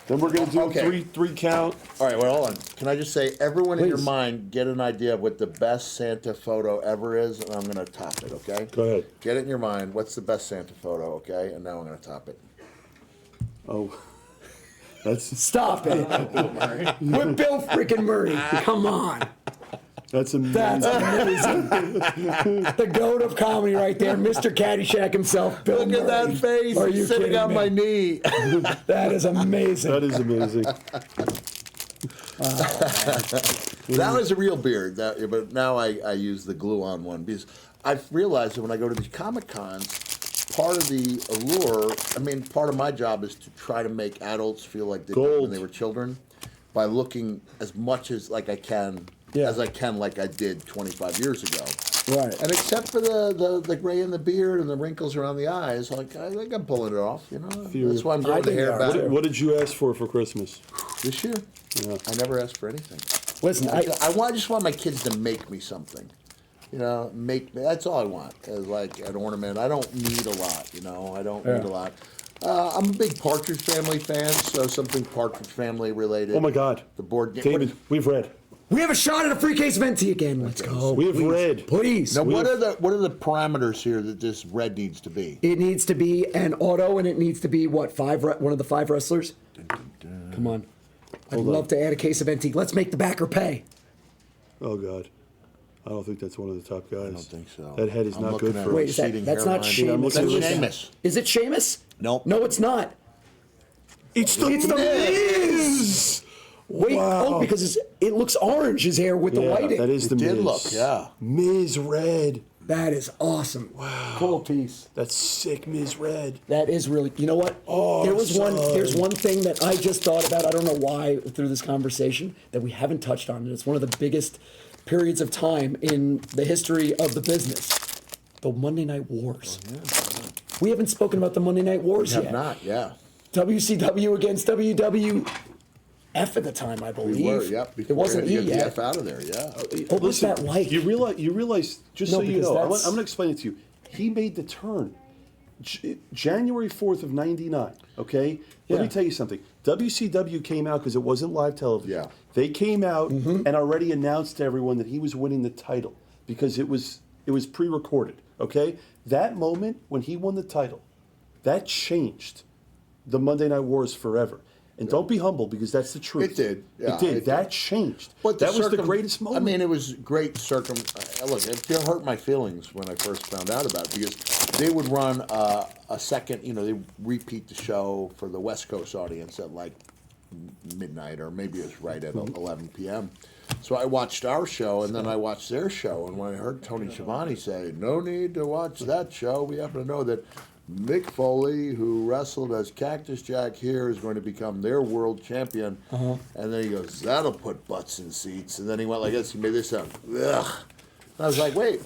Then we're going to do Okay. three count. All right, well, hold on. Can I just say, everyone in your Please. mind, get an idea of what the best Santa photo ever is, and I'm going to top it, okay? Go ahead. Get it in your mind. What's the best Santa photo, okay? And now I'm going to top it. Oh, that's Stop it. With Bill freaking Murray. Come on. that's amazing. That's amazing. The goat of comedy right there, Mr. Caddyshack himself, Bill Look at that Murray. face. Are He's you sitting kidding on me? my knee. That is amazing. That is amazing. That was a real beard, but now I use the glue-on one because I've realized that when I go to these Comic Cons, part of the allure, I mean, part of my job is to try to make adults feel like they did when Gold. they were children by looking as much as like I can, Yeah. like I did 25 years ago. Right. And except for the gray in the beard and the wrinkles around the eyes, like I think I'm pulling it off. You know, that's why I'm I growing the think hair you are, back too. What did you ask for Christmas? this year. Yeah. I never asked for anything. Listen, I just want my kids to make me something. You know, make me. That's all I want. Is like an ornament. I don't need a lot. You know, I don't need a lot. I'm a big Partridge Family fan, so something Partridge Family related. Oh my God. The board game. David, we've read. we have a shot at a free case of NT again. Let's go. We have red. Please. Now, what are the parameters here that this red needs to be? It needs to be an auto, and it needs to be what, one of the 5 wrestlers? Come on. I'd love to add a case of NT. Let's make the backer pay. Oh God. I don't think that's one of the top guys. I don't think so. That head is I'm not looking good at for it. Wait, is that, Receding that's not hairline. Sheamus? That's Who is that? Sheamus. Is it Sheamus? Nope. No, it's not. It's the It's the Miz! Wait, Wow. because it looks orange, his hair with the Yeah, whiting. that is the It did Miz. look, yeah. Miz Red. That is awesome. Wow. Cool piece. That's sick, Miz Red. That is really. You know what? There's one thing that I just thought about. I don't know why through this conversation that we haven't touched on, and it's one of the biggest periods of time in the history of the business. The Monday Night Wars. We haven't spoken about the Monday Night Wars Have yet. not, yeah. WCW against WWF at the time, I believe. We were, yep. It wasn't E E yet. F out of there, yeah. What was that like? You realize, just No, so you because know, I'm that's- going to explain it to you. He made the turn January 4th of 99, okay? Let Yeah. me tell you something. WCW came out because it wasn't live television. Yeah. They came out and already announced to everyone that he was winning the title because it was pre-recorded, okay? That moment when he won the title, that changed the Monday Night Wars forever. And don't be humble because that's the truth. It did. Yeah, it did. it That did. changed. But that was the greatest moment. I mean, it was great look, it hurt my feelings when I first found out about it because they would run a second, they repeat the show for the West Coast audience at like midnight or maybe it was right at 11 p.m. So I watched our show and then I watched their show. And when I heard Tony Schiavone say, no need to watch that show, we happen to know that Mick Foley, who wrestled as Cactus Jack here, is going to become their world champion. And then he goes, that'll put butts in seats. And then he went like this. He made this sound, ugh. And I was like, wait,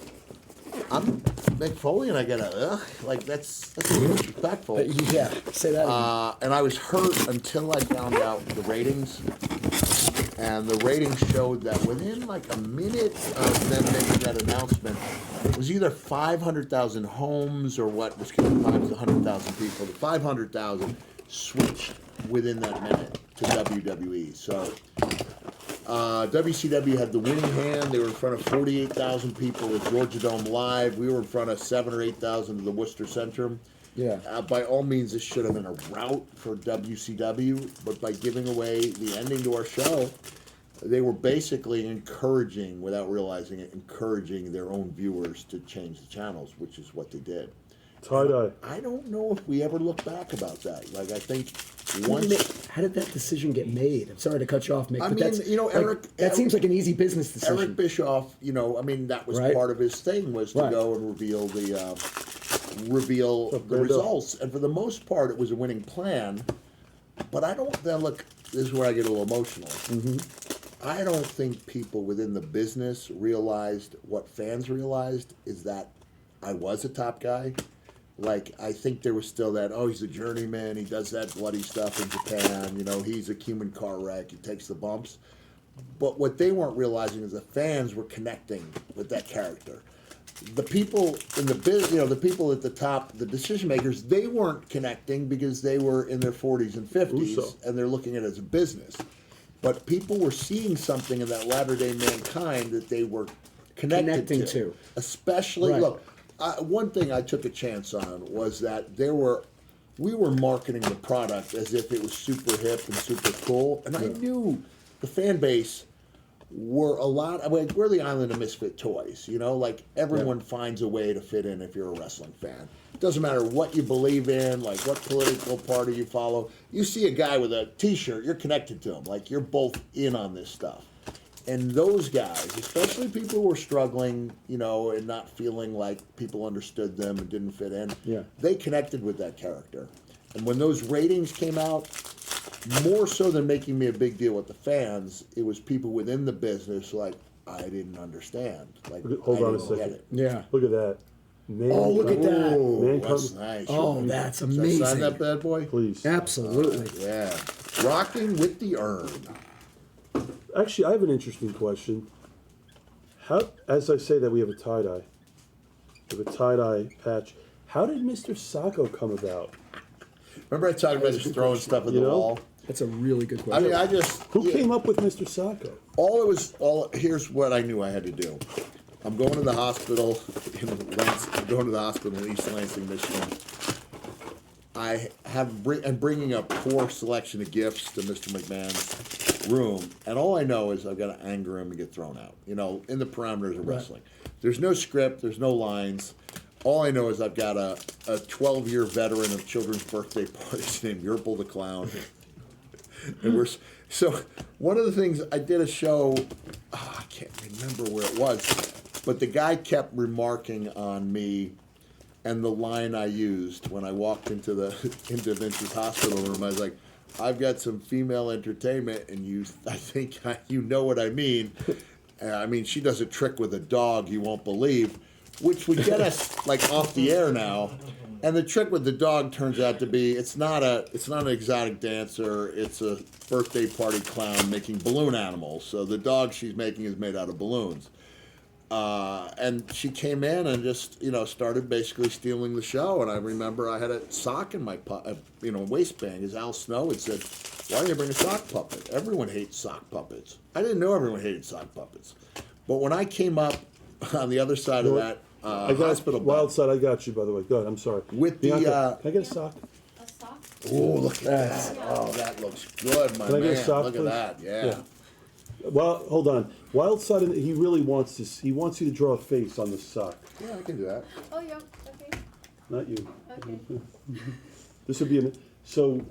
I'm Mick Foley and I got a ugh? Like, that's disrespectful. Yeah, say that. And I was hurt until I found out the ratings. And the ratings showed that within like a minute of them making that announcement, it was either 500,000 homes or what was given times 100,000 people. The 500,000 switched within that minute to WWE. So WCW had the winning hand. They were in front of 48,000 people at Georgia Dome Live. We were in front of 7,000 or 8,000 at the Worcester Centrum. Yeah. By all means, this should have been a rout for WCW, but by giving away the ending to our show, they were basically encouraging, without realizing it, encouraging their own viewers to change the channels, which is what they did. Tie-dye. I don't know if we ever look back about that. Like, I think How did that decision get made? I'm sorry to cut you off, Mick. I but mean, that's, Eric seems like an easy business decision. Eric Bischoff, that was Right. part of his thing, was to Right. go and reveal the results. And for the most part, it was a winning plan. But I don't, then look, this is where I get a little emotional. I don't think people within the business realized what fans realized is that I was a top guy. Like, I think there was still that, oh, he's a journeyman, he does that bloody stuff in Japan, he's a human car wreck, he takes the bumps. But what they weren't realizing is the fans were connecting with that character. The people in the the people at the top, the decision makers, they weren't connecting because they were in their 40s and 50s Uso. and they're looking at it as a business. But people were seeing something in that latter-day mankind that they were connecting to. Especially, Right. look, one thing I took a chance on was that we were marketing the product as if it was super hip and super cool, and I knew the fan base were we're the island of misfit toys, like everyone finds a way to fit in if you're a wrestling fan. It doesn't matter what you believe in, like what political party you follow. You see a guy with a t-shirt, you're connected to him, like you're both in on this stuff. And those guys, especially people who were struggling, and not feeling like people understood them and didn't fit in, they connected with that character. And when those ratings came out, more so than making me a big deal with the fans, it was people within the business like, I didn't understand. Like, Hold on a didn't get second. it. Yeah. Look at that. Man, Oh, look at that. Oh, Man, that's come- nice. Oh, that's Should I sign amazing. that bad boy? Please. Absolutely. Yeah. Rocking with the urn. Actually, I have an interesting question. How, as I say that we have a tie-dye, we have a tie-dye patch. How did Mr. Sacco come about? Remember I talked about just throwing stuff at the You know? wall? That's a really good I question. mean, Who came up with Mr. Sacco? Here's what I knew I had to do. I'm going to the hospital I'm going to the hospital in East Lansing, Michigan. I'm bringing a poor selection of gifts to Mr. McMahon. room, and all I know is I've got to anger him and get thrown out. You know, in the parameters of wrestling. There's no script. There's no lines. All I know is I've got a 12-year veteran of children's birthday parties named Yerple the Clown. And so one of the things, I did a show, I can't remember where it was, but the guy kept remarking on me and the line I used when I walked into Vince's hospital room. I was like, I've got some female entertainment, and I think you know what I mean. I mean, she does a trick with a dog you won't believe, which would get us like off the air now. And the trick with the dog turns out to be it's not an exotic dancer. It's a birthday party clown making balloon animals. So the dog she's making is made out of balloons. And she came in and just started basically stealing the show. And I remember I had a sock in my waistband. As Al Snow had said, "Why don't you bring a sock puppet? Everyone hates sock puppets." I didn't know everyone hated sock puppets, but when I came up on the other side of that. I got Hospital Wild bed. Side. I got you, by the way. Go ahead. I'm sorry. With the, Bianca, can I get a sock? A sock? Oh, look at that! Oh, that looks good, my Can I get a man. sock, Look at please? that! Yeah. Well, hold on. Wild Side. He really wants this. He wants you to draw a face on the sock. Yeah, I can do that. Oh, yeah, okay, Not you. okay. This would be so.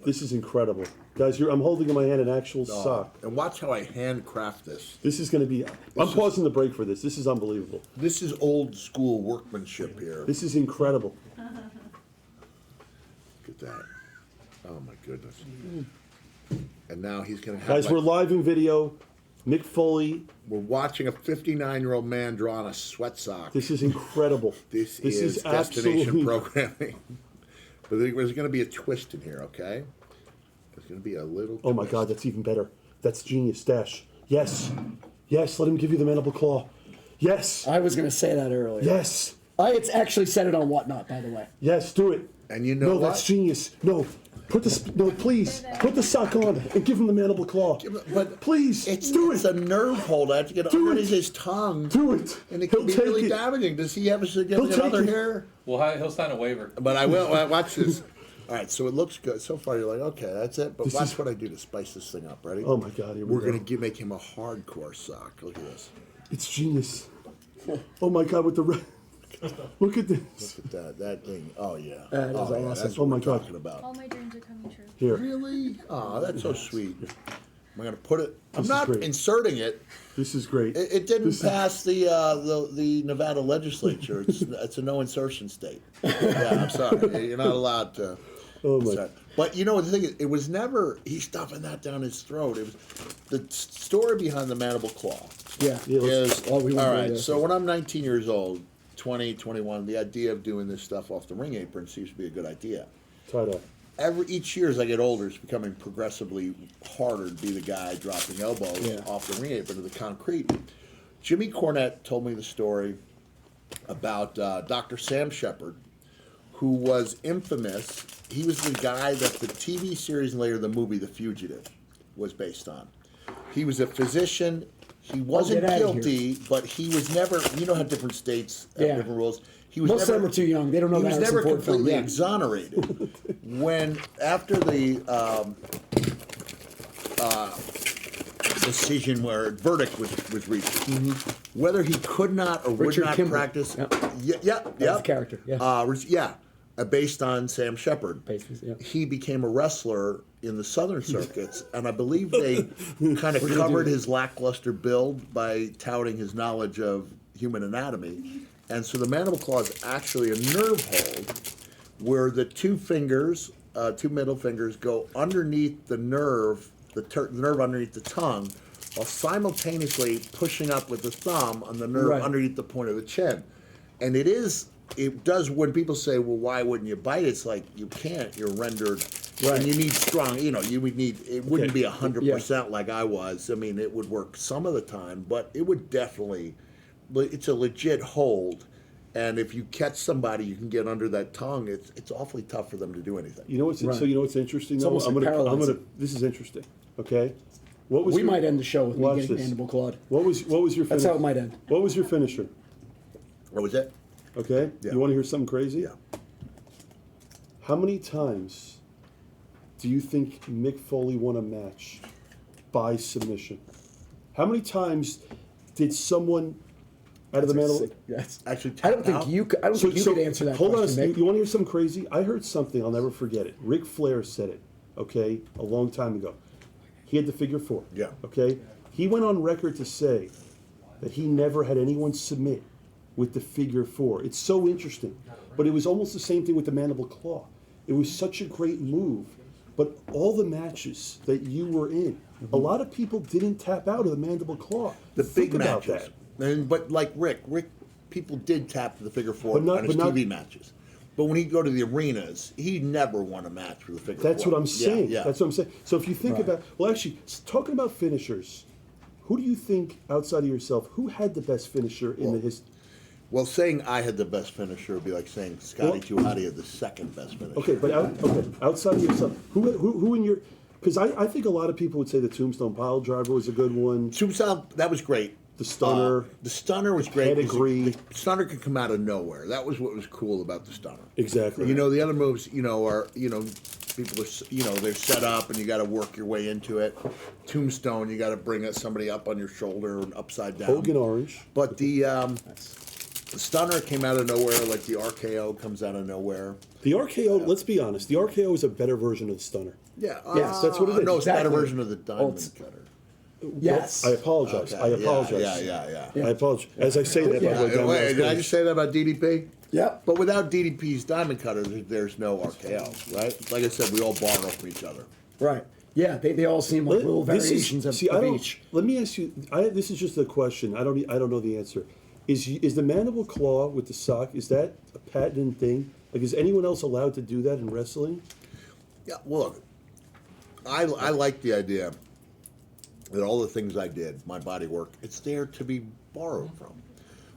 This is incredible, guys. I'm holding in my hand an actual sock. And watch how I handcraft this. This is going to be. I'm pausing the break for this. This is unbelievable. This is old school workmanship here. This is incredible. Look at that. Oh my goodness. And now he's going to have. Guys, we're live in video. Mick Foley. We're watching a 59-year-old man draw on a sweat sock. This is incredible. This is destination absolutely programming. But there's going to be a twist in here, okay? There's going to be a little. Oh my twist. God, that's even better. That's genius. Dash. Yes. Yes. Let him give you the mandible claw. Yes. I was going to say that earlier. Yes. I had actually said it on Whatnot, by the way. Yes. Do it. And you know No, what? that's genius. No. No, please. Put the sock on and give him the mandible claw. But Please. Do it's it. a nerve hold. I have to get Do underneath it. his tongue. Do it. And it He'll can be take really it. damaging. Does he have a He'll significant take other it. here? Well, he'll sign a waiver. But I will. Watch this. All right, so it looks good. So far, you're like, okay, that's it. But This watch is- what I do to spice this thing up. Ready? Oh my God, here we We're go. going to make him a hardcore sock. Look at this. It's genius. Oh my God, with the red. Look at this. Look at that thing. Oh, yeah. That is oh, yeah, awesome. That's Oh, what my we're God. talking about. All my dreams are coming true. Here. Really? Oh, that's so sweet. Am I going to put it? I'm This is not great. inserting it. This is great. It didn't This is- pass the Nevada legislature. It's a no insertion state. Yeah, I'm sorry. You're not allowed to. Oh my. insert. But you know the thing is, it was never he's stuffing that down his throat. It was the story behind the mandible claw. Yeah. Yeah, let's- Is Oh, we went all through right. this. So when I'm 19 years old, 20, 21, the idea of doing this stuff off the ring apron seems to be a good idea. Tie-dye. Each year as I get older, it's becoming progressively harder to be the guy dropping elbows Yeah. off the ring apron to the concrete. Jimmy Cornette told me the story about Dr. Sam Shepard, who was infamous. He was the guy that the TV series and later the movie The Fugitive was based on. He was a physician. He wasn't get outta here. guilty, but he was never. You know how different states have Yeah. different rules. He was Most of never, them are too young. They don't know He the was Harrison never Ford film, completely yeah. exonerated. When after the decision where verdict was reached, whether he could not or Richard would not Kimball. practice, Yep. yeah, That's the character, yeah. based on Sam Shepard. Basically, yeah. He became a wrestler in the southern circuits, and I believe they kind of covered his lackluster build by touting his knowledge of human anatomy. And so the mandible claw is actually a nerve hold where the two middle fingers go underneath the nerve, the nerve underneath the tongue, while simultaneously pushing up with the thumb on the nerve Right. underneath the point of the chin. And it does, when people say, well, why wouldn't you bite? It's like, you can't, you're rendered, Right. and you need strong, you would need, it wouldn't Okay. be 100% like I was. I mean, it would work some of the time, but it would definitely, it's a legit hold. And if you catch somebody, you can get under that tongue. It's awfully tough for them to do anything. You know what's Right. so you know what's interesting though? almost like paralyzing. This is interesting. Okay. What was We your, might end the show with me Watch getting this. mandible clawed. What was your That's finish? how it might end. What was your finisher? What was that? Okay. Yeah. You want to hear something crazy? Yeah. How many times do you think Mick Foley won a match by submission? How many times did someone out of the mandible? Yes. Actually, I don't tap out? think you could. I don't think you could answer that Hold question, on, Mick. you want to hear something crazy? I heard something, I'll never forget it. Ric Flair said it, okay, a long time ago. He had the figure 4. Yeah. Okay? He went on record to say that he never had anyone submit with the figure 4. It's so interesting. But it was almost the same thing with the mandible claw. It was such a great move. But all the matches that you were in, a lot of people didn't tap out of the mandible claw. The Think big about matches. that. And, but like Rick, people did tap to the figure 4 But not- on his but not- TV matches. But when he'd go to the arenas, he never won a match with the figure 4. That's what I'm saying. Yeah, yeah. That's what I'm saying. So if you think about, well, actually, talking about finishers, who do you think outside of yourself, who had the best finisher in the history? Well, saying I had the best finisher would be like saying Scotty Tuhati had the second best finisher. Okay, but outside of yourself, who in your? Because I think a lot of people would say the Tombstone Pile Driver was a good one. Tombstone, that was great. The Stunner. The Stunner was great. 'cause Pedigree. The Stunner could come out of nowhere. That was what was cool about the Stunner. Exactly. You know, the other moves, are, people are, they're set up and you got to work your way into it. Tombstone, you got to bring somebody up on your shoulder and upside down. Hogan Orange. But the Stunner came out of nowhere, like the RKO comes out of nowhere. The RKO. Let's be honest. The RKO is a better version of the Stunner. Yeah, Yes, that's what it is. No, it's not a Exactly. version of the Diamond it's- Cutter. Yes. I apologize. Okay, I apologize. Yeah. I apologize. As I say that, by the way, down Wait, last did I page. just say that about DDP? Yep. But without DDP's Diamond Cutter, there's no RKO, right? Like I said, we all borrow from each other. Right. Yeah. They all seem like little This is- variations of, see, I of don't- each. Let me ask you. This is just a question. I don't know the answer. Is the mandible claw with the sock? Is that a patented thing? Like, is anyone else allowed to do that in wrestling? Yeah, well, look, I like the idea that all the things I did, my body work, it's there to be borrowed from.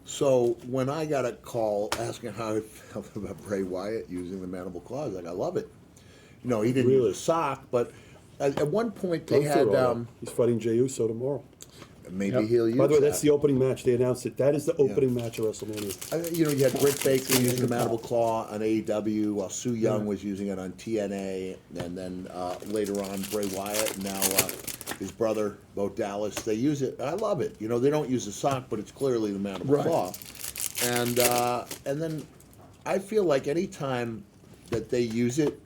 So when I got a call asking how I felt about Bray Wyatt using the mandible claw, I was like, I love it. He didn't Really? use a sock, but at one point they Go had, through all that. He's fighting Jey Uso tomorrow. maybe he'll use By the way, that. that's the opening match. They announced it. That is the opening match of WrestleMania. You had Britt Baker using the mandible claw on AEW, while Sue Young was using it on TNA, and then later on Bray Wyatt, and now his brother Bo Dallas. They use it. I love it. They don't use a sock, but it's clearly the mandible Right. claw. And then I feel like any time that they use it,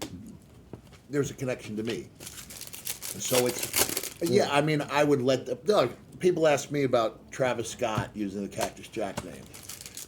there's a connection to me. So I mean, I would let people ask me about Travis Scott using the Cactus Jack name.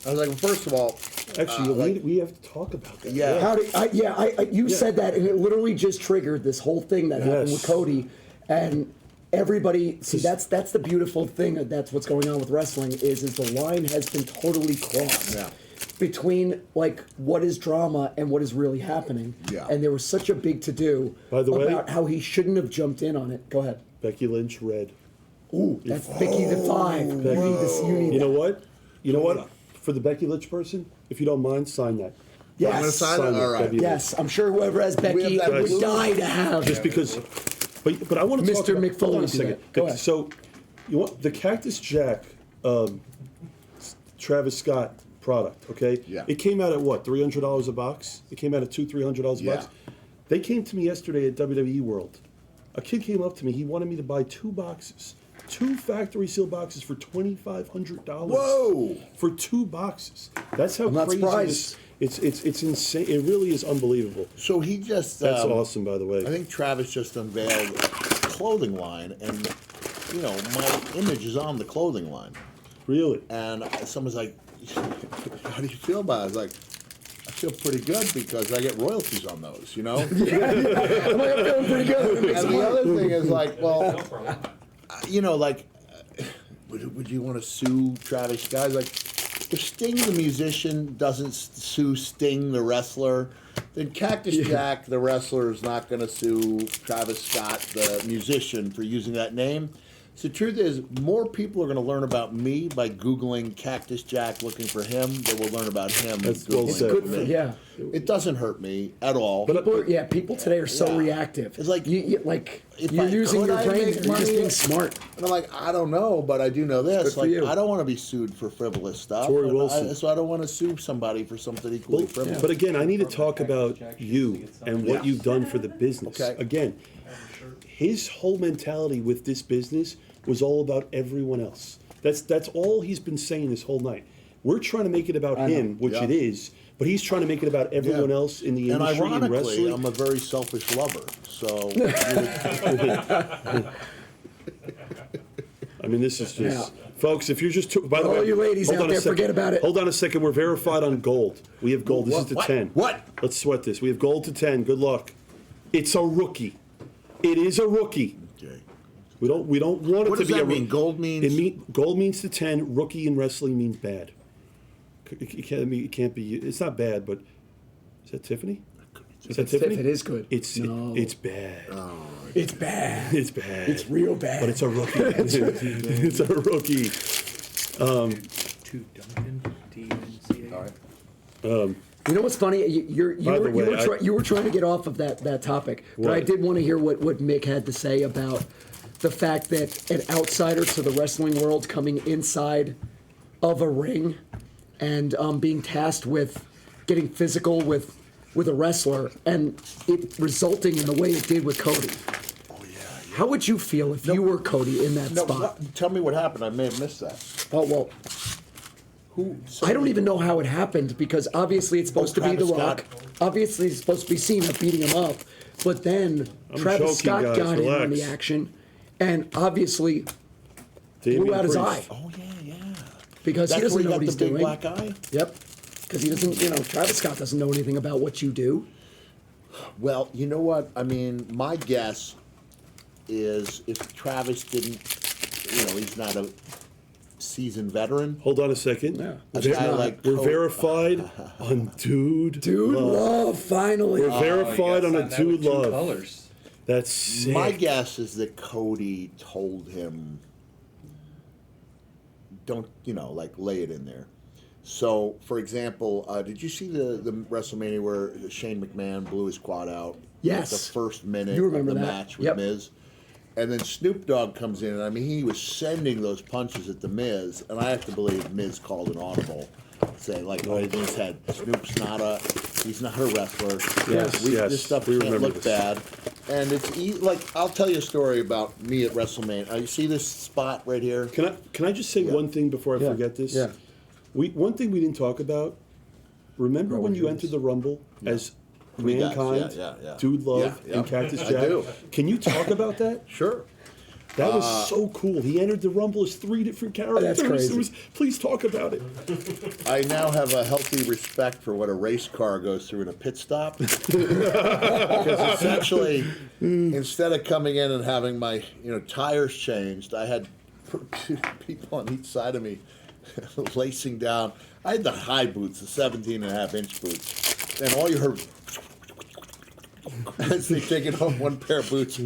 I was like, well, first of all, Actually, we have to talk about that. Yeah. How do you said that, and it literally just triggered this whole thing that happened Yes. with Cody, and everybody. See, that's the beautiful thing. That's what's going on with wrestling is the line has been totally crossed Yeah. between like what is drama and what is really happening. Yeah. And there was such a big to do By the way- about how he shouldn't have jumped in on it. Go ahead. Becky Lynch red. Ooh, that's Becky the Five. You need this. You need You know that. what? You know what? For the Becky Lynch person, if you don't mind, sign that. Yes. I'm gonna sign it? All right. Becky Lynch. Yes, I'm sure whoever has Becky that would blue- die to have. Just because. But I want to talk Mr. about. Mick Hold on a Foley did second. that. Go ahead. So, you want the Cactus Jack, Travis Scott product? Okay. Yeah. It came out at what? $300 a box. It came out at $300 a Yeah. box. They came to me yesterday at WWE World. A kid came up to me. He wanted me to buy 2 boxes. 2 factory seal boxes for $2,500. Whoa! For 2 boxes. That's how I'm not crazy surprised. it's insane. It really is unbelievable. So he just That's awesome, by the way. I think Travis just unveiled a clothing line, and my image is on the clothing line. Really. And someone's like, "How do you feel about it?" I was like, "I feel pretty good because I get royalties on those." I'm like, I'm feeling pretty good. And the other thing is like, well, would you want to sue Travis Scott? Like, if Sting the musician doesn't sue Sting the wrestler, then Cactus Jack the wrestler is not going to sue Travis Scott the musician for using that name. So the truth is, more people are going to learn about me by Googling Cactus Jack looking for him than will learn about him. That's well Googling said. for Good for, me. yeah. It doesn't hurt me at all. People today are so Yeah. reactive. It's like, if you're I- using could your I brain. make You're just money? being smart. And I'm like, I don't know, but I do know this. Good for Like, you. I don't want to be sued for frivolous stuff. Tori and Wilson. so I don't want to sue somebody for something equally frivolous. But again, I need to talk about you and what you've done for the business. Okay. Again, his whole mentality with this business was all about everyone else. That's all he's been saying this whole night. We're trying to make it about him, which Yeah. it is, but he's trying to make it about everyone Yeah. else in the And industry and ironically, wrestling. I'm a very selfish lover. So I mean, this is just, Yeah. folks. If you're just, by the All way, you ladies hold out on a there, second. forget about it. Hold on a second. We're verified on gold. We have gold. This is the What? 10. What? Let's sweat this. We have gold to 10. Good luck. It's a rookie. It is a rookie. okay. We don't want it What to does be that a mean? Gold means- gold means the 10. Rookie in wrestling means bad. It can't be. It's not bad, but is that Tiffany? Is that Tiffany? If it is good. It's No. it's bad. It's bad. It's bad. It's real bad. But it's a rookie. It's a rookie. To Duncan, D-U-N-C-A. All right. You know what's funny? By the way, You were trying to get off of that topic, but I What? did want to hear what Mick had to say about the fact that an outsider to the wrestling world coming inside of a ring and being tasked with getting physical with a wrestler and it resulting in the way it did with Cody. Oh yeah. How would you feel if you were Cody in that No, spot? tell me what happened. I may have missed that. Oh well, Who? I don't even know how it happened because obviously it's supposed to be The Travis Rock. Scott. Obviously it's supposed to be Cena beating him up, but then Travis joking, Scott guys, got in on relax. the action, and obviously Damian blew out his Priest. eye Oh yeah. because That's he doesn't where know got what the he's big doing. black eye. Yep, because he doesn't. Travis Scott doesn't know anything about what you do. Well, you know what? I mean, my guess is if Travis didn't, he's not a seasoned veteran. Hold on a second. Yeah. A guy like We're Cody- verified on Dude. Dude, love finally. We're verified on a Dude Love. Colors. That's sick. My guess is that Cody told him, don't, lay it in there. So, for example, did you see the WrestleMania where Shane McMahon blew his quad out? Yes. The first minute You of remember the that. match with Yep. Miz. And then Snoop Dogg comes in, and I mean, he was sending those punches at the Miz, and I have to believe Miz called an audible, saying like, "Oh, Miz had Snoop's he's not a wrestler. Yes, yes, This stuff we can't remember look this. bad." And it's like, I'll tell you a story about me at WrestleMania. You see this spot right here? Can I just say one thing before I Yeah, forget this? yeah. One thing we didn't talk about. Remember when you entered the Rumble as Three guys, Mankind, yeah. Dude Love, Yeah, yeah. and Cactus I Jack? do. Can you talk about that? Sure. That was so cool. He entered the Rumble as 3 different characters. That's crazy. Please talk about it. I now have a healthy respect for what a race car goes through in a pit stop. Because essentially, instead of coming in and having my tires changed, I had people on each side of me lacing down. I had the high boots, the 17.5-inch boots, and all you heard as they taking off one pair of boots,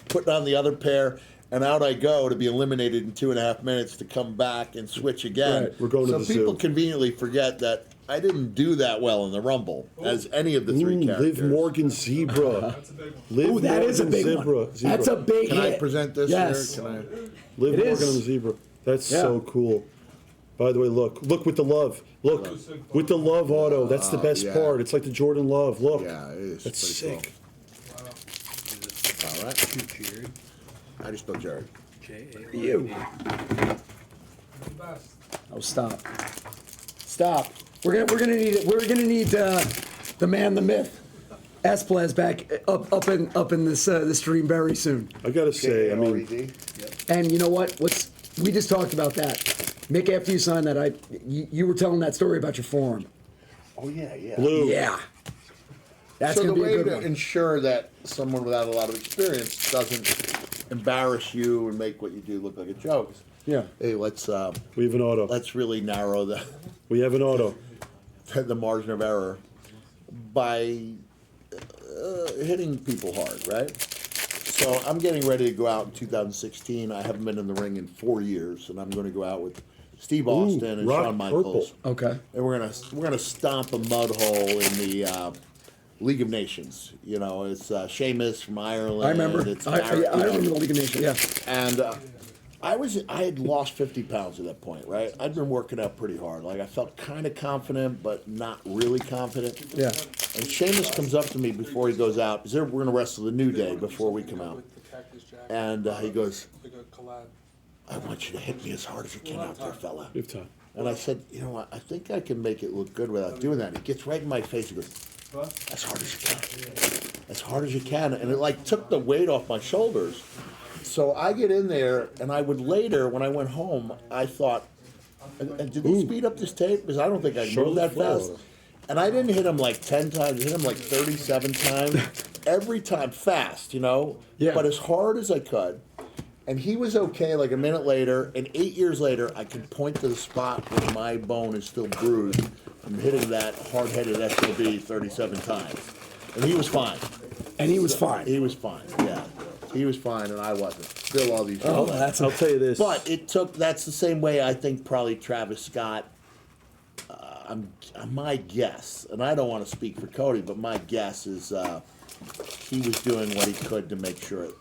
putting on the other pair. And out I go to be eliminated in 2.5 minutes to come back and switch again. Right, we're going to so the people zoo. conveniently forget that I didn't do that well in the Rumble as any of the three characters. Liv Morgan Zebra. Liv Ooh, that is a Morgan big one. That's a big Can I hit. present this Yes. here? Can I? Liv It Morgan is. on the Zebra. That's Yeah. so cool. By the way, look with the love. Look with the love auto. That's the best yeah. part. It's like the Jordan Love. Look. Yeah, it is. That's pretty sick. Cool. All right. Jerry. I just spelled Jared. J-A-R-D. You. Oh, stop. Stop. We're gonna need it. We're gonna need the man, the myth, Esplez back up in this stream very soon. I gotta say, I mean, J-A-R-E-D. And you know what? We just talked about that. Mick, after you signed that, you were telling that story about your forearm. Oh yeah, yeah. Blue. Yeah. That's So the gonna be way a good to one. ensure that someone without a lot of experience doesn't embarrass you and make what you do look like a joke. is, Yeah. Hey, let's We have an auto. really narrow We have an auto. the margin of error by hitting people hard, right? So I'm getting ready to go out in 2016. I haven't been in the ring in 4 years, and I'm going to go out with Steve Austin and rock Shawn Michaels. purple. Okay. And we're gonna stomp a mud hole in the League of Nations. You know, it's Sheamus from Ireland. I remember. It's I remember the League of Nations. Yeah. And I had lost 50 pounds at that point, right? I'd been working out pretty hard. Like I felt kind of confident, but not really confident. Yeah. And Sheamus comes up to me before he goes out. We're going to wrestle the New Day before we come out. And he goes, I want you to hit me as hard as you can out there, fella. Big time. And I said, you know what? I think I can make it look good without doing that. He gets right in my face. He goes, as hard as you can. As hard as you can. And it like took the weight off my shoulders. So I get in there, and I would later, when I went home, I thought, and did they speed up this tape? Because I don't think I moved that fast. And I didn't hit him like 10 times. I hit him like 37 times. Every time fast, you know? Yeah. But as hard as I could. And he was okay like a minute later, and 8 years later, I could point to the spot where my bone is still bruised from hitting that hard-headed SOB 37 times. And he was fine. And he was fine. He was fine, yeah. He was fine, and I wasn't. Still all these years. Oh, that's I'll tell you this. But it took, that's the same way I think probably Travis Scott, my guess, and I don't want to speak for Cody, but my guess is he was doing what he could to make sure it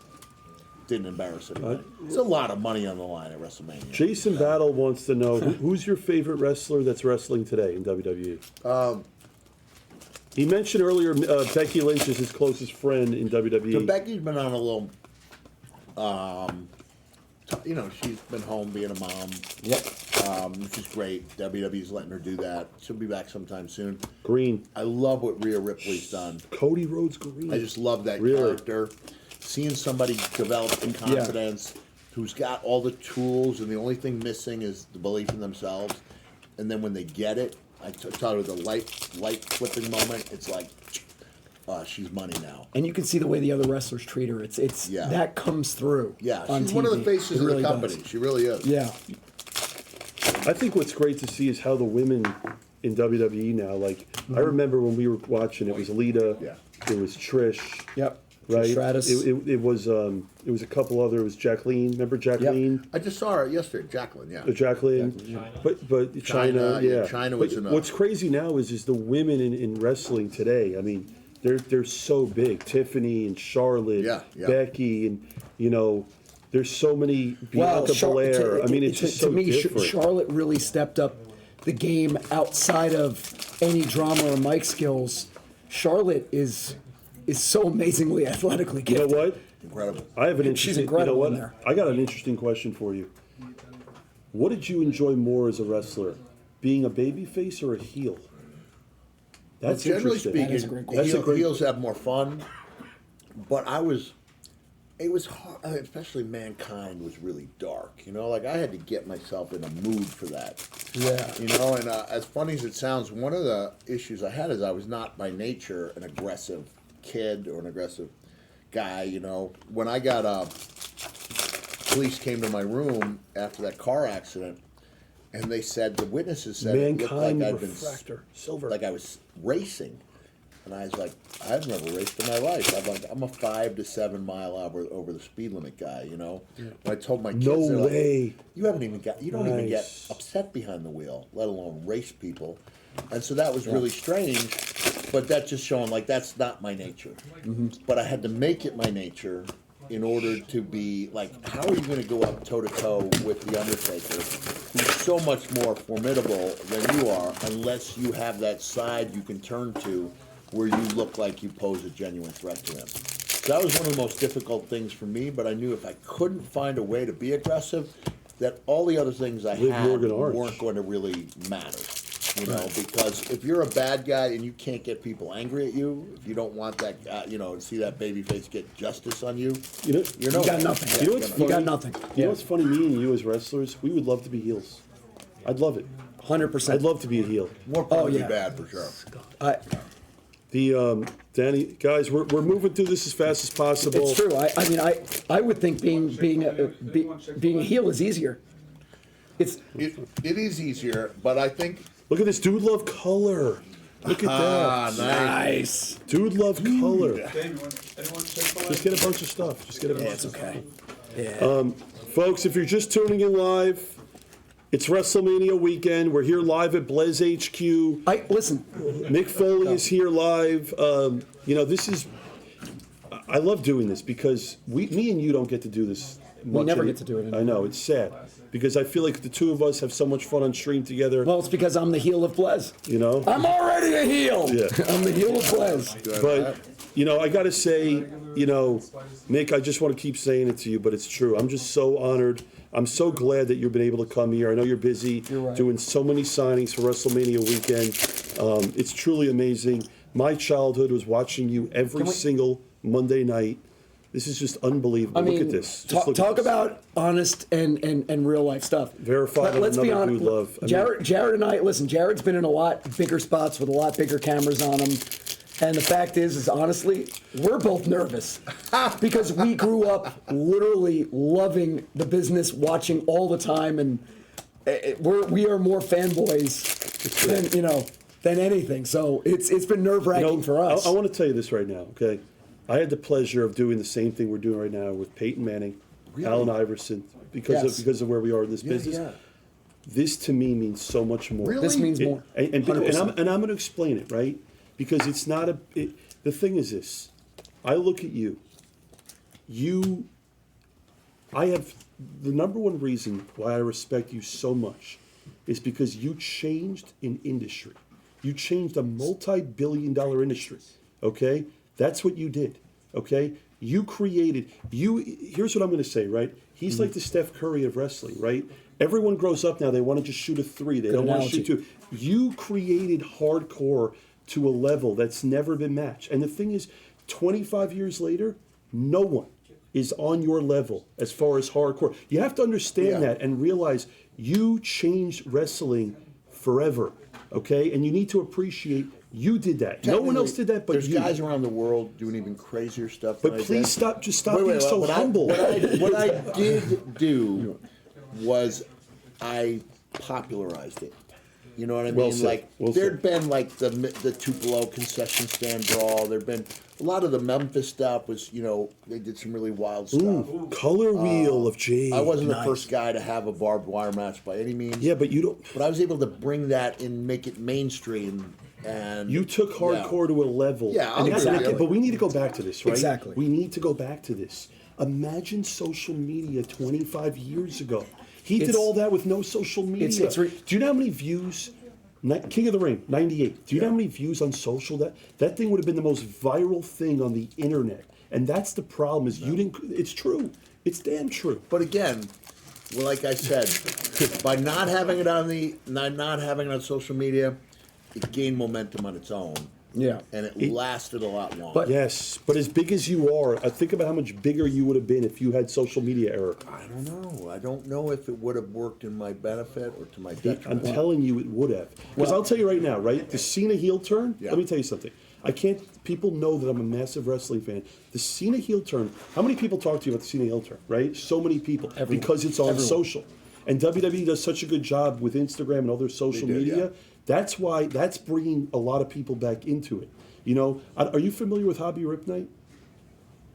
didn't embarrass anybody. There's a lot of money on the line at WrestleMania. Jason Battle wants to know who's your favorite wrestler that's wrestling today in WWE? He mentioned earlier Becky Lynch is his closest friend in WWE. So Becky's been on a little, you know, she's been home being a mom. Yep. Which is great. WWE's letting her do that. She'll be back sometime soon. Green. I love what Rhea Ripley's done. Cody Rhodes Green. I just love that Really? character. Seeing somebody develop in confidence, who's got all the tools, and the only thing missing is the belief in themselves. And then when they get it, I taught her the light flipping moment. It's like, she's money now. And you can see the way the other wrestlers treat her. It's Yeah. that comes through. Yeah, on she's one of the TV. faces It of really the company. does. She really is. Yeah. I think what's great to see is how the women in WWE now, like, I remember when we were watching, it was Lita, Yeah. it was Trish, Yep. right? Stratus. It was a couple other, it was Jacqueline, remember Jacqueline? I just saw her yesterday, Jacqueline. Yeah. Jacqueline, but China, China, yeah, yeah. China But was enough. what's crazy now is the women in wrestling today. I mean, they're so big. Tiffany and Charlotte, Yeah, yeah. Becky, and you know, there's so many. Bianca Belair. I mean, it's just so to me, different. Charlotte really stepped up the game outside of any drama or mic skills. Charlotte is so amazingly athletically You know gifted. what? Incredible. I have an interesting. She's incredible you know what? in there. I got an interesting question for you. What did you enjoy more as a wrestler, being a babyface or a heel? That's Generally interesting. speaking, That is a great question. That's a great. heels have more fun. But it was hard, especially Mankind was really dark. You know, like I had to get myself in a mood for that. Yeah. You know, and as funny as it sounds, one of the issues I had is I was not by nature an aggressive kid or an aggressive guy. You know, when I got police came to my room after that car accident, and they said the witnesses said it looked Mankind like I'd been refractor, silver. like I was racing. And I was like, I've never raced in my life. I'm a 5 to 7 mile over the speed limit guy, you know. When I told my kids, No they're like, way. you don't even get Nice. upset behind the wheel, let alone race people. And so that was really strange. But that's just showing like that's not my nature. But I had to make it my nature in order to be like, how are you going to go up toe to toe with the Undertaker, who's so much more formidable than you are, unless you have that side you can turn to where you look like you pose a genuine threat to him. So that was one of the most difficult things for me, but I knew if I couldn't find a way to be aggressive, that all the other things I Liv had Morgan Arch. weren't going to really matter. You know, because if you're a bad guy and you can't get people angry at you, if you don't want that, you know, see that baby face get justice on you, You know, you're You no got nothing. Yeah, You know what's You got funny? nothing. You know what's funny? Me and you as wrestlers, we would love to be heels. I'd love it. 100%. I'd love to be a heel. more fun Oh, to be yeah. bad for sure. The Danny guys, we're moving through this as fast as possible. It's true. I mean, I would think being a heel is easier. It's It is easier, but I think Look at this dude. Love color. Look at that. Nice. Dude love color. Dave, anyone Chick-fil-A? Just get a bunch of stuff. Just get a bunch It's of okay. Folks, if you're just tuning in live, it's WrestleMania weekend. We're here live at Blaze HQ. Listen. Mick Foley is here live. This is. I love doing this because me and you don't get to do this. Much never get to do it anymore. I know, it's sad because I feel like the two of us have so much fun on stream together. Well, it's because I'm the heel of Blaze. You know, I'm already a heel. Yeah. I'm the heel of Blaze. but I got to say, Mick, I just want to keep saying it to you, but it's true. I'm just so honored. I'm so glad that you've been able to come here. I know you're busy doing so many signings for WrestleMania weekend. It's truly amazing. My childhood was watching you every single Monday night. This is just unbelievable. I mean, look at this. Just look at talk this. about honest and real life stuff. Verified. Let's be another honest. dude love. I mean, Jared and I, listen, Jared's been in a lot bigger spots with a lot bigger cameras on him. And the fact is honestly, we're both nervous because we grew up literally loving the business, watching all the time, and we are more fanboys than anything. So it's been nerve-wracking for us. I want to tell you this right now, okay? I had the pleasure of doing the same thing we're doing right now with Peyton Manning, Allen Iverson, because of where we are in this business. Yeah. This to me means so much more. Really? This means more. And I'm 100%. going to explain it, right? Because it's not the thing is this. I look at you. I have the number one reason why I respect you so much is because you changed an industry. You changed a multi-billion-dollar industry. Okay? That's what you did. Okay? You created here's what I'm going to say, right? He's like the Steph Curry of wrestling, right? Everyone grows up now, they want to just shoot a three. They don't want to shoot two. You created hardcore to a level that's never been matched. And the thing is, 25 years later, no one is on your level as far as hardcore. You have to understand that and realize you changed wrestling forever, okay? And you need to appreciate you did that. No one else did that but There's you. guys around the world doing even crazier stuff. But than I please did. stop being so what humble. What I did do was I popularized it. You know what I mean? Well said. Like Well there'd said. been like the Tupelo concession stand brawl. There'd been a lot of the Memphis stuff was they did some really wild stuff. Color wheel of Jade. I wasn't the first guy to have a barbed wire match by any means. Yeah, but you don't. But I was able to bring that and make it mainstream. And You took hardcore to a level. Yeah, and exactly. But we need to go back to this, right? Exactly. We need to go back to this. Imagine social media 25 years ago. He did It's- all that with no social media. Do you know how many views? King of the Ring, 98. Do you know how many views on social that thing would have been the most viral thing on the internet? And that's the problem is you didn't. It's true. It's damn true. But again, well, like I said, by not having it on social media, it gained momentum on its own. Yeah. And it lasted a lot longer. Yes, but as big as you are, I think about how much bigger you would have been if you had social media, Eric. I don't know. I don't know if it would have worked in my benefit or to my I'm detriment. telling you, it would have. Because I'll tell you right now, right? The Cena heel turn. Yeah. Let me tell you something. People know that I'm a massive wrestling fan. The Cena heel turn. How many people talk to you about the Cena heel turn? Right? So many people because it's on social. And WWE does such a good job with Instagram and other social media. yeah. That's why that's bringing a lot of people back into it. Are you familiar with Hobby Rip Night?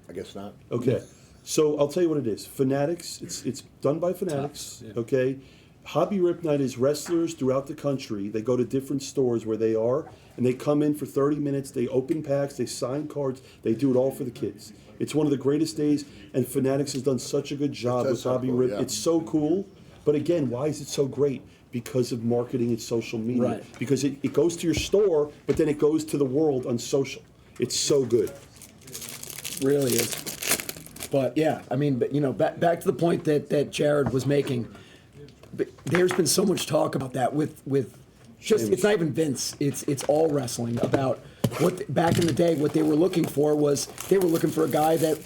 I guess not. Okay, so I'll tell you what it is. Fanatics, it's done by Fanatics, okay? Hobby Rip Night is wrestlers throughout the country. They go to different stores where they are, and they come in for 30 minutes. They open packs, they sign cards, they do it all for the kids. It's one of the greatest days, and Fanatics has done such a good job does with sound Hobby cool, Rip. yeah. It's so cool, but again, why is it so great? Because of marketing and social media. Right. Because it goes to your store, but then it goes to the world on social. It's so good. Really is. But yeah, I mean, back to the point that Jared was making. There's been so much talk about that with just it's not even Vince. It's all wrestling about what back in the day what they were looking for was they were looking for a guy that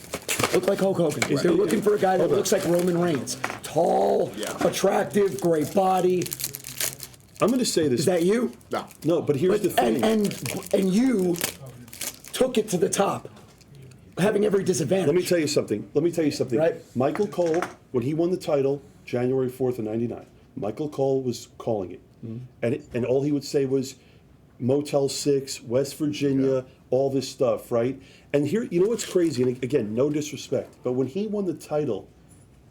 looked like Hulk Hogan. They were looking for a guy that looks like Roman Reigns, tall, attractive, great body. I'm going to say this. Is that you? No. No, but here's the thing. And you took it to the top, having every disadvantage. Let me tell you something. Right. Michael Cole, when he won the title, January 4th of '99, Michael Cole was calling it, and all he would say was, Motel 6, West Virginia, all this stuff, right? And here, you know what's crazy? And again, no disrespect, but when he won the title,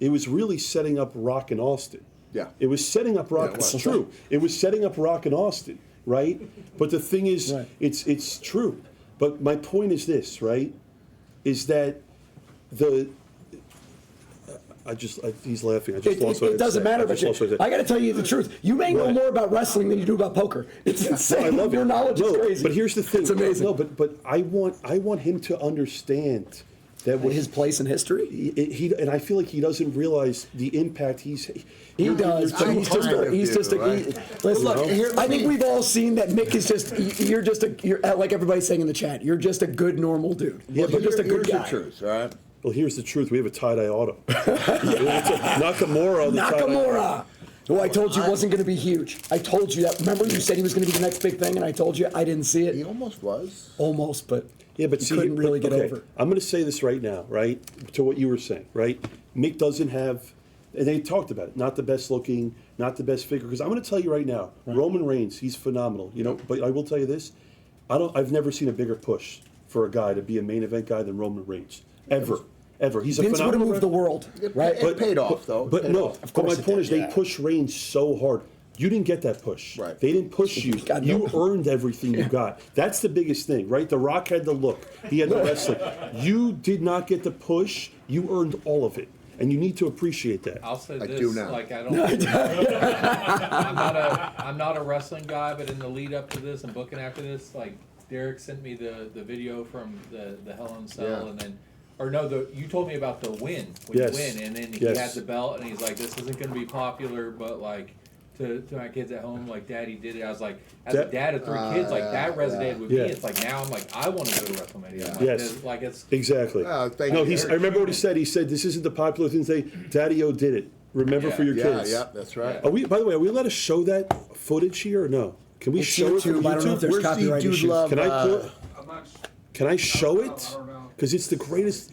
it was really setting up Rock in Austin. Yeah. It was setting up Rock. Yeah, it was. It's true. It was setting up Rock in Austin, right? But the thing is, Right. it's true. But my point is this, right? Is that he's laughing. I just lost what I It was doesn't saying. matter, I but just lost what I was saying. I got to tell you the truth. You may know Right. more about wrestling than you do about poker. It's insane. I love Your it. knowledge is crazy. But here's the thing. It's amazing. No, but I want him to understand that what His place in history. he and I feel like he doesn't realize the impact He does, but he's just kind a, of he's do, just a. right? Listen, Look, here- I think we've all seen that Mick is just. You're like everybody's saying in the chat. You're just a good normal dude. Yeah, You're but just a good Here's guy. the truth, all right? Well, here's the truth. We have a tie-dye auto. Nakamura. The tie-dye. Nakamura, who I told you wasn't going to be huge. I told you that. Remember, you said he was going to be the next big thing, and I told you I didn't see He it. almost was. Almost, but Yeah, but he see, couldn't really get okay, over. I'm going to say this right now, right, to what you were saying, right? Mick doesn't have, and they talked about it, not the best looking, not the best figure. Because I'm going to tell you right now, Roman Reigns, he's phenomenal, you know. But I will tell you this, I've never seen a bigger push for a guy to be a main event guy than Roman Reigns, ever. He's a Vince would have phenomenal. moved the world, right? It paid off, though. But Paid no, off. but my course it point did, is they yeah. push Reigns so hard. You didn't get that push. Right. They didn't push you. God, You no. earned everything you got. That's the biggest thing, right? The Rock had the look. He had the wrestling. You did not get the push. You earned all of it. And you need to appreciate that. I'll say I this, do now. like I don't. I'm not a wrestling guy, but in the lead up to this and booking after this, like Derek sent me the video from the Hell in a Cell, Yeah. and then, or no, you told me about the win when Yes. you win, and then he Yes. had the belt, and he's like, this isn't going to be popular, but like. To my kids at home, like Daddy did it. I was like, as a dad of 3 kids, like that resonated with Yeah. me. It's like now I'm like, I want to go to WrestleMania. I'm like, Yes. like it's Exactly. Thank No, you. I remember what he said. He said, this isn't the popular thing to say. Daddy-O did it. Remember Yeah. for your Yeah, kids. yeah, that's right. By the way, are we allowed to show that footage here or no? Can we It's show it from YouTube. I don't know if YouTube? there's Where's the copyright dude issues. love? Can I put? I'm not. Can I show I it? don't know. Because it's the greatest.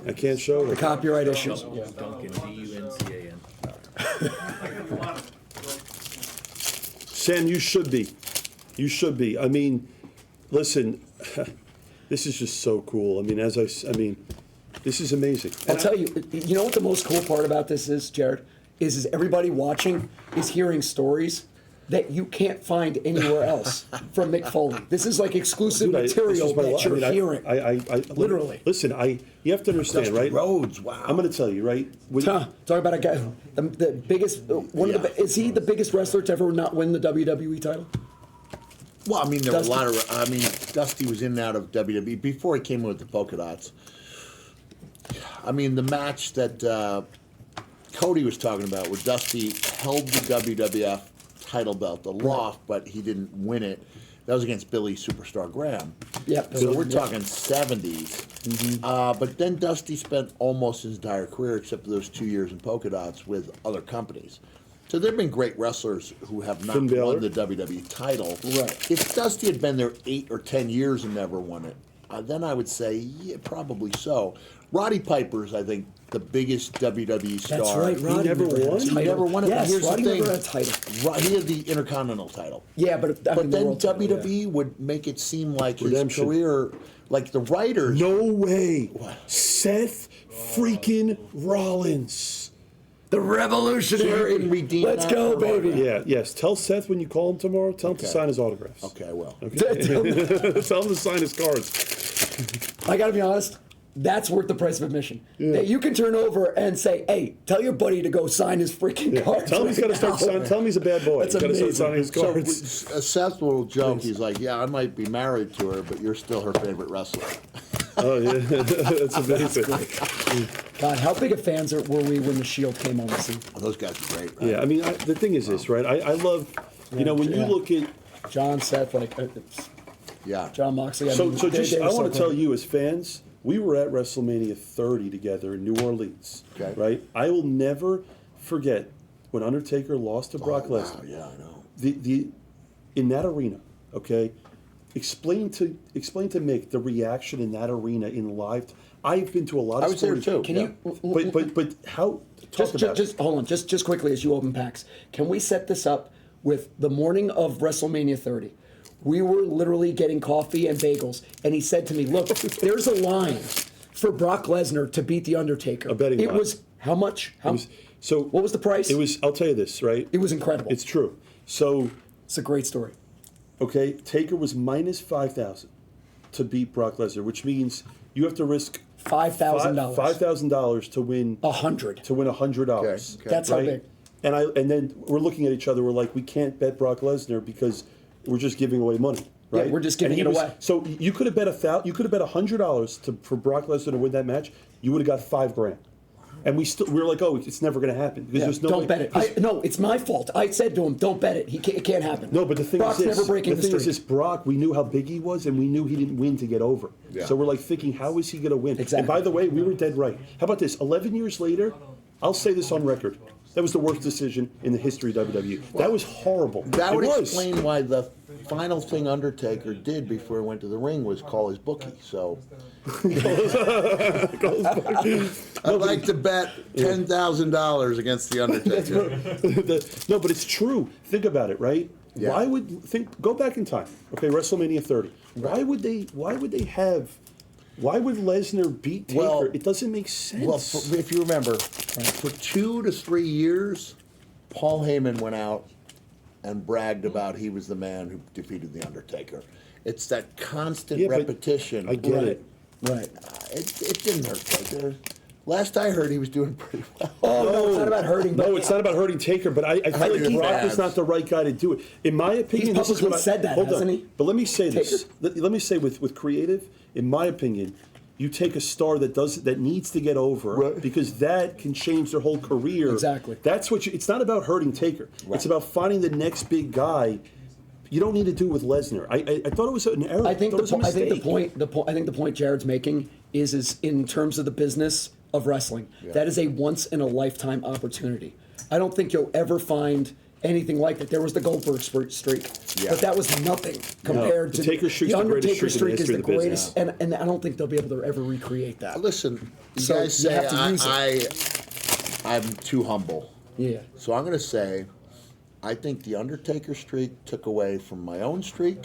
I can't show The it. copyright issues. Duncan, DUNCAN. I get a lot of. Sam, you should be. You should be. I mean, listen, this is just so cool. I mean, this is amazing. I'll tell you. You know what the most cool part about this is, Jared? Is everybody watching is hearing stories that you can't find anywhere else from Mick Foley. This is like exclusive Dude, this material is my that li- you're hearing. Literally. Listen, you have to understand, right? Rhodes, wow. I'm going to tell you, right? When- Talk about a guy, the biggest, one of the. Is he the biggest wrestler to ever not win the WWE title? Well, I mean, there were a Dusty. lot of. I mean, Dusty was in and out of WWE before he came in with the polka dots. I mean, the match that Cody was talking about, where Dusty held the WWF title belt aloft, but he didn't win it. That was against Billy Superstar Graham. Yep. So we're Yep. talking 70s. But then Dusty spent almost his entire career, except for those 2 years in polka dots, with other companies. So there have been great wrestlers who have not Finn Balor? won the WWE title. Right. If Dusty had been there 8 or 10 years and never won it, then I would say, yeah, probably so. Roddy Piper's, I think, the biggest WWE star. That's right. Roddy never had a won? title. He never won it. Yes, Here's Roddy the thing. never had a title. He had the Intercontinental title. Yeah, but I mean, But the then world title, yeah. WWE would make it seem like his Redemption. career, like the writers. No way. Seth freaking Rollins. The revolutionary. So you can redeem Let's that go, for baby. Yeah, yes. Tell Seth when you call him tomorrow, tell him to Okay. sign his autographs. Okay, well. Tell him to sign his cards. I gotta be honest. That's worth the price of admission. That you can turn over and say, "Hey, tell your buddy to go sign his freaking cards." Tell him he's got to start right now." signing. Tell him he's a bad boy. That's He's got to start amazing. signing his So cards. Seth will joke. He's like, "Yeah, I might be married to her, but you're still her favorite wrestler." Oh yeah, that's amazing. God, how big of fans were we when the Shield came on the scene? Well, those guys are great, right? Yeah, I mean, the thing is this, right? I love, you know, when you Yeah. look at. John, Seth, Yeah. John Moxley. So they just, were I so want to tell great. you, as fans, we were at WrestleMania 30 together in New Orleans. Okay. Right? I will never forget when Undertaker lost to Brock Oh, wow, Lesnar. yeah, I know. The in that arena, okay. Explain to Mick the reaction in that arena in live. I've been to a lot of I was there sporting- too. Can Yeah. you But how? Talk about it. just hold on, just quickly as you open packs. Can we set this up with the morning of WrestleMania 30? We were literally getting coffee and bagels, and he said to me, "Look, there's a line for Brock Lesnar to beat the Undertaker." A betting It line. was how much? So what was the price? It was. I'll tell you this, right? It was incredible. It's true. So, It's a great story. okay, Taker was minus 5,000 to beat Brock Lesnar, which means you have to risk $5,000. $5,000 to win $100. to win $100. Okay. That's how big. And then we're looking at each other. We're like, we can't bet Brock Lesnar because we're just giving away money, Yeah, right? we're just giving And it he was- away. So you could have bet $100 for Brock Lesnar to win that match. You would have got $5,000. And we were like, oh, it's never going to happen because there's no Don't way- bet it. No, it's my fault. I said to him, "Don't bet it. It can't happen." No, but the thing Brock's is this. never breaking the thing is streak. this, Brock, we knew how big he was, and we knew he didn't win to get over. Yeah. So we're like thinking, how is he going to win? Exactly. And by the way, we were dead right. How about this? 11 years later, I'll say this on record. That was the worst decision in the history of WWE. That was horrible. That would it was. explain why the final thing Undertaker did before he went to the ring was call his bookie. So I'd like to bet $10,000 against the Undertaker. No, but it's true. Think about it, right? Yeah. Go back in time. Okay, WrestleMania 30. Why would Lesnar beat Taker? Well- It doesn't make sense. Well, if you remember, for 2 to 3 years, Paul Heyman went out and bragged about he was the man who defeated the Undertaker. It's that constant Yeah, but repetition. I get it. Right. It didn't hurt Taker. Last I heard, he was doing pretty well. Oh no, it's not about hurting. No, it's not about hurting Taker, but I feel like He's Brock bad. is not the right guy to do it. In my opinion, He's this is what publicly said that, hold hasn't on. he? But let me say this. Taker? Let me say with creative, in my opinion, you take a star that needs to get over Right. because that can change their whole career. Exactly. That's what it's not about hurting Taker. Right. It's about finding the next big guy. You don't need to do it with Lesnar. I thought it was an error. I think thought it was a I think mistake. I think the point Jared's making is in terms of the business of wrestling. That is a once in a lifetime opportunity. I don't think you'll ever find anything like that. There was the Goldberg streak, Yeah. but that was nothing compared the to Taker streak's the the greatest Undertaker streak in the streak is the history of the greatest, and I don't think they'll be able to ever recreate that. Listen, you So guys you say have to use I'm too humble. Yeah. So I'm going to say, I think the Undertaker streak took away from my own streak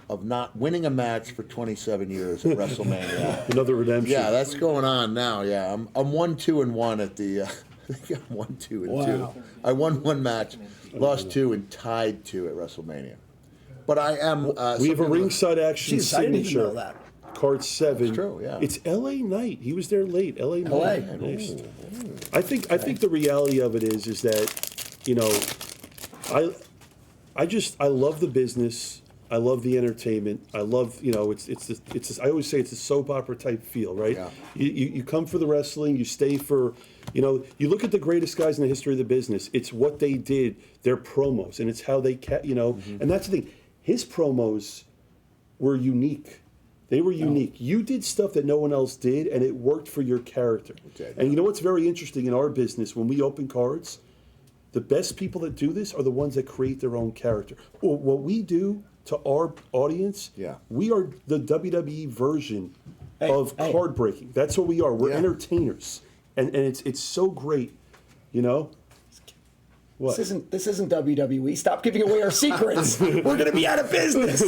of not winning a match for 27 years at WrestleMania. Another redemption. Yeah, that's going on now. Yeah, I'm 1-2-1 at the. I think I'm 1-2-2. Wow. I won 1 match, lost 2, and tied 2 at WrestleMania. But I am. We have a something- ringside action Jeez, I didn't even signature. know that. Card 7. That's true, yeah. It's L.A. night. He was there late. L.A. LA. night. Nice. I think the reality of it is that, you know, I love the business. I love the entertainment. I love, you know, I always say it's a soap opera type feel, right? Yeah. You come for the wrestling, you stay for, you know, you look at the greatest guys in the history of the business. It's what they did, their promos, and it's how they, you know, and that's the thing. His promos were unique. They were unique. You did stuff that no one else did, and it worked for your character. did, And you know what's very interesting in our business, when we open cards, the best people that do this are the ones that create their own character. Well, what we do to our audience, Yeah. we are the WWE version Hey, of hey. card breaking. That's what we are. We're Yeah. entertainers, and it's so great, you know. What? This isn't WWE. Stop giving away our secrets. We're gonna be out of business.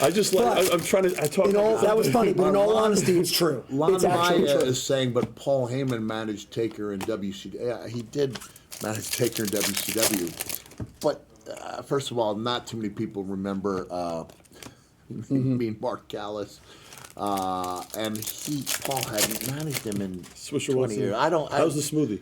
I just like I'm trying to. I talk. That was funny, but in all honesty, it's true. Lon It's actually Maya true. is saying, but Paul Heyman managed Taker in WCW. Yeah, he did manage Taker in WCW. But first of all, not too many people remember being Mark Callis. And Paul hadn't managed him in Swisher 20 years. How's the smoothie?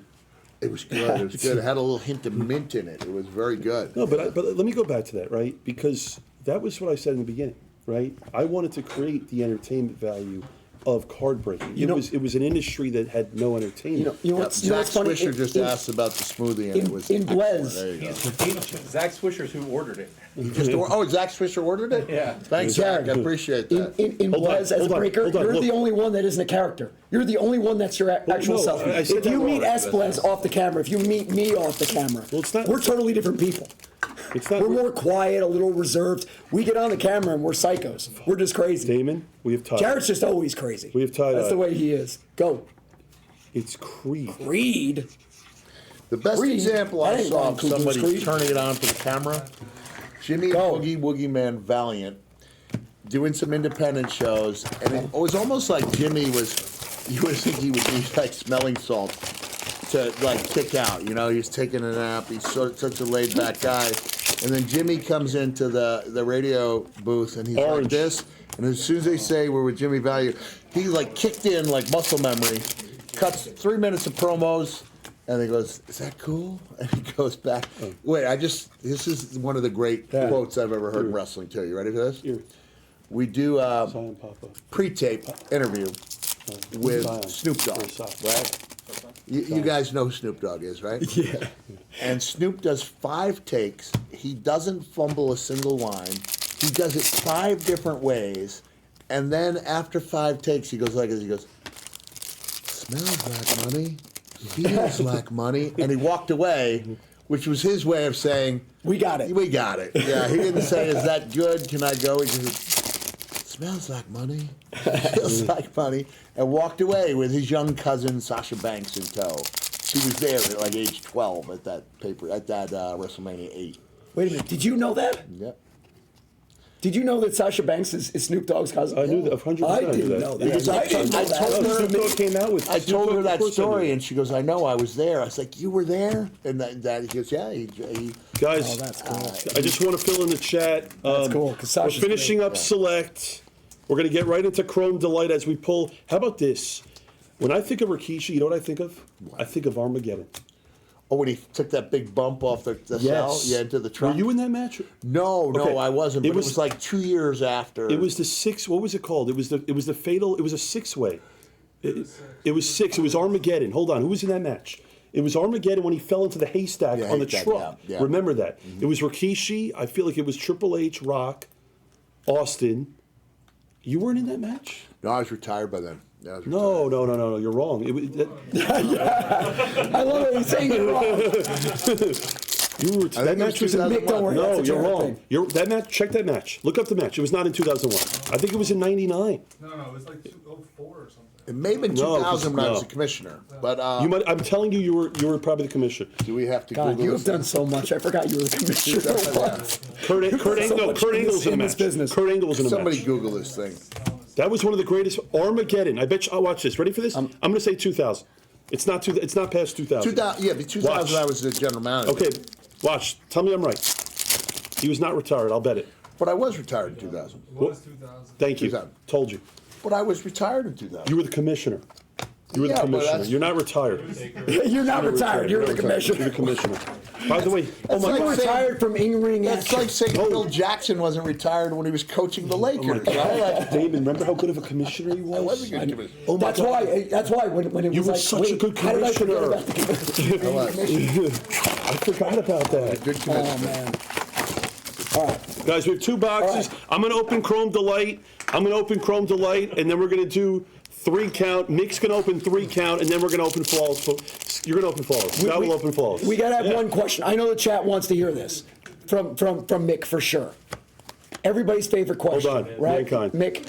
It was good. It was good. It had a little hint of mint in it. It was very good. No, but let me go back to that, right? Because that was what I said in the beginning, right? I wanted to create the entertainment value of card breaking. You know- it was an industry that had no entertainment. You know what's funny? Swisher just asked about the smoothie, and it was in excellent. Blaise. There you go. Zach Swisher's who ordered it. Zach Swisher ordered it? Yeah. Thanks, Zach. I appreciate that. In Hold on, Blaise as a hold on, breaker, hold on, you're look. the only one that isn't a character. You're the only one that's your actual no, self. I said If that you wrong. meet Esplez off the camera, if you meet me off the camera, Well, it's not- we're totally different people. It's not. We're more quiet, a little reserved. We get on the camera and we're psychos. We're just crazy. Damon, we have tie. Jared's just always crazy. We have tie-dye. That's the way he is. Go. It's Creed. Read. The best Creed. example That I ain't saw Ron of Coogler's somebody Creed. turning it on to the camera Jimmy Go. Boogie Woogie Man Valiant, doing some independent shows, and it was almost like Jimmy was. You would think he would be like smelling salts to like kick out. You know, he's taking a nap. He's such a laid back guy, and then Jimmy comes into the radio booth and he's like Orange. this. And as soon as they say we're with Jimmy Value, he like kicked in like muscle memory, cuts 3 minutes of promos, and he goes, "Is that cool?" And he goes back. Wait, this is one of the great quotes I've ever heard in wrestling too. You ready for this? Here. We do a Silent Papa. pre-tape interview with Silent. Snoop Dogg, Very soft. right? You guys know who Snoop Dogg is, right? Yeah. And Snoop does 5 takes. He doesn't fumble a single line. He does it 5 different ways. And then after 5 takes, he goes like this. He goes, "Smells like money, feels like money." And he walked away, which was his way of saying, We got it. "We got it." Yeah, he didn't say, "Is that good? Can I go?" He just "Smells like money, feels like money," and walked away with his young cousin Sasha Banks in tow. She was there at like age 12 at that WrestleMania 8. Wait a minute. Did you know that? Yep. Did you know that Sasha Banks is Snoop Dogg's cousin? I knew that, 100% I I knew didn't that. know that. Because I didn't know I told that. her Snoop Dogg came out with. I Snoop told her Dogg, that of course I knew. story, and she goes, "I know, I was there." I was like, "You were there?" And that he goes, "Yeah." He Guys, Oh, that's cool. I just want to fill in the chat. That's cool, 'cause We're Sasha's finishing great. up Select. We're going to get right into Chrome Delight as we pull. How about this? When I think of Rikishi, you know what I think of? I think of Armageddon. oh, when he took that big bump off the cell, yeah, into the Were truck. you in that match? No, Okay. I wasn't. It But it was- was like 2 years after. It was the six. What was it called? It was the fatal. It was a 6-way. It was 6. It was Armageddon. Hold on. Who was in that match? It was Armageddon when he fell into the haystack Yeah, on the haystack, truck. yeah. Mm-hmm. Remember that? It was Rikishi. I feel like it was Triple H, Austin. You weren't in that match? No, I was retired by then. Yeah, I was No. You're wrong. I love it. He's saying it wrong. You were. That think it match was was in. 2001. Mick, don't worry. No, that's a you're Jared wrong. thing. That match. Check that match. Look up the match. It was not in 2001. I think it was in '99. No, it was like 2004 or something. It may have been No, 2000 when I was no. a commissioner. But You might. I'm telling you, you were probably the commissioner. do we have to God, Google you this? have done so much. I forgot you were the commissioner. Kurt so Angle. much Kurt in Angle's this- in the in this match. business. Kurt Angle was in the Somebody match. Google this thing. That was one of the greatest. Armageddon. I bet you. I'll watch this. Ready for this? I'm going to say 2000. It's not It's not past 2000. 2000, yeah, but 2000 Watch. I was the general manager. Okay, watch. Tell me I'm right. He was not retired. I'll bet it. But I was retired in 2000. It was 2000. Thank you. 2000. Told you. But I was retired in 2000. You were the commissioner. You were Yeah, the but commissioner. that's- You're not retired. You're not retired. You're the You're the commissioner. commissioner. By the way, oh That's my like You God. saying- retired from in-ring That's action. like saying Oh. Bill Jackson wasn't retired when he was coaching the Oh my Lakers. God. right? Like, Damon, remember how good of a commissioner he was? I was a good commissioner. Oh my That's God. why. That's why when it You was were like, such a wait, good how did I forget commissioner. about the commissioner? I forgot about that. Good Oh commissioner. man. All right. Guys, we have 2 boxes. All right. I'm going to open Chrome Delight. and then we're going to do 3 count. Mick's going to open 3 count, and then we're going to open Flawless. You're going to open Flawless. Scott will open Flawless. We gotta have Yeah. one question. I know the chat wants to hear this from Mick for sure. Everybody's favorite question, on, right? Mankind. Mick,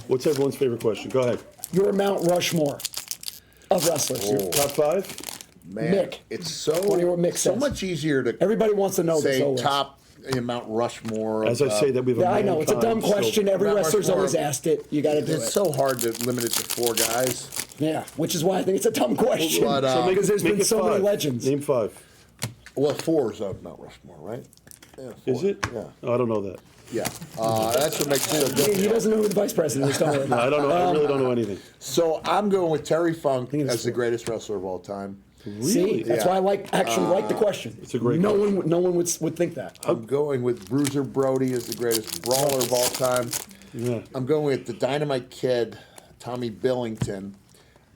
What's everyone's favorite question? Go ahead. you're Mount Rushmore of wrestlers. Top 5? Man, Mick. it's so Wanna hear what Mick so says? much easier to Everybody wants to know this say always. top Mount Rushmore. As I say that we have a Yeah, I know it's a dumb Mankind, so- question. Every Mount wrestler's Rushmore. always asked it. You got to do It's it. so hard to limit it to 4 guys. Yeah, which is why I think it's a dumb question. But, so because there's Make been it so 5. many legends. Name 5. Well, 4 is of Mount Rushmore, right? Yeah, 4. Is it? Yeah. Oh, I don't know that. Yeah. That's what makes it so He difficult. doesn't know who the vice president is. Don't worry. I don't know. I really don't know anything. So I'm going with Terry Funk it's as the 4. greatest wrestler of all time. See, Really? that's Yeah. why I like the question. It's a great no question. one, no one would think that. I'm going with Bruiser Brody as the greatest brawler of all time. Yeah. I'm going with the Dynamite Kid, Tommy Billington.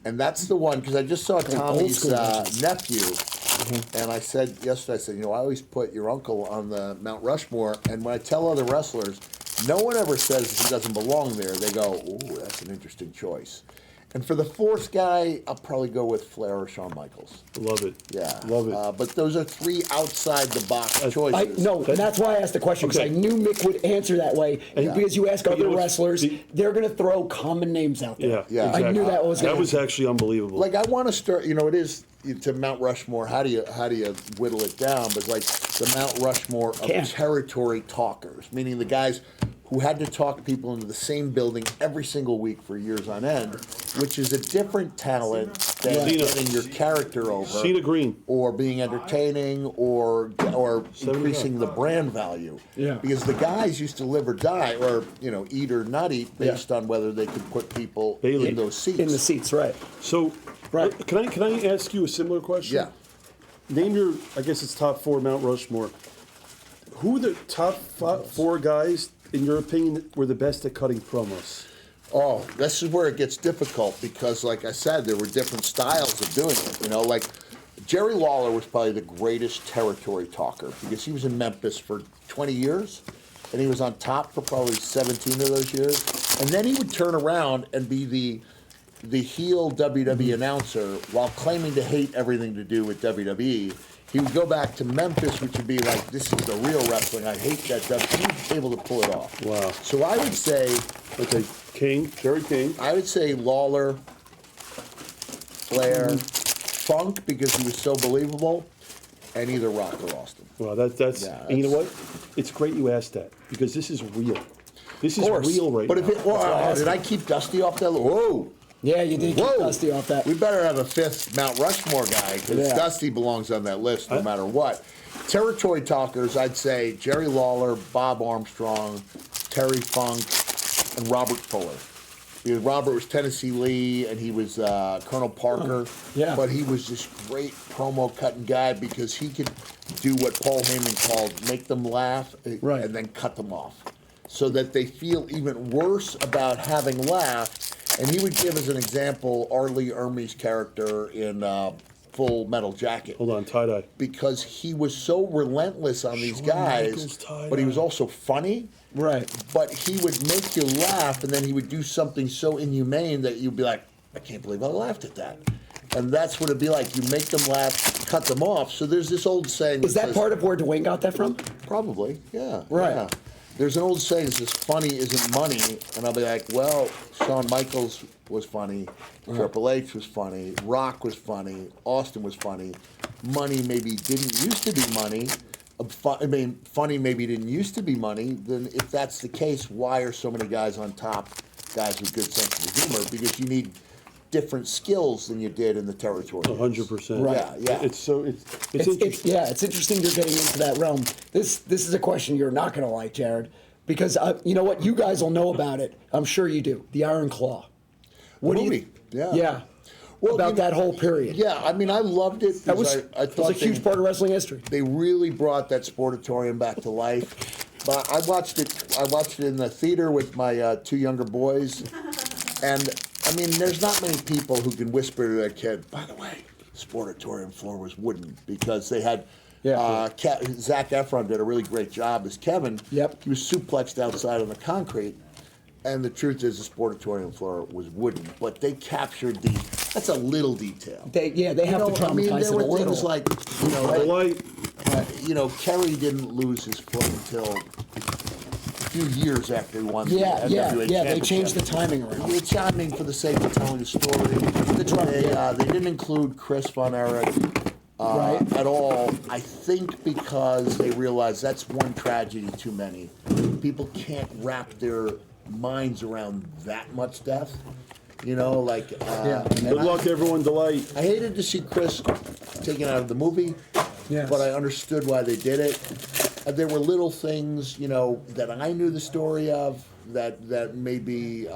And that's the one, because I just saw Tommy's school legends. nephew. And I said yesterday, I always put your uncle on the Mount Rushmore. And when I tell other wrestlers, no one ever says he doesn't belong there. They go, ooh, that's an interesting choice. And for the 4th guy, I'll probably go with Flair or Shawn Michaels. Love it. Yeah. Love it. But those are 3 outside the box I choices. no, and that's why I asked the question because Okay. I knew Mick would answer that way. Yeah. Because you ask you other know what's- wrestlers, they're going to throw common names out there. Yeah. Yeah. I knew that was That going was actually unbelievable. Like, I want to start, it is to Mount Rushmore, how do you whittle it down? But like the Mount Rushmore of Can't. territory talkers, meaning the guys who had to talk people into the same building every single week for years on end, which is a different talent than Right. getting your character over, Sheena Green. or being entertaining, or increasing the brand value. Yeah. Because the guys used to live or die, or eat or not eat, based on whether they could put people Bailey. in those seats. In the seats, right? So, Right. can I ask you a similar question? Yeah. Name your, I guess it's top 4 Mount Rushmore. Who are the top 4 guys, in your opinion, were the best at cutting promos? Oh, this is where it gets difficult because, like I said, there were different styles of doing it. Like Jerry Lawler was probably the greatest territory talker because he was in Memphis for 20 years, and he was on top for probably 17 of those years. And then he would turn around and be the heel WWE announcer while claiming to hate everything to do with WWE. He would go back to Memphis, which would be like, this is the real wrestling. I hate that WWE. He was able to pull it off. Wow. So I would say, Okay, King, Jerry King. I would say Lawler, Flair, Funk because he was so believable, and either Rock or Austin. Well, that's Yeah, and you know what? that's- It's great you asked that because this is real. This is Of course. real right but now. if it, oh, did I keep Dusty off that? Whoa. Yeah, you did keep Whoa. Dusty off that. We better have a 5th Mount Rushmore guy because Yeah. Dusty belongs on that list no matter what. Territory talkers, I'd say Jerry Lawler, Bob Armstrong, Terry Funk, and Robert Fuller. Because Robert was Tennessee Lee and he was Colonel Parker. Yeah. But he was this great promo cutting guy because he could do what Paul Heyman called make them laugh Right. and then cut them off. So that they feel even worse about having laughed. And he would give as an example R. Lee Ermey's character in Full Metal Jacket. Hold on, tie-dye. Because he was so relentless on these Shawn guys, Michaels tie-dye. but he was also funny. Right. But he would make you laugh, and then he would do something so inhumane that you'd be like, I can't believe I laughed at that. And that's what it'd be like. You make them laugh, cut them off. So there's this old saying. Is that part of where Dwayne got that from? Probably, yeah. Right. Yeah. There's an old saying that says funny isn't money, and I'll be like, well, Shawn Michaels was funny, Triple H was funny, Rock was funny, Austin was funny. Money maybe didn't used to be money. Funny maybe didn't used to be money. Then if that's the case, why are so many guys on top, guys with good sense of humor? Because you need different skills than you did in the territory. 100%. Right. Yeah. It's It's interesting. it's interesting you're getting into that realm. This is a question you're not going to like, Jared, because you know what? You guys will know about it. I'm sure you do. The Iron Claw. What do you? Movie, yeah. Yeah. Well, about you know- that whole period. Yeah, I mean, I loved it. That was, I that was a huge part of wrestling history. They really brought that sportatorium back to life. But I watched it in the theater with my 2 younger boys, and I mean, there's not many people who can whisper to their kid, by the way, the sportatorium floor was wooden because they had. Yeah. Zac Efron did a really great job as Kevin. Yep. He was suplexed outside on the concrete, and the truth is the sportatorium floor was wooden. But they captured that's a little detail. They have to I mean, traumatize there it a were things little. like, The light. Kerry didn't lose his foot until a few years after he won the Yeah. NWA They changed the championship. timing around. The timing for the sake of telling the story. They didn't include Chris Von Erich Right. at all. I think because they realized that's one tragedy too many. People can't wrap their minds around that much death. Good luck, everyone. Delight. I hated to see Chris taken out of the movie, Yes. but I understood why they did it. There were little things, that I knew the story of that maybe.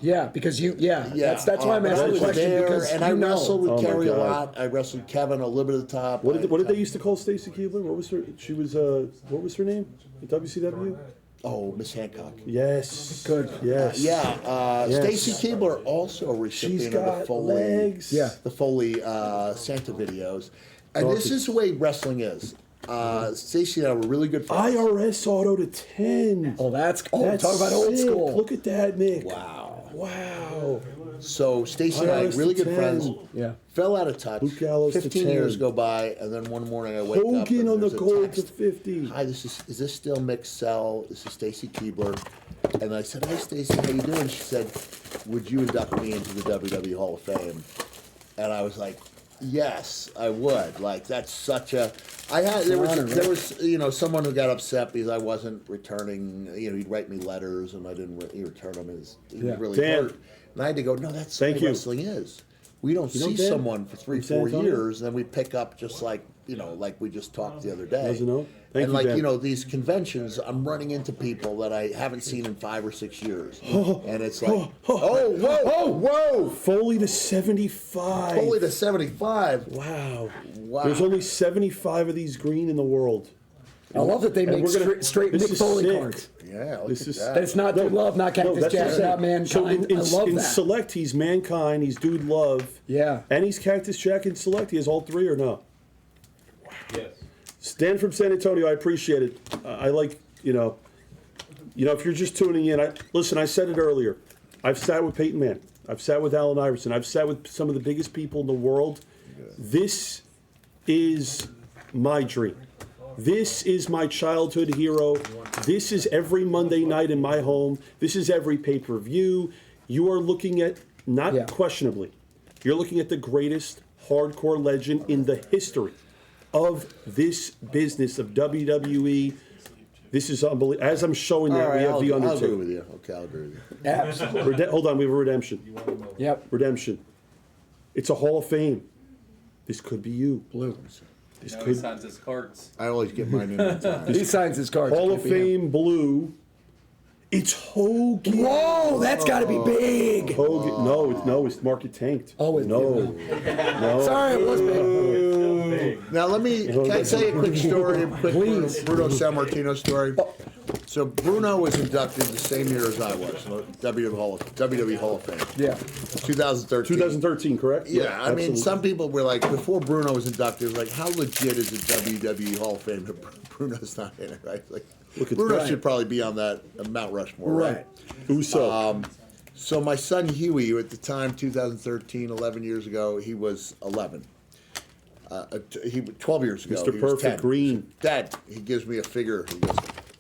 Yeah, because that's why I'm I asking the was question there, because and you I know. wrestled with Oh, my Kerry a God. lot. I wrestled Kevin a little bit at the top. What did they used to call Stacy Keibler? What was her? She was what was her name? At WCW? Oh, Miss Hancock. Yes. Good. Yes. Yeah, Yes. Stacy Keibler also a She's recipient of got the Foley, legs. Yeah. the Foley Santa videos, and this is the way wrestling is. Stacy and I were really good friends. IRS auto to 10. That's That's talk about old sick. school. Look at that, Mick. Wow. So Stacy and I, IRS really to good 10. friends. Yeah. Fell out of touch. Luke Gallows to 15 10. years go by, and then one morning I wake up. Hogan and on the there's a gold to text. 50. Hi, is this still Mick Sell? This is Stacy Keibler. And I said, hi, Stacy, how you doing? She said, would you induct me into the WWE Hall of Fame? And I was like, Yes, I would. Like that's such a. I had there was honor, there right? was someone who got upset because I wasn't returning. He'd write me letters and I didn't return them. He was really Dan. hurt, and I had to go. No, that's the Thank way you. wrestling is. We don't know see Dan? someone for 3, From San 4 Antonio? years, and then we pick up just like like we just talked the other day. Doesn't know? Thank and you, like Dan. these conventions, I'm running into people that I haven't seen in 5 or 6 years, and it's like, whoa, Foley to 75. Foley to 75. Wow. Wow. There's only 75 of these green in the world. I love that they And make we're gonna- straight this Mick is Foley sick. cards. Yeah, look This at is- that. That's not Dude Love, not Cactus that's Jack, what I'm not saying. So Mankind. in I love in that. Select, he's Mankind, he's Dude Love. Yeah. And he's Cactus Jack in Select. He has all three or no? Yes. Stan from San Antonio, I appreciate it. I like, if you're just tuning in, listen, I said it earlier. I've sat with Peyton Mann. I've sat with Allen Iverson. I've sat with some of the biggest people in the world. This is my dream. This is my childhood hero. This is every Monday night in my home. This is every pay-per-view. You are looking at, not Yeah. questionably, you're looking at the greatest hardcore legend in the history of this business of WWE. This is unbelievable. As I'm showing All that, right, we have I'll The agree Undertaker. with you. Okay, I'll agree with you. Absolutely. Hold on, we have a redemption. Yep. Redemption. It's a Hall of Fame. This could be you. Blue. This Now he could signs his cards. I always get mine in on time. He signs his cards. Hall It of can't be him. Fame blue. It's Hogan. Whoa, that's got to be big. Hogan. No, it's market tanked. Oh, it- no. Sorry, it was big. Now can I say a quick story? A quick Bruno Sammartino story. So Bruno was inducted the same year as I was, WWE Hall of Fame, Yeah. 2013. 2013, correct? Yeah, I mean, absolutely. some people were like, before Bruno was inducted, it was like, how legit is the WWE Hall of Fame if Bruno's not in it, right? Like, Look at Bruno that. should probably be on that Mount Rushmore, right? Right. Uso. So my son Huey, who at the time, 2013, 11 years ago, he was 11. He 12 years ago, Mr. he was Perfect 10. Green. Dad, he gives me a figure. He goes,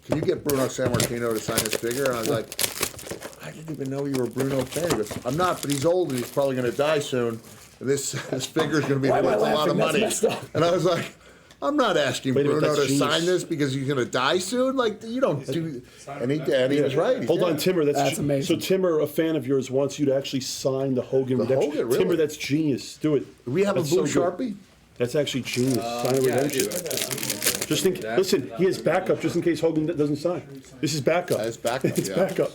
"Can you get Bruno Sammartino to sign this figure?" And I was like, "I didn't even know you were a Bruno fan." He goes, "I'm not, but he's old and he's probably going to die soon. And this figure is going to be Why am I worth a lot of laughing? That's money." messed up. And I was like, "I'm not asking Wait a minute, Bruno to that's genius. sign this because he's going to die soon. Like you don't do." And he did. He was right. He Hold did. on, Timmer. That's amazing. So Timmer, a fan of yours, wants you to actually sign the Hogan redemption. Hogan, really? Timmer, that's genius. Do it. Do we have That's a blue so good. Sharpie? That's actually genius. Sign a Yeah, I redemption. do. Just think. Listen, he has backup just in case Hogan doesn't sign. This is backup. That's backup, It's yeah. backup.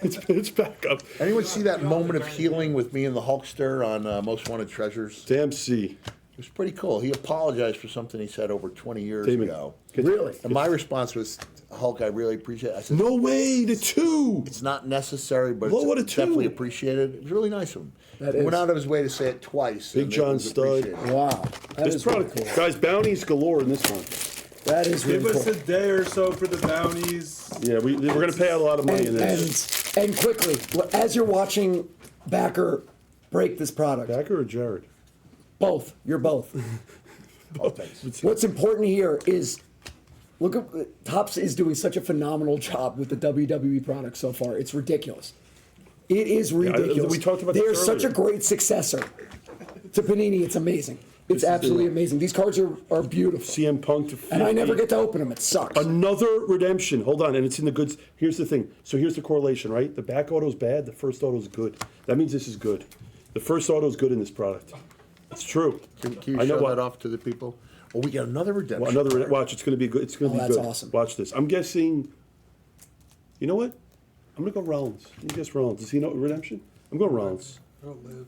It's backup. Anyone see that moment of healing with me and the Hulkster on Most Wanted Treasures? Damn C. It was pretty cool. He apologized for something he said over 20 years Damon. ago. Really? And my response was, "Hulk, I really appreciate it." I said, No way. The two. "It's not necessary, but What a it's two. definitely appreciated." It was really nice of him. That He went is. out of his way to say it twice. Big and it John was Stud. appreciated. Wow. That This is really product, cool. guys, bounties galore in this one. That is Give really us cool. a day or so for the bounties. Yeah, we're gonna pay out a lot of money in this. And quickly, as you're watching Backer break this product, Backer or Jared? both, you're both. What's important here is, look at, Topps is doing such a phenomenal job with the WWE product so far. It's ridiculous. It is ridiculous. we talked about They this are such a earlier. great successor to Panini. It's amazing. It's is the- absolutely amazing. These cards are beautiful. CM Punk to 50. And I never get to open them. It sucks. Another redemption. Hold on, and it's in the goods. Here's the thing. So here's the correlation, right? The back auto's bad. The first auto's good. That means this is good. The first auto's good in this product. It's true. Can you I know show what- that off to the people? Oh, we got another redemption. Well, another watch. It's going to be good. It's going to Oh, be that's good. awesome. Watch this. I'm guessing. You know what? I'm going to go Rollins. Let me guess Rollins. Does he know redemption? I'm going Rollins. I'll live.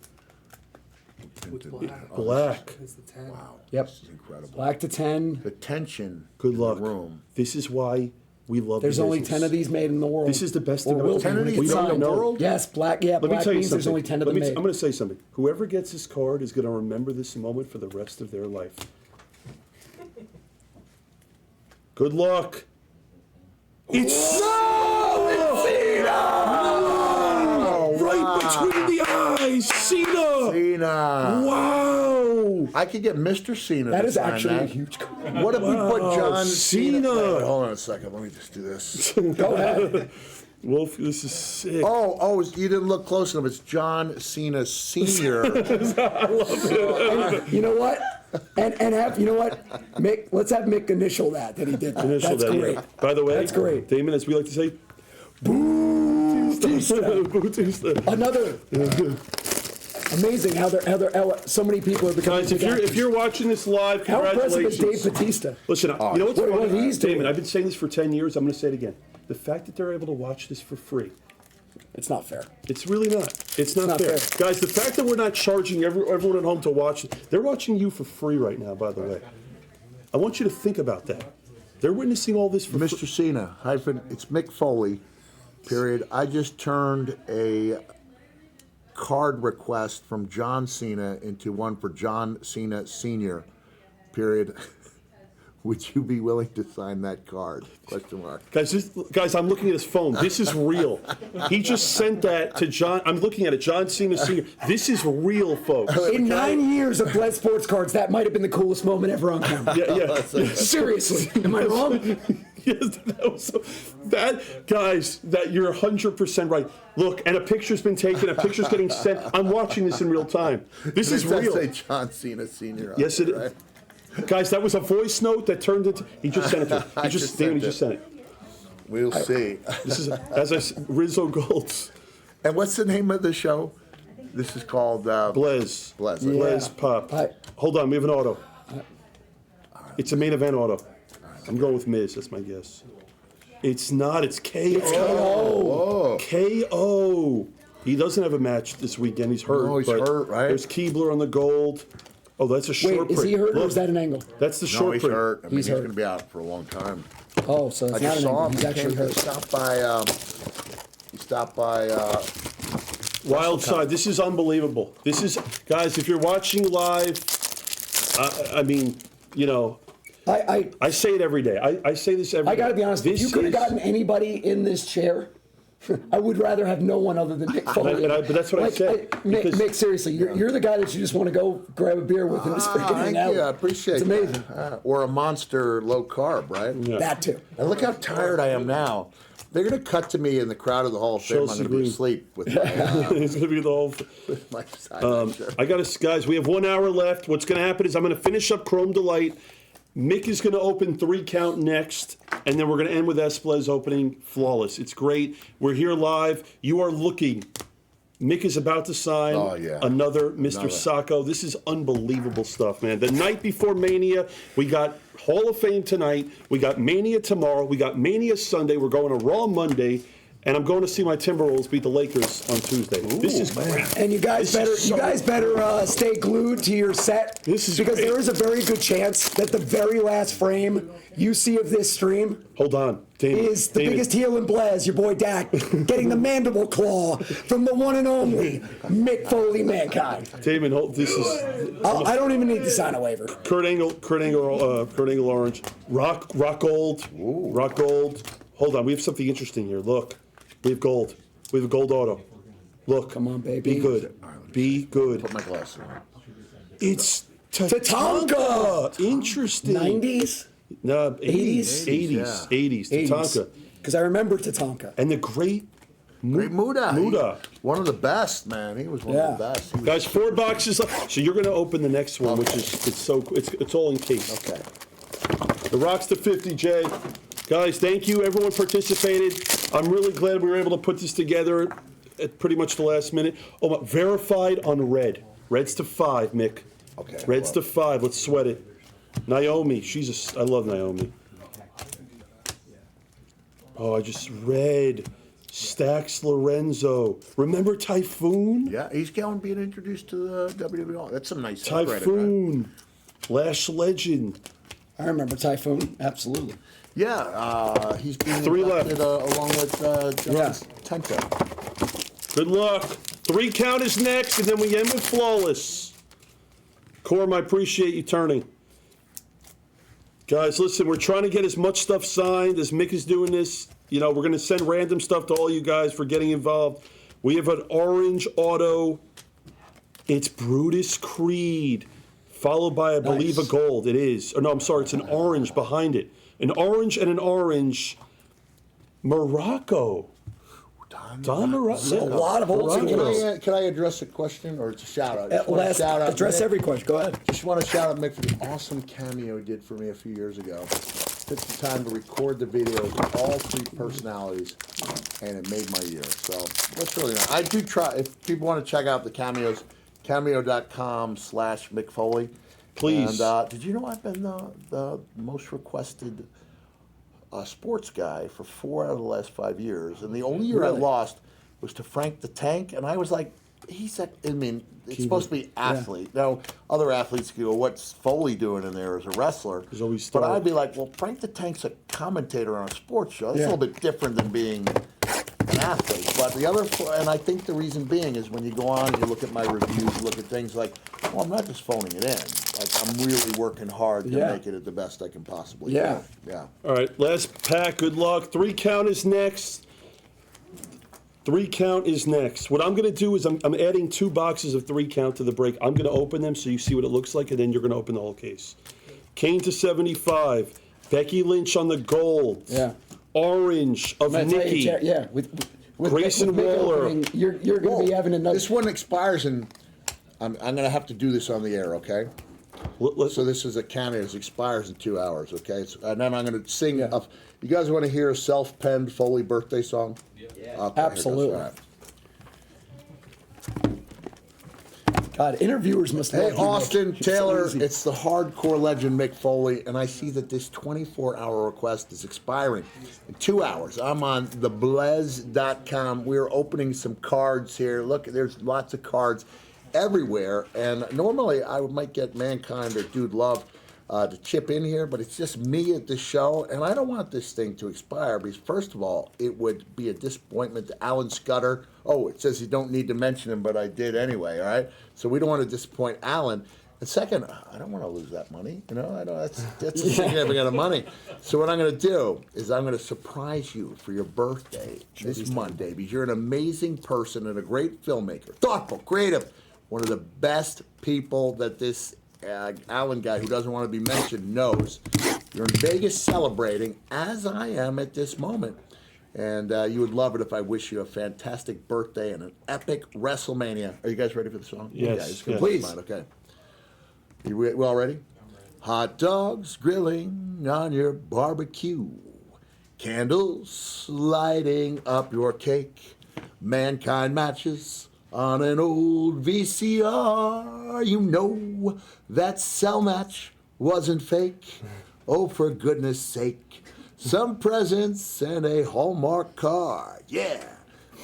With black. Black. It's the 10. Wow. Yep. This is incredible. Black to 10. The tension Good in luck. the room. This is why we love. There's the only business. 10 of these made in the world. This is the best Or thing about will it. be 10 of when these we made in sign. the world? Yes, black. Yeah, Let me black tell you means something. there's only 10 of Let them me made. I'm going to say something. Whoever gets this card is going to remember this moment for the rest of their life. Good luck. It's right between the eyes, Cena. Cena. Wow. I could get Mr. Cena That to is sign actually a that. huge card. What if we put John Cena. Wait, hold on a second. Let me just do this. Go ahead. Wolf, this is sick. Oh, you didn't look close enough. It's John Cena Sr. You know what? And have you know what, Mick? Let's have Mick initial that he did. That. Initial That's that, great. yeah. By the way, That's great. Damon, as we like to say, Bautista. Bautista. Another amazing how so many people are becoming. Guys, if you're watching this live, how impressive is congratulations. Dave Bautista? Listen, you know what's What funny? he's doing. Damon, I've been saying this for 10 years. I'm going to say it again. The fact that they're able to watch this for free, It's not fair. it's really not. It's not, not fair. fair. Guys, the fact that we're not charging everyone at home to watch it, they're watching you for free right now, by the way. I want you to think about that. They're witnessing all this for free. Mr. Cena, it's Mick Foley, period. I just turned a card request from John Cena into one for John Cena Sr., period. Would you be willing to sign that card? Question mark. Guys, I'm looking at his phone. This is real. He just sent that to John. I'm looking at it. John Cena Sr. This is real, folks. In 9 years of Bled Sports Cards, that might have been the coolest moment ever on camera. Yeah. Seriously, am I wrong? Yes, that you're 100% right. Look, and a picture's been taken. A picture's getting sent. I'm watching this in real time. This is It does real. say John Cena Sr. on Yes, it, it right? is. Guys, that was a voice note that turned into. He just sent it to. I just sent it. We'll see. This is Rizzo Golds. And what's the name of the show? This is called Blaze. Blaze. Yeah. Blaze Pop. Hold on, we have an auto. It's a main event auto. I'm going with Miz. That's my guess. It's not. It's KO. Oh, KO. He doesn't have a match this weekend. He's hurt. Oh, he's but hurt, right? There's Keebler on the gold. Oh, that's a short Wait, print. is he hurt or Look, is that an angle? That's the no, short he's print. hurt. I mean, He's he's hurt. going to be out for a long time. Oh, so it's I not just an saw angle. him. He's actually hurt. He stopped by. Wild side. This is unbelievable. This is, guys, if you're watching live, I mean, you know, I say it every day. I say this every day. I got to be honest. If This you could have is- gotten anybody in this chair, I would rather have no one other than Mick Foley. but that's what I said, because- Mick, seriously, you're the guy that you just want to go grab a beer with and just freaking hang Thank out. you. I appreciate It's amazing. that. Or a monster low carb, right? Yeah. That too. And look how tired I am now. They're going to cut to me in the crowd of the Hall of Fame. I'm Chelsea going to be Green. asleep with it's gonna be the whole. my side shirt. I got us, guys. We have 1 hour left. What's going to happen is I'm going to finish up Chrome Delight. Mick is going to open 3 count next, and then we're going to end with Esplez opening Flawless. It's great. We're here live. You are looking. Mick is about to sign another Mr. Sacco. This is unbelievable stuff, man. The night before Mania, we got Hall of Fame tonight. We got Mania tomorrow. We got Mania Sunday. We're going to Raw Monday. And I'm going to see my Timberwolves beat the Lakers on Tuesday. This is great. And you guys better stay glued to your set. This is because great. there is a very good chance that the very last frame you see of this stream Hold on, Damon. is the biggest heel in Blaz, your boy Dak, getting the mandible claw from the one and only Mick Foley Mankind. Damon, this is I don't even need to sign a waiver. Kurt Angle Orange, Rock Gold, Rock Gold. Hold on, we have something interesting here. Look, we have gold. We have a gold auto. Look, Come on, baby. Be good. Be good. Put my glasses on. It's Tatanka. Interesting. 90s? No, 80s. 80s? 80s. Tatanka. Because I remember Tatanka. And the great Great Muda. Muda. One of the best, man. He was one of the best. He was- Guys, 4 boxes left. So you're going to open the next one, which is it's all encased. Okay. The Rock's to 50, Jay. Guys, thank you. Everyone participated. I'm really glad we were able to put this together at pretty much the last minute. Oh, my, verified on red. Red's to 5, Mick. Okay. Red's to 5. Let's sweat it. Naomi. I love Naomi. Oh, I just read. Stax Lorenzo. Remember Typhoon? Yeah, he's going being introduced to the WWE. That's some nice stuff right there. Typhoon. Lash Legend. I remember Typhoon. Absolutely. Yeah, he's being 3 inducted, left. along with John Yeah. Tenta. Good luck. 3 count is next, and then we end with Flawless. Corm, I appreciate you turning. Guys, listen, we're trying to get as much stuff signed as Mick is doing this. You know, we're going to send random stuff to all you guys for getting involved. We have an orange auto. It's Brutus Creed, followed by, I believe, a gold. It is. Or no, I'm sorry, it's an orange behind it. An orange and an orange. Morocco. Don Morocco. A lot of old Can schools. I address a question or it's a shout out? Just wanna Last, shout out address Mick. every question. Go ahead. Just want to shout out Mick for the awesome cameo he did for me a few years ago. Took the time to record the videos with all three personalities, and it made my year. So that's really nice. I do try. If people want to check out the cameos, cameo.com/Mick Foley. Please. And did you know I've been the most requested sports guy for 4 out of the last 5 years, and the only year Really? I lost was to Frank the Tank, and I was like, it's supposed to be athlete. Now, other athletes go, what's Foley doing in there as a wrestler? He's always But started. I'd be like, well, Frank the Tank's a commentator on a sports show. That's Yeah. a little bit different than being an athlete. But the other, and I think the reason being is when you go on and you look at my reviews, you look at things like, well, I'm not just phoning it in. Like, I'm really working hard to Yeah. make it the best I can possibly Yeah. do. Yeah. All right, last pack. Good luck. 3 count is next. 3 count is next. What I'm going to do is I'm adding 2 boxes of 3 count to the break. I'm going to open them so you see what it looks like, and then you're going to open the whole case. Kane to 75. Becky Lynch on the gold. Yeah. Orange of I'm gonna tell you, Nikki. Jer- yeah, with Grayson with Mick Waller. opening, you're going to be having another. This one expires in. I'm going to have to do this on the air, okay? So this is a cameo. It expires in 2 hours, okay? And then I'm going to sing. Yeah. You guys want to hear a self-penned Foley birthday song? Yeah. Okay, here it goes. Absolutely. All right. God, interviewers must Hey, love you, Mick. Austin, It's so Taylor, easy. it's the hardcore legend Mick Foley, and I see that this 24-hour request is expiring in 2 hours. I'm on theblez.com. We're opening some cards here. Look, there's lots of cards everywhere, and normally I might get Mankind or Dude Love to chip in here, but it's just me at the show, and I don't want this thing to expire because, first of all, it would be a disappointment to Alan Scudder. Oh, it says you don't need to mention him, but I did anyway, all right? So we don't want to disappoint Alan. And second, I don't want to lose that money. You know, I don't, that's a significant amount of money. So what I'm going to do is I'm going to surprise you for your birthday this Monday because you're an amazing person and a great filmmaker. Thoughtful, creative, one of the best people that this Alan guy who doesn't want to be mentioned knows. You're in Vegas celebrating, as I am at this moment. And you would love it if I wish you a fantastic birthday and an epic WrestleMania. Are you guys ready for the song? Yes, Yeah, it's gonna yes. be fine, okay. We all ready? Hot dogs grilling on your barbecue. Candles lighting up your cake. Mankind matches on an old VCR. You know that cell match wasn't fake. Oh, for goodness sake. Some presents and a Hallmark card. Yeah,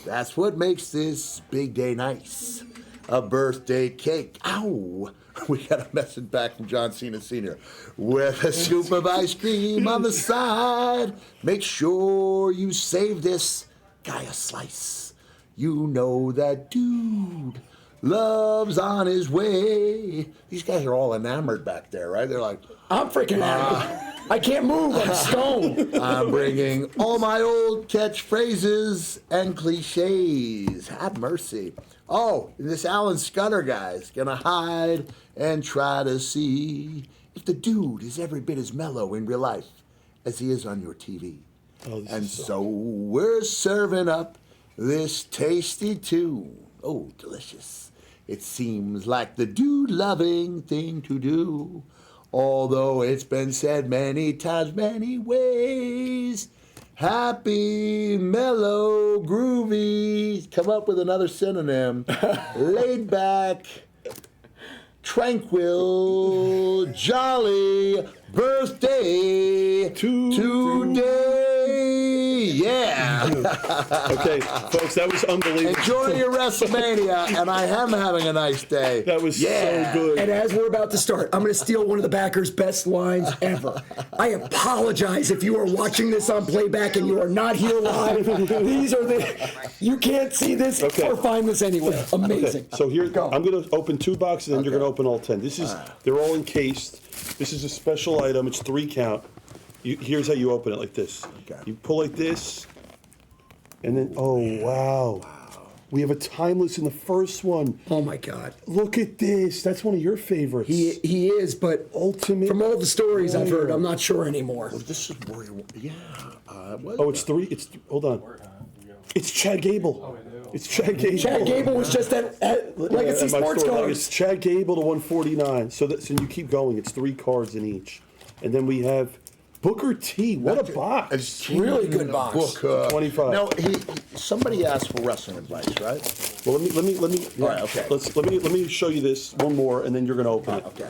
that's what makes this big day nice. A birthday cake. Ow! We got a message back from John Cena Sr. With a scoop of ice cream on the side. Make sure you save this guy a slice. You know that dude loves on his way. These guys are all enamored back there, right? They're like, I'm freaking out. I can't move. I'm stoned. I'm bringing all my old catchphrases and cliches. Have mercy. Oh, this Alan Scudder guy's gonna hide and try to see if the dude is every bit as mellow in real life as he is on your TV. Oh, this And is so we're serving up this tasty tune. Oh, delicious. It seems like the dude-loving thing to do. Although it's been said many times, many ways. Happy, mellow, groovy. Come up with another synonym. Laid back, tranquil, jolly birthday today. Yeah. Okay, folks, that was unbelievable. Enjoy your WrestleMania, and I am having a nice day. That was Yeah. so good. And as we're about to start, I'm going to steal one of the backers' best lines ever. I apologize if you are watching this on playback and you are not here live. These are you can't see this Okay. or find this anywhere. Amazing. So here, Go. I'm going to open 2 boxes, and you're Okay. going to open all 10. This is, they're all encased. This is a special item. It's 3 count. Here's how you open it, like this. Okay. You pull like this, and then, oh, wow. We have a timeless in the first one. Oh my God. Look at this. That's one of your favorites. He is, but Ultimate from all the stories I've heard, Warrior. I'm not sure anymore. This is where, yeah. Oh, it's 3. Hold on. It's Chad Gable. It's Chad Gable. Chad Gable was just at Legacy At my Sports store, Cards. It's Chad Gable to 149. So you keep going. It's 3 cards in each, and then we have Booker T. What a box! It's Really good box. Book, 25. No, somebody asked for wrestling advice, right? Well, let me. All right, okay. Let me show you this one more, and then you're gonna open it. Okay.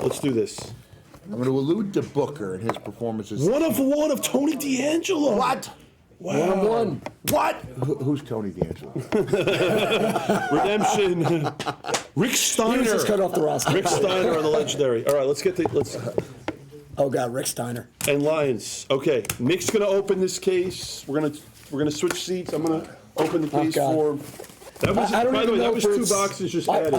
Let's do this. I'm going to allude to Booker and his performances. 1 of 1 of Tony D'Angelo. What? Wow. 1 of 1. What? Who's Tony D'Angelo? Redemption. Rick He Steiner. was just cut off the roster. Rick Steiner on the legendary. All right, let's Oh God, Rick Steiner. and Lions. Okay, Mick's gonna open this case. We're gonna switch seats. I'm gonna open the case God. for him. That was, I don't by the even way, know that was if 2 it's- boxes just I added.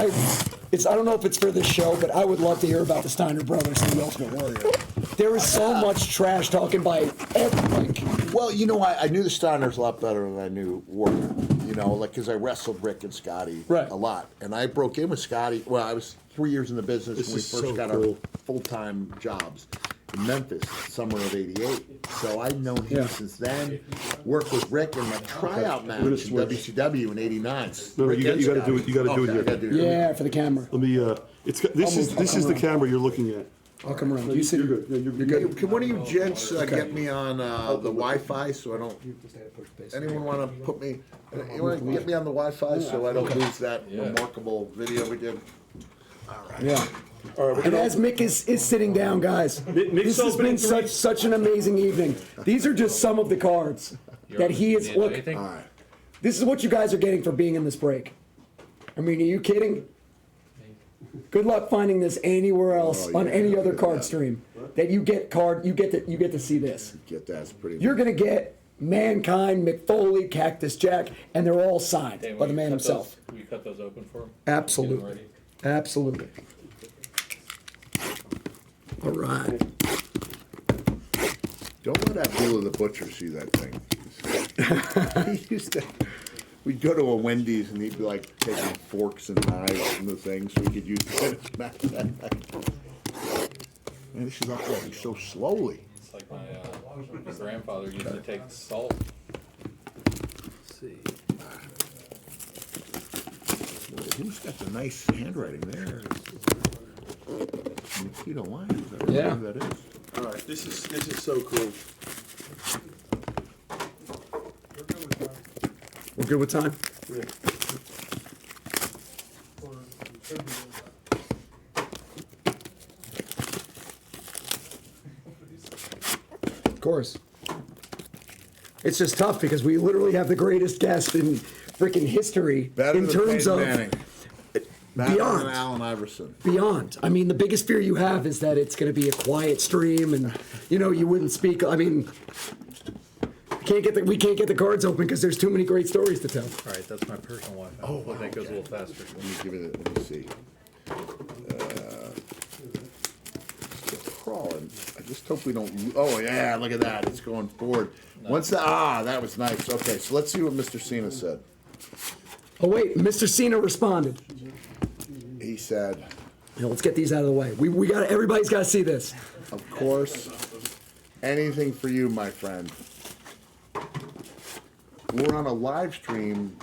don't know if it's for this show, but I would love to hear about the Steiner brothers and the Ultimate Warrior. There is so much trash talking by every. Well, you know, I knew the Steiners a lot better than I knew Warrior. You know, like, because I wrestled Rick and Scotty Right. a lot. And I broke in with Scotty. Well, I was 3 years in the business This when we is first so got cool. our full-time jobs in Memphis, summer of '88. So I'd known him Yeah. since then. Worked with Rick in my tryout match gonna in switch. WCW in '89. No, Rick you and gotta Scotty. do it. You gotta do it Okay, here. I gotta do it. Yeah, for the camera. Let me. This is the camera you're looking at. I'll come around. You sit. You're good. Yeah, you're Hey, good. can one of you gents get me on the Wi-Fi so I don't? Anyone want to put me? You want to get me on the Wi-Fi so I don't lose that remarkable video we did? Yeah. All right, we're And gonna- as Mick is sitting down, guys, Mick's this has opening been three. such an amazing evening. These are just some of the cards that he is. You know Look, anything? All right. this is what you guys are getting for being in this break. I mean, are you kidding? Good luck finding this anywhere else Oh, on yeah, any other look at card that. stream that you get card. You get to see this. Get that. It's pretty. You're gonna get Mankind, Mick Foley, Cactus Jack, and they're all signed Hey, by will the you man cut himself. Will you cut those open for him? Absolutely. Get 'em ready? Absolutely. All right. Don't let Abdullah the Butcher see that thing. He used to. We'd go to a Wendy's and he'd be like taking forks and knives from the thing so we could use it as back then. Man, this is uploading so slowly. It's like my grandfather used to take salt. See. Boy, who's got the nice handwriting there? Nikita Lyons. I don't Yeah. know who that is. All right, this is so cool. We're good with time. Of course. It's just tough because we literally have the greatest guest in freaking history Better in than terms Peyton of Manning. Better beyond. than Allen Iverson. beyond. I mean, the biggest fear you have is that it's going to be a quiet stream, and you wouldn't speak. I mean, we can't get the cards open because there's too many great stories to tell. All right, that's my personal Wi-Fi. Oh, Hopefully that goes a little faster. Let me give it. Let me see. Still crawling. I just hope we don't. Oh yeah, look at that. It's going forward. Once that was nice. Okay, so let's see what Mr. Cena said. Oh wait, Mr. Cena responded. He said, Now, let's get these out of the way. We got everybody's got to see this. "Of course, anything for you, my friend. We're on a live stream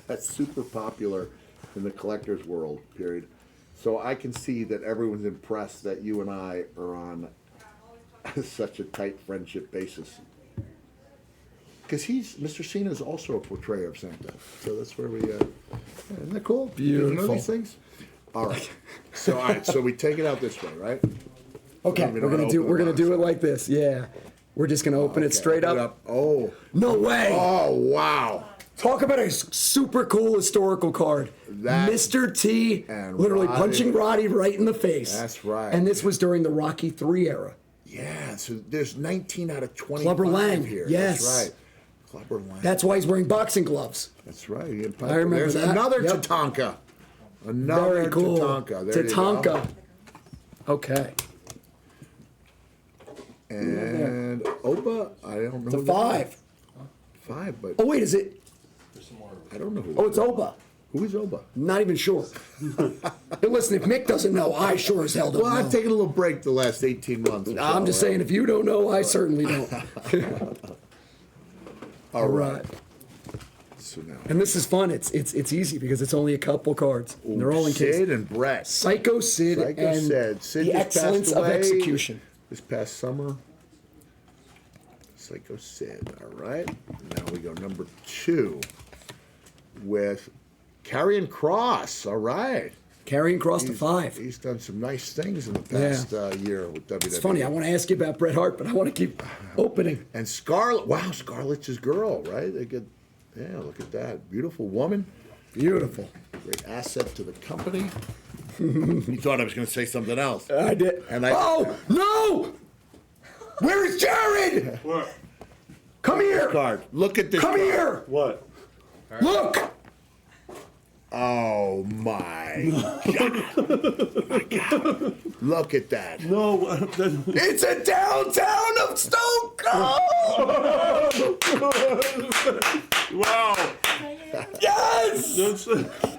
that's super popular in the collector's world. Period. So I can see that everyone's impressed that you and I are on such a tight friendship basis. Because Mr. Cena is also a portrayer of Santa. So that's where we, isn't that cool? You know Beautiful. these things? All right. So we take it out this way, right? Okay, We we're don't gonna do open the box. it like this. Yeah, we're just gonna open it Okay, straight open it up. Oh. No way! Oh, wow. Talk about a super cool historical card. That- Mr. T and literally Roddy. punching Roddy right in the face. That's right. And this was during the Rocky III era. Yeah, so there's 19 out of 25 Clubber Lang, here. yes. That's right. Clubber Lang. That's why he's wearing boxing gloves. That's right. I remember There's that. another Yep. Tatanka. Another Very cool. Tatanka. There you go. Tatanka. Okay. And Oba, I don't know. It's a who that 5. is. 5, but Oh wait, is it? I don't know who. Oh, it's Oba. Who is Oba? Not even sure. Hey, listen, if Mick doesn't know, I sure as hell don't Well, know. I've taken a little break the last 18 months. or so, I'm just right? saying, if you don't know, I certainly don't. All right. So now, And this is fun. It's easy because it's only a couple cards. And they're all in case. Sid and Brett. Psycho Sid Psycho and Sid. Sid the just excellence passed of away execution. this past summer. Psycho Sid. All right. Now we go number 2 with Karrion Kross. All right. Carrying across the 5. He's done some nice things in the past year with WWE. It's funny. I want to ask you about Bret Hart, but I want to keep opening. And Scarlett. Wow, Scarlett's his girl, right? They get. Yeah, look at that. Beautiful woman. Beautiful. Great asset to the company. You thought I was going to say something else. I did. And I- Oh no! Where is Jared? What? Come here. Card. Look at this. Come card. here. What? Look. Oh my God. My God. Look at that. No. It's a downtown of Stone Cold. Wow. Yes.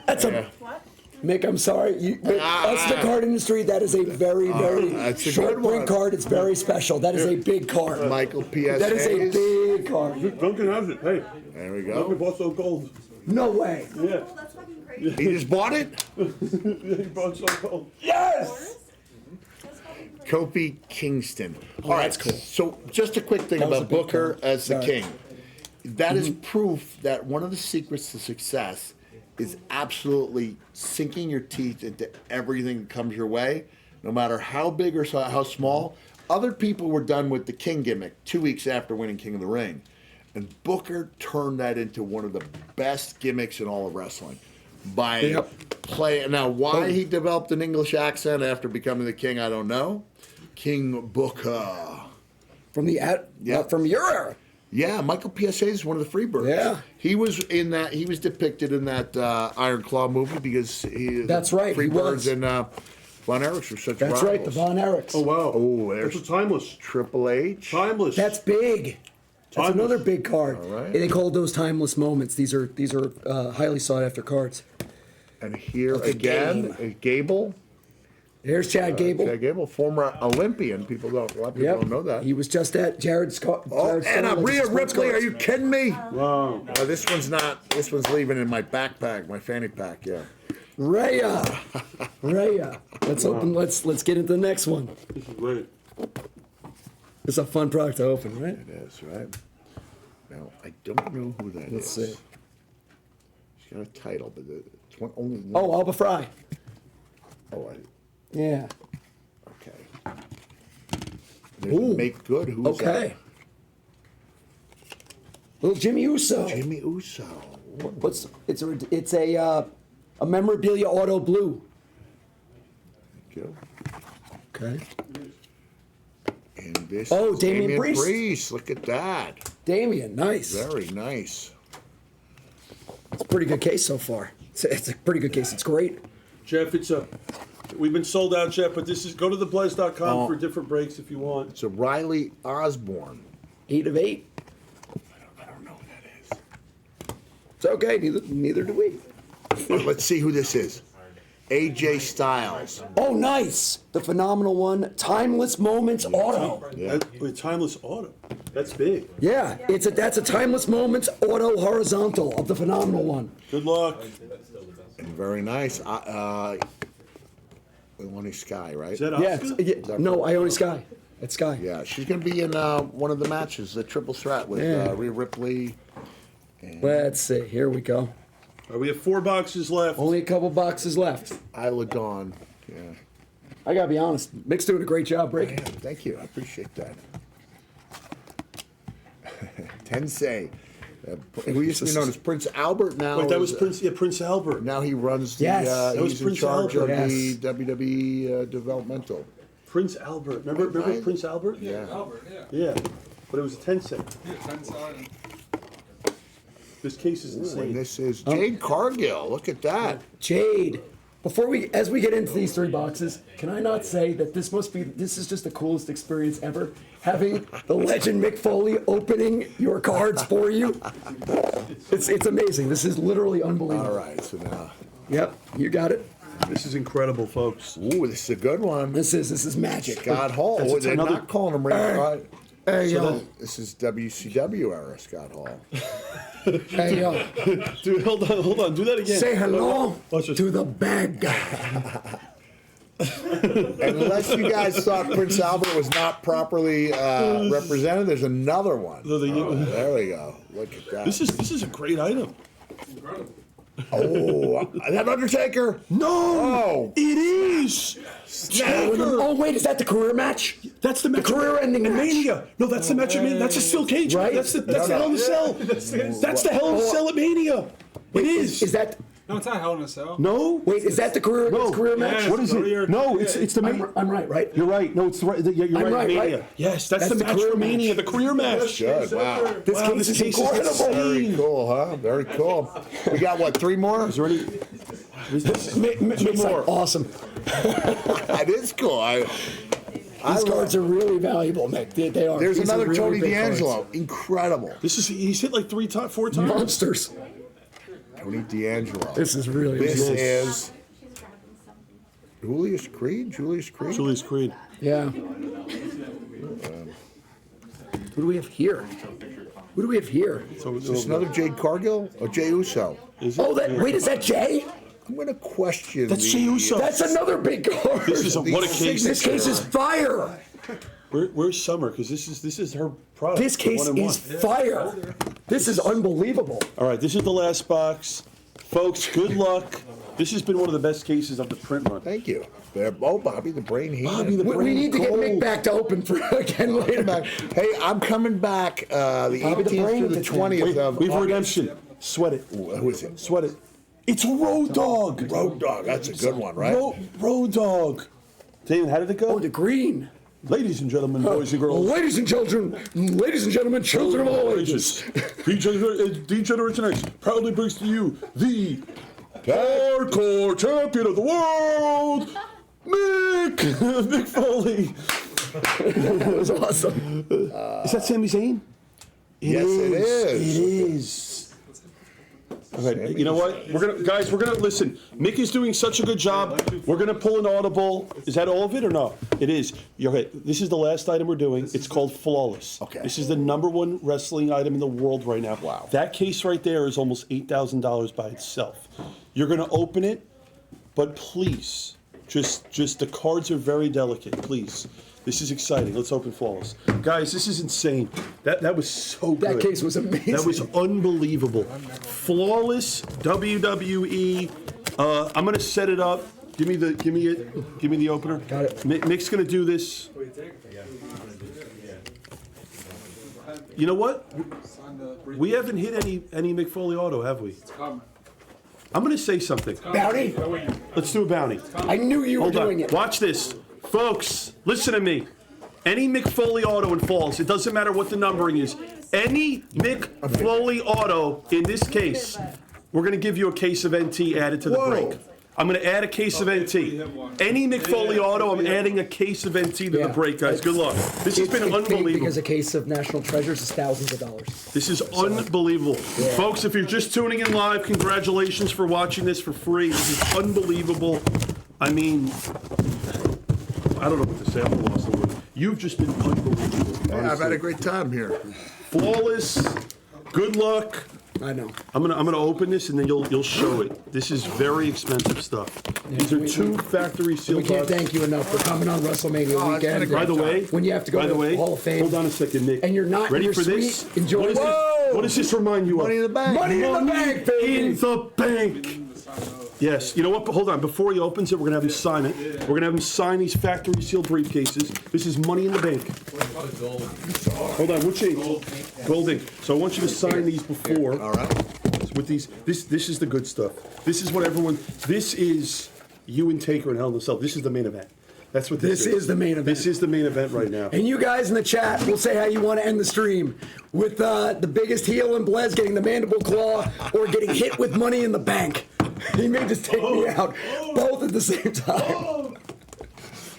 That's a. What? Mick, I'm sorry. Us in the card industry, that is a very, very that's a short good one. print card. It's very special. That is a big card. Michael P.S. That is a Hayes. big card. Duncan has it. Hey. There we Duncan go. bought so gold. No way. Yeah. Oh, that's fucking crazy. He just bought it? He bought so gold. Yes. That's fucking crazy. Kofi Kingston. All right, that's cool. So just a quick thing That was about a big Booker card. as the Sorry. king. That is proof that one of the secrets to success is absolutely sinking your teeth into everything that comes your way, no matter how big or how small. Other people were done with the king gimmick 2 weeks after winning King of the Ring. And Booker turned that into one of the best gimmicks in all of wrestling by playing. Now, why he developed an English accent after becoming the king, I don't know. King Booker. From the from your era. Yeah, Michael P.S. Hayes is one of the Freebirds. Yeah. He was in that. He was depicted in that Iron Claw movie because That's right, he was. Freebirds and Von Erichs were such That's rivals. right. The Von Erichs. Oh wow. Oh, That's there's a timeless. Triple H. Timeless. That's big. That's Timeless. another big card. All right. They call those timeless moments. These are highly sought after cards. And here Like a again, Gable. Here's Chad Gable. Chad Gable, former Olympian. A lot of people don't know that. He was just at Jared's car. Oh, and Rhea Ripley, are you kidding me? Wow. This one's not. This one's leaving in my backpack, my fanny pack. Yeah. Rhea. Let's open. Let's get into the next one. This is great. It's a fun product to open, right? It is, right? Now, I don't know who that Let's is. see. She's got a title, but it's only one. Oh, Alba Fry. Oh, Yeah. okay. There's Ooh. Make Good. Who's Okay. Little Jimmy Uso. that? Jimmy Uso. It's a memorabilia auto blue. Thank you. Okay. And this Oh, is Damian Priest. Look at that. Damien, nice. Very nice. It's a pretty good case so far. It's a pretty good case. It's great. Jeff, we've been sold out, Jeff, but this is go to theblez.com for different breaks if you want. It's a Riley Osborne. 8 of 8. I don't know who that is. It's okay. Neither do we. But let's see who this is. AJ Styles. Oh, nice. The phenomenal one. Timeless Moments auto. Yeah. Wait, timeless auto. That's big. Yeah, that's a Timeless Moments auto horizontal of the phenomenal one. Good luck. And very nice. Ione Sky, right? Is that Yeah, Oscar? no, Ione Sky. It's Sky. Yeah, she's going to be in one of the matches, the triple threat with Yeah. Rhea Ripley. Let's see. Here we go. All right, we have 4 boxes left. Only a couple boxes left. Isla Dawn. Yeah. I gotta be honest. Mick's doing a great job Yeah, breaking. thank you. I appreciate that. Tensei. Who used to be known as Prince Albert now. Wait, that was is, Prince Albert. Now he runs the. Yes, that was he's in Prince charge Albert. of Yes. the WWE developmental. Prince Albert. Remember Right. Prince Albert? Yeah. Albert, yeah. Yeah. But it was a Tensei. Yeah, Tensei. This case is And insane. this is Jade Cargill. Look at that. Jade. As we get into these 3 boxes, can I not say that this is just the coolest experience ever? Having the legend Mick Foley opening your cards for you. It's amazing. This is literally unbelievable. All right, so now. Yep, you got it. This is incredible, folks. Ooh, this is a good one. This is magic. Scott Hall. That's They're another- not calling him ringside. Hey, So yo. that- This is WCW era Scott Hall. Hey, yo. Dude, hold on. Do that again. Say hello Watch this. to the bad guy. And unless you guys thought Prince Albert was not properly represented, there's another one. No, There we go. Look at that. This is a great item. Oh, that Undertaker. No, Oh. it is. Taker. Oh, wait, is that the career match? That's the match. career-ending match. Mania. No, that's the match of Mania. That's a steel cage. Right? That's the Hell in a Cell. That's the Hell in a Cell at Mania. It is. Is that... No, it's not Hell in a Cell. No. Wait, is that the career match? Yes. What is it? No, it's the main. I'm right, right? You're right. No, it's the right. You're I'm right. right, Mania. right? Yes, that's the the match career for Mania. match. The career match. Good. Wow. This Wow, case this is case is incredible. Very cool, huh? Very cool. We got what? 3 more? Is there any? Mick's like, awesome. That is cool. These cards are really valuable, Mick. They are. There's These are another really Tony big D'Angelo. cards. Incredible. He's hit like 4 times. Monsters. Tony D'Angelo. This is really This amazing. is Julius Creed. Julius Creed. Yeah. Who do we have here? Who do we have here? Is this another Jade Cargill or Jay Uso? Oh, wait, is that Jay? I'm going to question. That's Jey Uso. That's another big card. This is what a case. This case is fire. Where's Summer? Because this is her product. This the case 1-in-1. is fire. This is unbelievable. All right, this is the last box, folks. Good luck. This has been one of the best cases of the print run. Thank you. Oh, Bobby the Brain Heat. Bobby the We need to get Gold. Mick back to open for again later. Back. Hey, I'm coming back the Bobby the 18th Brain through the gets in. 20th Wait, of we have August. redemption. Sweat it. Who is it? Sweat it. It's a Road Dog. Road Dog. That's a good one, right? Road Dog. Damon, how did it go? Oh, the green. Ladies and gentlemen, boys and girls. Ladies and gentlemen, children of all ages. Degenerate X proudly brings to you the hardcore champion of the world, Mick! Mick Foley. That was awesome. Is that Sami Zayn? Yes, it is. It is. Okay, you know what? We're gonna listen. Mick is doing such a good job. We're gonna pull an audible. Is that all of it or no? It is. You're right. This is the last item we're doing. It's called Flawless. Okay. This is the #1 wrestling item in the world right now. Wow. That case right there is almost $8,000 by itself. You're gonna open it, but please, just the cards are very delicate. Please. This is exciting. Let's open Flawless. Guys, this is insane. That was so good. That case was amazing. That was unbelievable. Flawless WWE. I'm gonna set it up. Give me the opener. Got it. Mick's gonna do this. You know what? We haven't hit any Mick Foley auto, have we? I'm gonna say something. Bounty? Let's do a bounty. I knew you were Hold doing on. it. Watch this. Folks, listen to me. Any Mick Foley auto in falls, it doesn't matter what the numbering is. Any Mick Foley auto in this case, we're going to give you a case of NT added to the break. I'm going to add a case of NT. Any Mick Foley auto, I'm adding a case of NT to the break, guys. Good luck. This has been It's big unbelievable. because a case of National Treasures is thousands of dollars. This is unbelievable. Folks, if you're just tuning in live, congratulations for watching this for free. This is unbelievable. I mean, I don't know what to say. I'm lost the word. You've just been unbelievable. Yeah, I've had a great time here. Flawless. Good luck. I know. I'm gonna open this and then you'll show it. This is very expensive stuff. These are 2 factory sealed We can't boxes. thank you enough for coming on WrestleMania Oh, it's been a weekend. great By the way, When you have to go by to the way, Hall of Fame. Hold on a second, Nick. And you're not in ready your for this? suite, enjoy What, is it. this? What does this remind you of? Money in the bank. Money in the bank, baby. In the bank. Yes. You know what? Hold on. Before he opens it, we're gonna have him sign it. We're gonna have him sign these factory sealed briefcases. This is money in the bank. Hold on. Which ink? Gold ink. So I want you to sign these before. All right. With these, this is the good stuff. This is what everyone. This is you and Taker and Hell in a Cell. This is the main event. That's what this This is the main event. This is the main event right now. And you guys in the chat will say how you want to end the stream. With the biggest heel and Blez getting the mandible claw or getting hit with money in the bank. He may just take me out both at the same time.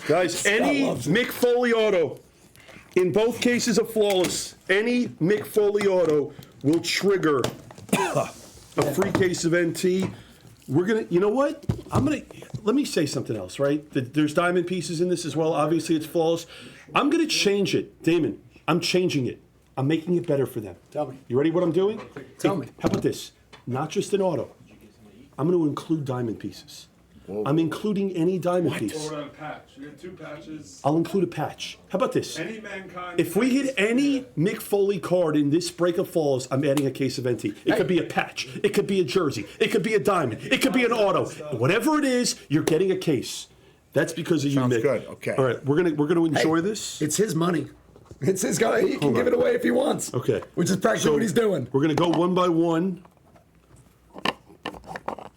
Guys, any loves it. Mick Foley auto, in both cases of Flawless, any Mick Foley auto will trigger a free case of NT. We're gonna, you know what? Let me say something else, right? There's diamond pieces in this as well. Obviously, it's Flawless. I'm gonna change it, Damon. I'm changing it. I'm making it better for them. Tell me. You ready what I'm doing? Tell Hey, me. How about this? Not just an auto. I'm going to include diamond pieces. I'm including any diamond piece. Or a patch. You get 2 patches. I'll include a patch. How about this? Any mankind. If we hit any Mick Foley card in this break of falls, I'm adding a case of NT. It could be a patch. It could be a jersey. It could be a diamond. It could be an auto. Whatever it is, you're getting a case. That's because of you, Sounds Mick. good. Okay. All right, we're gonna enjoy this. It's his money. It's his guy. He can give it away if he wants. Okay. Which is practically what he's doing. We're gonna go one by one.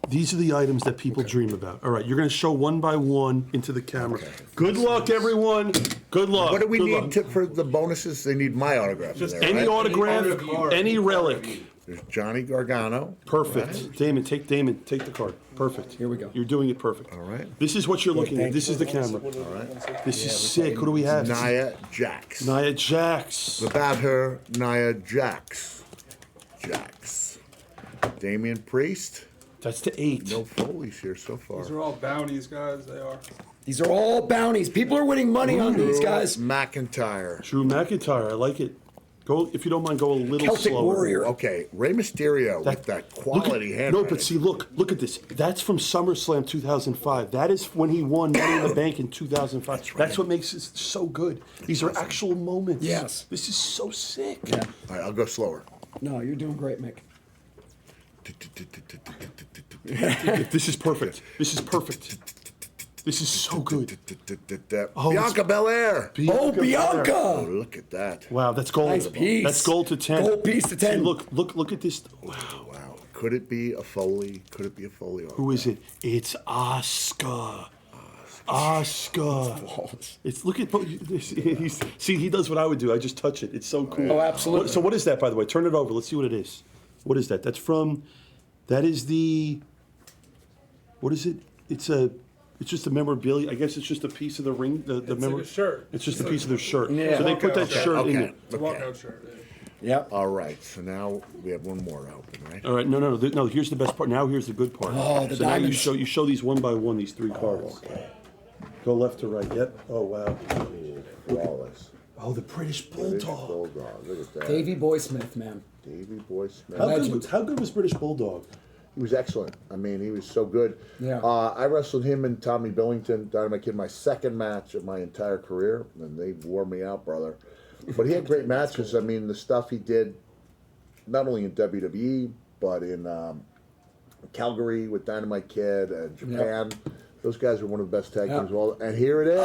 These are the items that people dream about. All right, you're gonna show one by one into the camera. Good luck, everyone. Good luck. What do we Good need luck. for the bonuses? They need my autograph. in there, Any right? autograph, any relic. There's Johnny Gargano. Perfect. Damon, take the card. Perfect. Here we go. You're doing it perfect. All right. This is what you're looking at. This is the camera. All right. This is sick. Who do we have? Nia Jax. Nia Jax. About her, Nia Jax. Jax. Damian Priest. That's the 8. No Foley's here so far. These are all bounties, guys. They are. These are all bounties. People are winning money on these guys. McIntyre. Drew McIntyre. I like it. Go, if you don't mind, go a little Celtic slower. Warrior. Okay, Rey Mysterio with that quality look at, handwriting. No, but see, look at this. That's from SummerSlam 2005. That is when he won Money in the Bank in 2005. That's what makes it so good. These are actual moments. Yes. This is so sick. Yeah. All right, I'll go slower. No, you're doing great, Mick. This is perfect. This is perfect. This is so good. Oh, Bianca Belair. Oh, Bianca! Oh, look at that. Wow, that's gold. Nice piece. That's gold to 10. Gold piece to 10. See, look at this. Wow. Wow. Could it be a Foley? Could it be a Foley? Who is it? It's Oscar. Oscar. It's look at see he does what I would do. I just touch it. It's so cool. Oh, absolutely. So what is that, by the way? Turn it over. Let's see what it is. What is that? That is the. What is it? It's just a memorabilia. I guess it's just a piece of the ring. The It's like a shirt. It's just a piece of their shirt. Yeah. So they put that Walkout shirt in Okay. it. It's a walkout shirt. Yep. All right, so now we have one more open, right? All right, no. Here's the best part. Now here's the good part. Oh, the so now diamonds. you show these one by one. These 3 cards. Go left to right. Yep. Oh wow. Flawless. Oh, the British British Bulldog. Bulldog. Look at that. Davey Boy Smith, man. Davey Boy Smith. How good was British Bulldog? He was excellent. I mean, he was so good. Yeah. I wrestled him and Tommy Billington, Dynamite Kid, my second match of my entire career, and they wore me out, brother. But he had great matches. I mean, the stuff he did, not only in WWE, but in Calgary with Dynamite Kid and Japan. Those guys are one of the best tag teams of all. And here it is.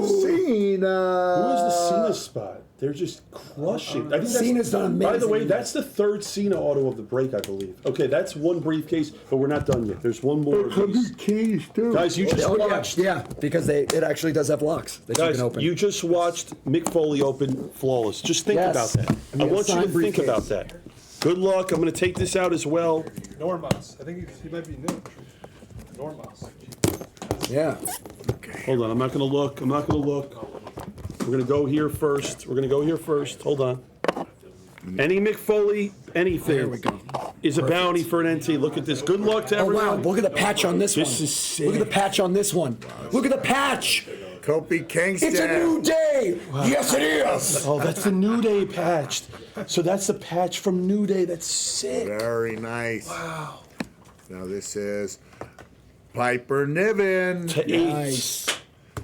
Cena. Who is the Cena spot? They're just crushing. I think that's- Cena's done amazing. By the way, that's the 3rd Cena auto of the break, I believe. Okay, that's one briefcase, but we're not done yet. There's one more of these. keys, too. Guys, you just Oh, yeah, watched. yeah, because it actually does have locks that you Guys, can open. you just watched Mick Foley open Flawless. Just think Yes. about that. And I we want you have to signed think about briefcase. that. Good luck. I'm going to take this out as well. Normas. I think he might be new. Normas. Yeah. Hold on. I'm not going to look. We're going to go here first. Hold on. Any Mick Foley, anything. There we go. Is a bounty for an NT. Look at this. Good luck to Oh, wow. everyone. Look at the patch on this one. This is sick. Look at the patch on this one. Look at the patch. Kofi Kingston. It's a new day. Yes, it is. Oh, that's the New Day patch. So that's the patch from New Day. That's sick. Very nice. Wow. Now this is Piper Niven. To 8. Nice.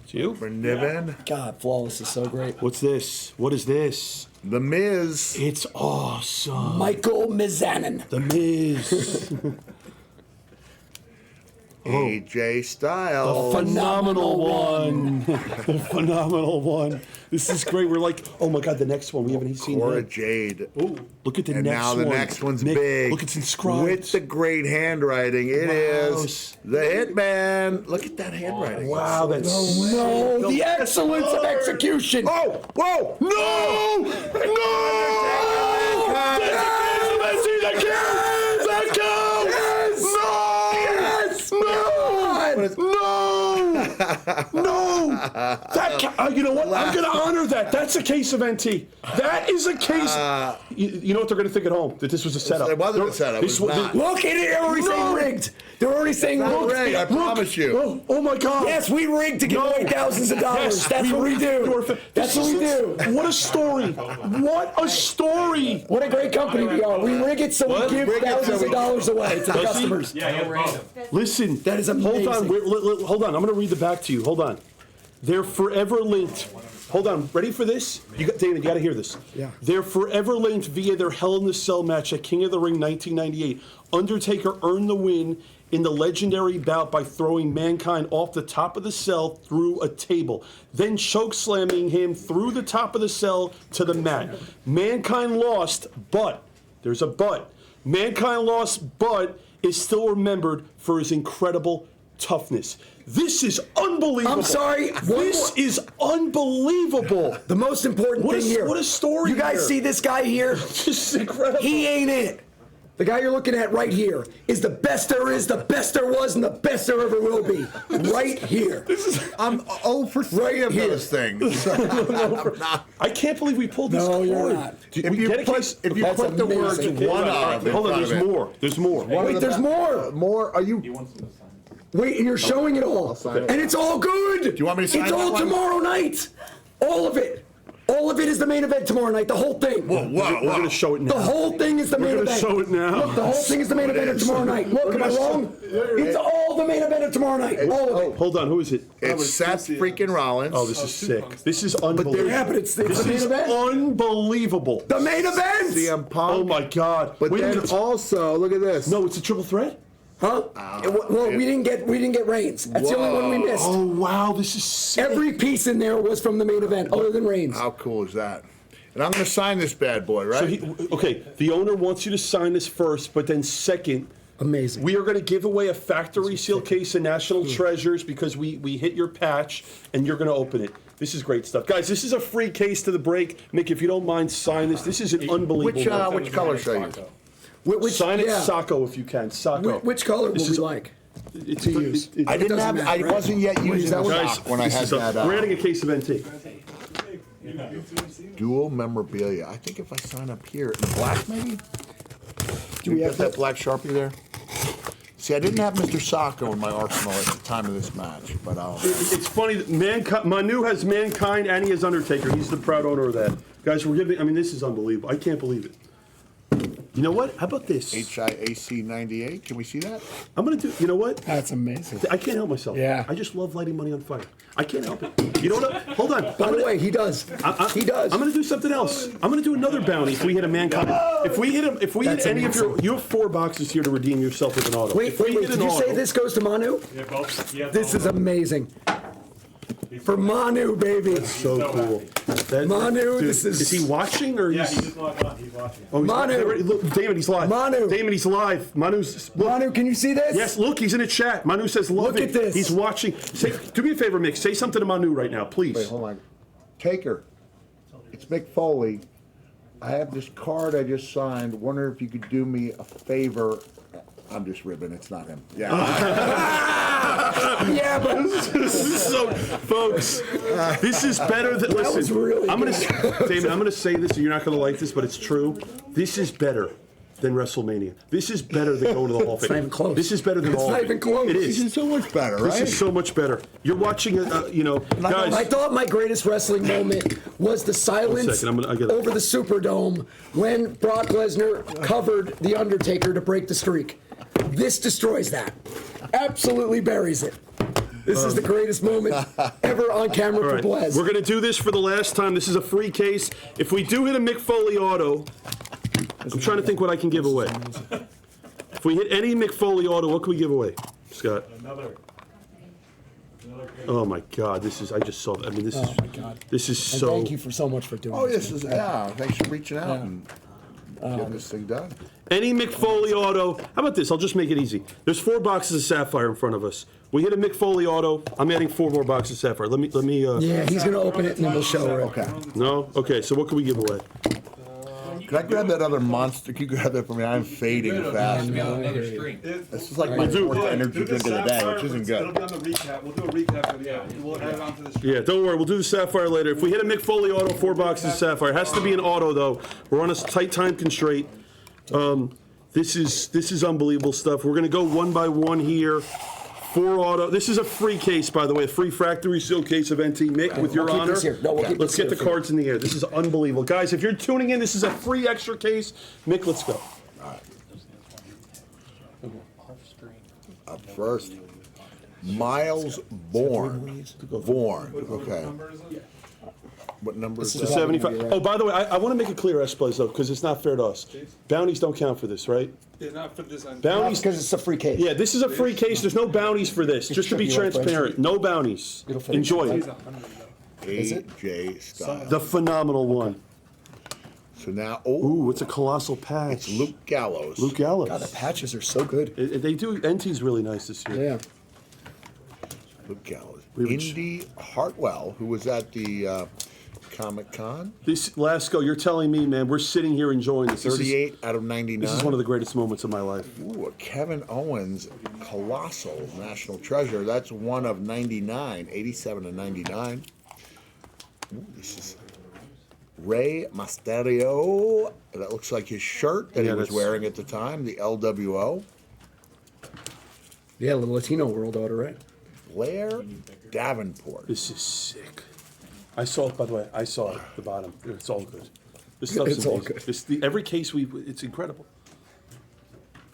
It's you? Piper Niven. God, Flawless is so great. What's this? What is this? The Miz. It's awesome. Michael Mizanin. The Miz. AJ Styles. Phenomenal one. The phenomenal one. This is great. We're like, oh my God, the next one. We haven't seen Cora that. Jade. Oh, look at the And next now one. the next one's Mick, big. Look, it's inscribed. With the great handwriting. It Wow. is the Hitman. Look at that handwriting. Wow, that's No, the excellence of execution. Oh, whoa. No! No! No! No! You know what? I'm going to honor that. That's a case of NT. That is a case. You know what they're going to think at home? That this was a setup. It wasn't a setup. It was not. Look at it. They're already saying rigged. They're already saying not rigged. rigged, I promise you. Oh my God. Yes, we rigged to give away thousands of dollars. Yes, That's what we do. That's what we do. What a story. What a story. What a great company we are. We rig it so What? we give Rig it so thousands we- of dollars away to the Does he? customers. Yeah, random. Listen. That is Hold on. amazing. Hold on. I'm going to read the back to you. Hold on. They're forever linked. Hold on. Ready for this? David, you got to hear this. Yeah. They're forever linked via their Hell in the Cell match at King of the Ring 1998. Undertaker earned the win in the legendary bout by throwing Mankind off the top of the cell through a table, then chokeslamming him through the top of the cell to the mat. Mankind lost, but there's a but. Mankind lost, but is still remembered for his incredible toughness. This is unbelievable. I'm sorry. This is unbelievable. The most important What a- thing here. what a story You guys here. see this guy here? This is incredible. He ain't it. The guy you're looking at right here is the best there is, the best there was, and the best there ever will be. Right here. I'm 0 for 3 Right of here. those things. I can't believe we pulled this No, you're cord. not. If you That's put the words amazing. one of in Hold on, front of there's it. more. There's more. Wait, there's more. More? Are you? Wait, and you're showing it all. sign it. And it's all good. Do you want me to sign It's that all one? tomorrow night. All of it. All of it is the main event tomorrow night. The whole thing. Whoa, We're going to show it now. The whole thing is the main gonna event. show it now. Look, the whole thing is the main event of tomorrow night. Look, am I wrong? It's all the main event of tomorrow night. All of it. Hold on, who is it? It's Seth freaking Rollins. Oh, this is sick. This is unbelievable. Yeah, but it's This the main is event. unbelievable. The main event. CM Punk. Oh my God. But Wait a then minute. also, look at this. No, it's a triple threat? Huh? Well, we didn't get Reigns. That's the only one we missed. Oh, wow, this is sick. Every piece in there was from the main event, other than Reigns. How cool is that? And I'm going to sign this bad boy, right? So okay, the owner wants you to sign this first, but then second, Amazing. we are going to give away a factory seal case of National Treasures because we hit your patch and you're going to open it. This is great stuff. Guys, this is a free case to the break. Mick, if you don't mind, sign this. This is an unbelievable. which color should I use? Sign it yeah. Sacco if you can. Sacco. Which color would This we is- like? It's, to use? I didn't doesn't have. I matter, right? wasn't yet using the Guys, stock when I this had is a- that we're adding a case of NT. dual memorabilia. I think if I sign up here in black, maybe. Do we have have that black Sharpie there? See, I didn't have Mr. Sacco in my arsenal at the time of this match, but I'll. It's funny that Manu has Mankind and he has Undertaker. He's the proud owner of that. Guys, we're giving. I mean, this is unbelievable. I can't believe it. You know what? How about this? HIAC 98. Can we see that? I'm gonna do. You know what? That's amazing. I can't help myself. Yeah. I just love lighting money on fire. I can't help it. You know what? Hold on. By the way, he does. He does. I'm gonna do something else. I'm gonna do another bounty if we hit a Mankind. If we hit That's any of amazing. you have 4 boxes here to redeem yourself with an auto. Wait, If we hit did an you say auto- this goes to Manu? Yeah, both. Yeah, This both. is amazing. For Manu, baby. So cool. Manu, Dude, this is- he watching or Yeah, he's? he just logged on. He's watching. Oh, he's Manu. Look, Damon, he's live. Manu. Damon, he's live. Manu's. Look. Manu, can you see this? Yes, look, he's in the chat. Manu says, "Love Look it." at this. He's watching. Do me a favor, Mick. Say something to Manu right now, please. Wait, hold on. Taker. It's Mick Foley. I have this card I just signed. Wonder if you could do me a favor. I'm just ribbing. It's not him. Yeah. Yeah, but This is so, folks. This is better than. Listen, was really I'm gonna, good. Damon. I'm gonna say this, and you're not gonna like this, but it's true. This is better than WrestleMania. This is better than going to the Hall of Fame. not even close. This is better than It's all. not of it. even close. It This is. is so much better, This right? is so much better. You're watching, guys. I thought my greatest wrestling moment was the silence second, I get it. over the Superdome when Brock Lesnar covered The Undertaker to break the streak. This destroys that. Absolutely buries it. This is the greatest moment ever on camera All for right, Blaz. we're gonna do this for the last time. This is a free case. If we do hit a Mick Foley auto, I'm trying to think what I can give away. If we hit any Mick Foley auto, what can we give away, Scott? Another Oh my God, this is. I just saw. I mean, this is. Oh my God. This is And so. thank you for so much for doing Oh, this. this is, yeah. Thanks for reaching out and getting this thing done. Any Mick Foley auto. How about this? I'll just make it easy. There's 4 boxes of Sapphire in front of us. We hit a Mick Foley auto. I'm adding 4 more boxes of Sapphire. Let me. Yeah, he's going to open it and then we'll show her. Okay. No. Okay. So what can we give away? Can I grab that other monster? Can you grab that for me? I'm fading Rid of it, fast. to be on Man. another stream. This is like my fourth energy drink of the day, which isn't It'll good. be on the recap. We'll do a recap for the We'll add it onto the stream. Yeah, don't worry. We'll do the Sapphire later. If we hit a Mick Foley auto, 4 boxes of Sapphire. It has to be an auto, though. We're on a tight time constraint. This is unbelievable stuff. We're going to go one by one here. 4 auto. This is a free case, by the way, a free factory seal case of NT. Mick, with your We'll keep honor. this here. No, we'll keep Let's this get the here for you. cards in the air. This is unbelievable. Guys, if you're tuning in, this is a free extra case. Mick, let's go. Up first, Miles Bourne. Bourne. Okay. What number is The that? 75. Oh, by the way, I want to make it clear, Esplays, though, because it's not fair to us. Bounties don't count for this, right? Yeah, not for this end. Bounties. Because it's a free case. Yeah, this is a free case. There's no bounties for this. Just to be You like transparent, no bounties. It'll fit. Enjoy it. AJ Styles. The phenomenal one. So now, Ooh, it's a colossal patch. it's Luke Gallows. Luke Gallows. God, the patches are so good. They do. NT's really nice this year. Yeah. Luke Gallows. We were Indy Hartwell, who was at the Comic Con. This Lasco, you're telling me, man, we're sitting here enjoying this. 38 out of 99. This is one of the greatest moments of my life. Ooh, a Kevin Owens Colossal National Treasure. That's one of 99, 87 and 99. Ooh, this is Rey Mysterio. That looks like his shirt that Yeah, he was that's- wearing at the time, the LWO. Yeah, the Latino World Order, right? Blair Davenport. This is sick. I saw it, by the way. I saw it at the bottom. It's all good. This stuff's It's all amazing. good. Every case it's incredible.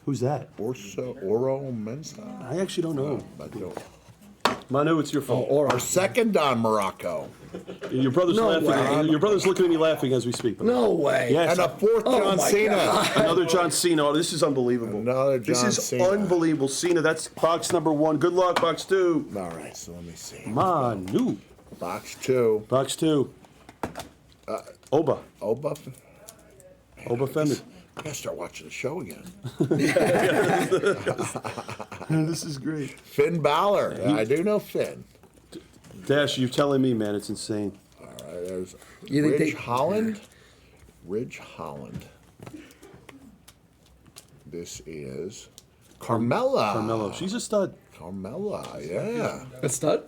Who's that? Oro Mensa? I actually don't know. I don't. Manu, it's your fault. Our second Don Morocco. Your brother's No laughing. way. Your brother's looking at me laughing as we speak. No way. Yes. And a fourth Oh John my Cena. God. Another John Cena. Oh, this is unbelievable. Another This John is Cena. unbelievable. Cena, that's box number 1. Good luck, box 2. All right, so let me see. Manu. Box 2. Box 2. Oba. Oba. Fender. I gotta start watching the show again. This is great. Finn Balor. I do know Finn. Dash, you're telling me, man, it's insane. All right, there's You think Ridge they- Holland. Ridge Holland. This is Carmella. Carmelo, she's a stud. Carmella, yeah. A stud?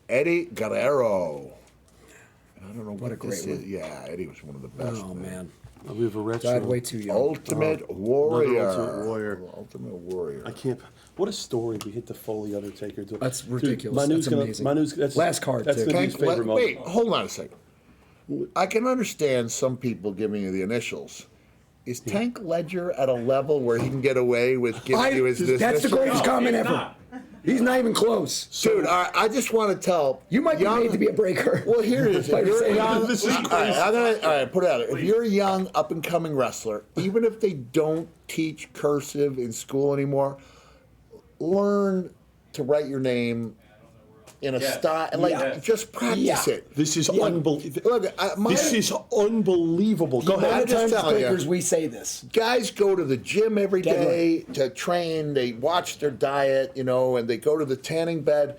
Eddie Guerrero. I don't know what a great this one. is. Yeah, Eddie was one of the best. Oh, man. We have a retro. Died way too young. Ultimate Warrior. Ultimate Warrior. Ultimate Warrior. I can't. What a story! We hit the Foley Undertaker. That's Dude, ridiculous. Manu's That's gonna, amazing. Manu's, that's, Last card, That's too. gonna be his favorite moment. Wait, hold on a second. I can understand some people giving you the initials. Is Tank Ledger at a level where he can get away with giving you his That's the initials? greatest comment ever. not. He's not even close. Dude, I just want to tell You might be made to be a breaker. Well, here it is. By If you're saying- young, This is all right, put it out there. If you're a young, up and coming wrestler, even if they don't teach cursive in school anymore, learn to write your name in a style, and just practice it. This is unbelievable. Look, This is unbelievable. Go A lot ahead. of just times, telling you. breakers, we say this. Guys go to the gym every Dead day to train. They watch their diet, and they go to the tanning bed.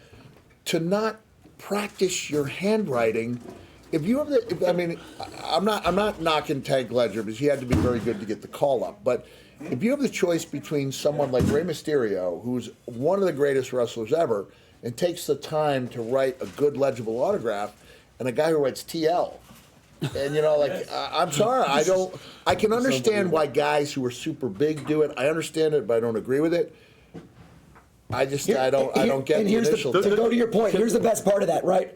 To not practice your handwriting, if you have I'm not knocking Tank Ledger because he had to be very good to get the call up. But if you have the choice between someone like Rey Mysterio, who's one of the greatest wrestlers ever, and takes the time to write a good legible autograph, and a guy who writes TL. And I'm sorry, I can understand why guys who are super big do it. I understand it, but I don't agree with it. I don't get And the here's initial. to go to your point. Here's the best part of that, right?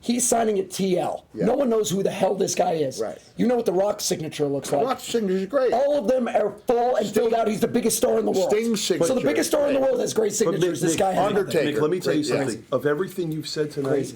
He's signing at TL. Yeah. No one knows who the hell this guy is. Right. You know what the Rock signature looks like. Rock's signature is great. All of them are full and filled out. He's the biggest star in the world. Sting's So the signature. biggest star in the world has great signatures. This guy has nothing. Undertaker. Nick, let me tell you Yeah. something. Of everything you've said tonight, Crazy.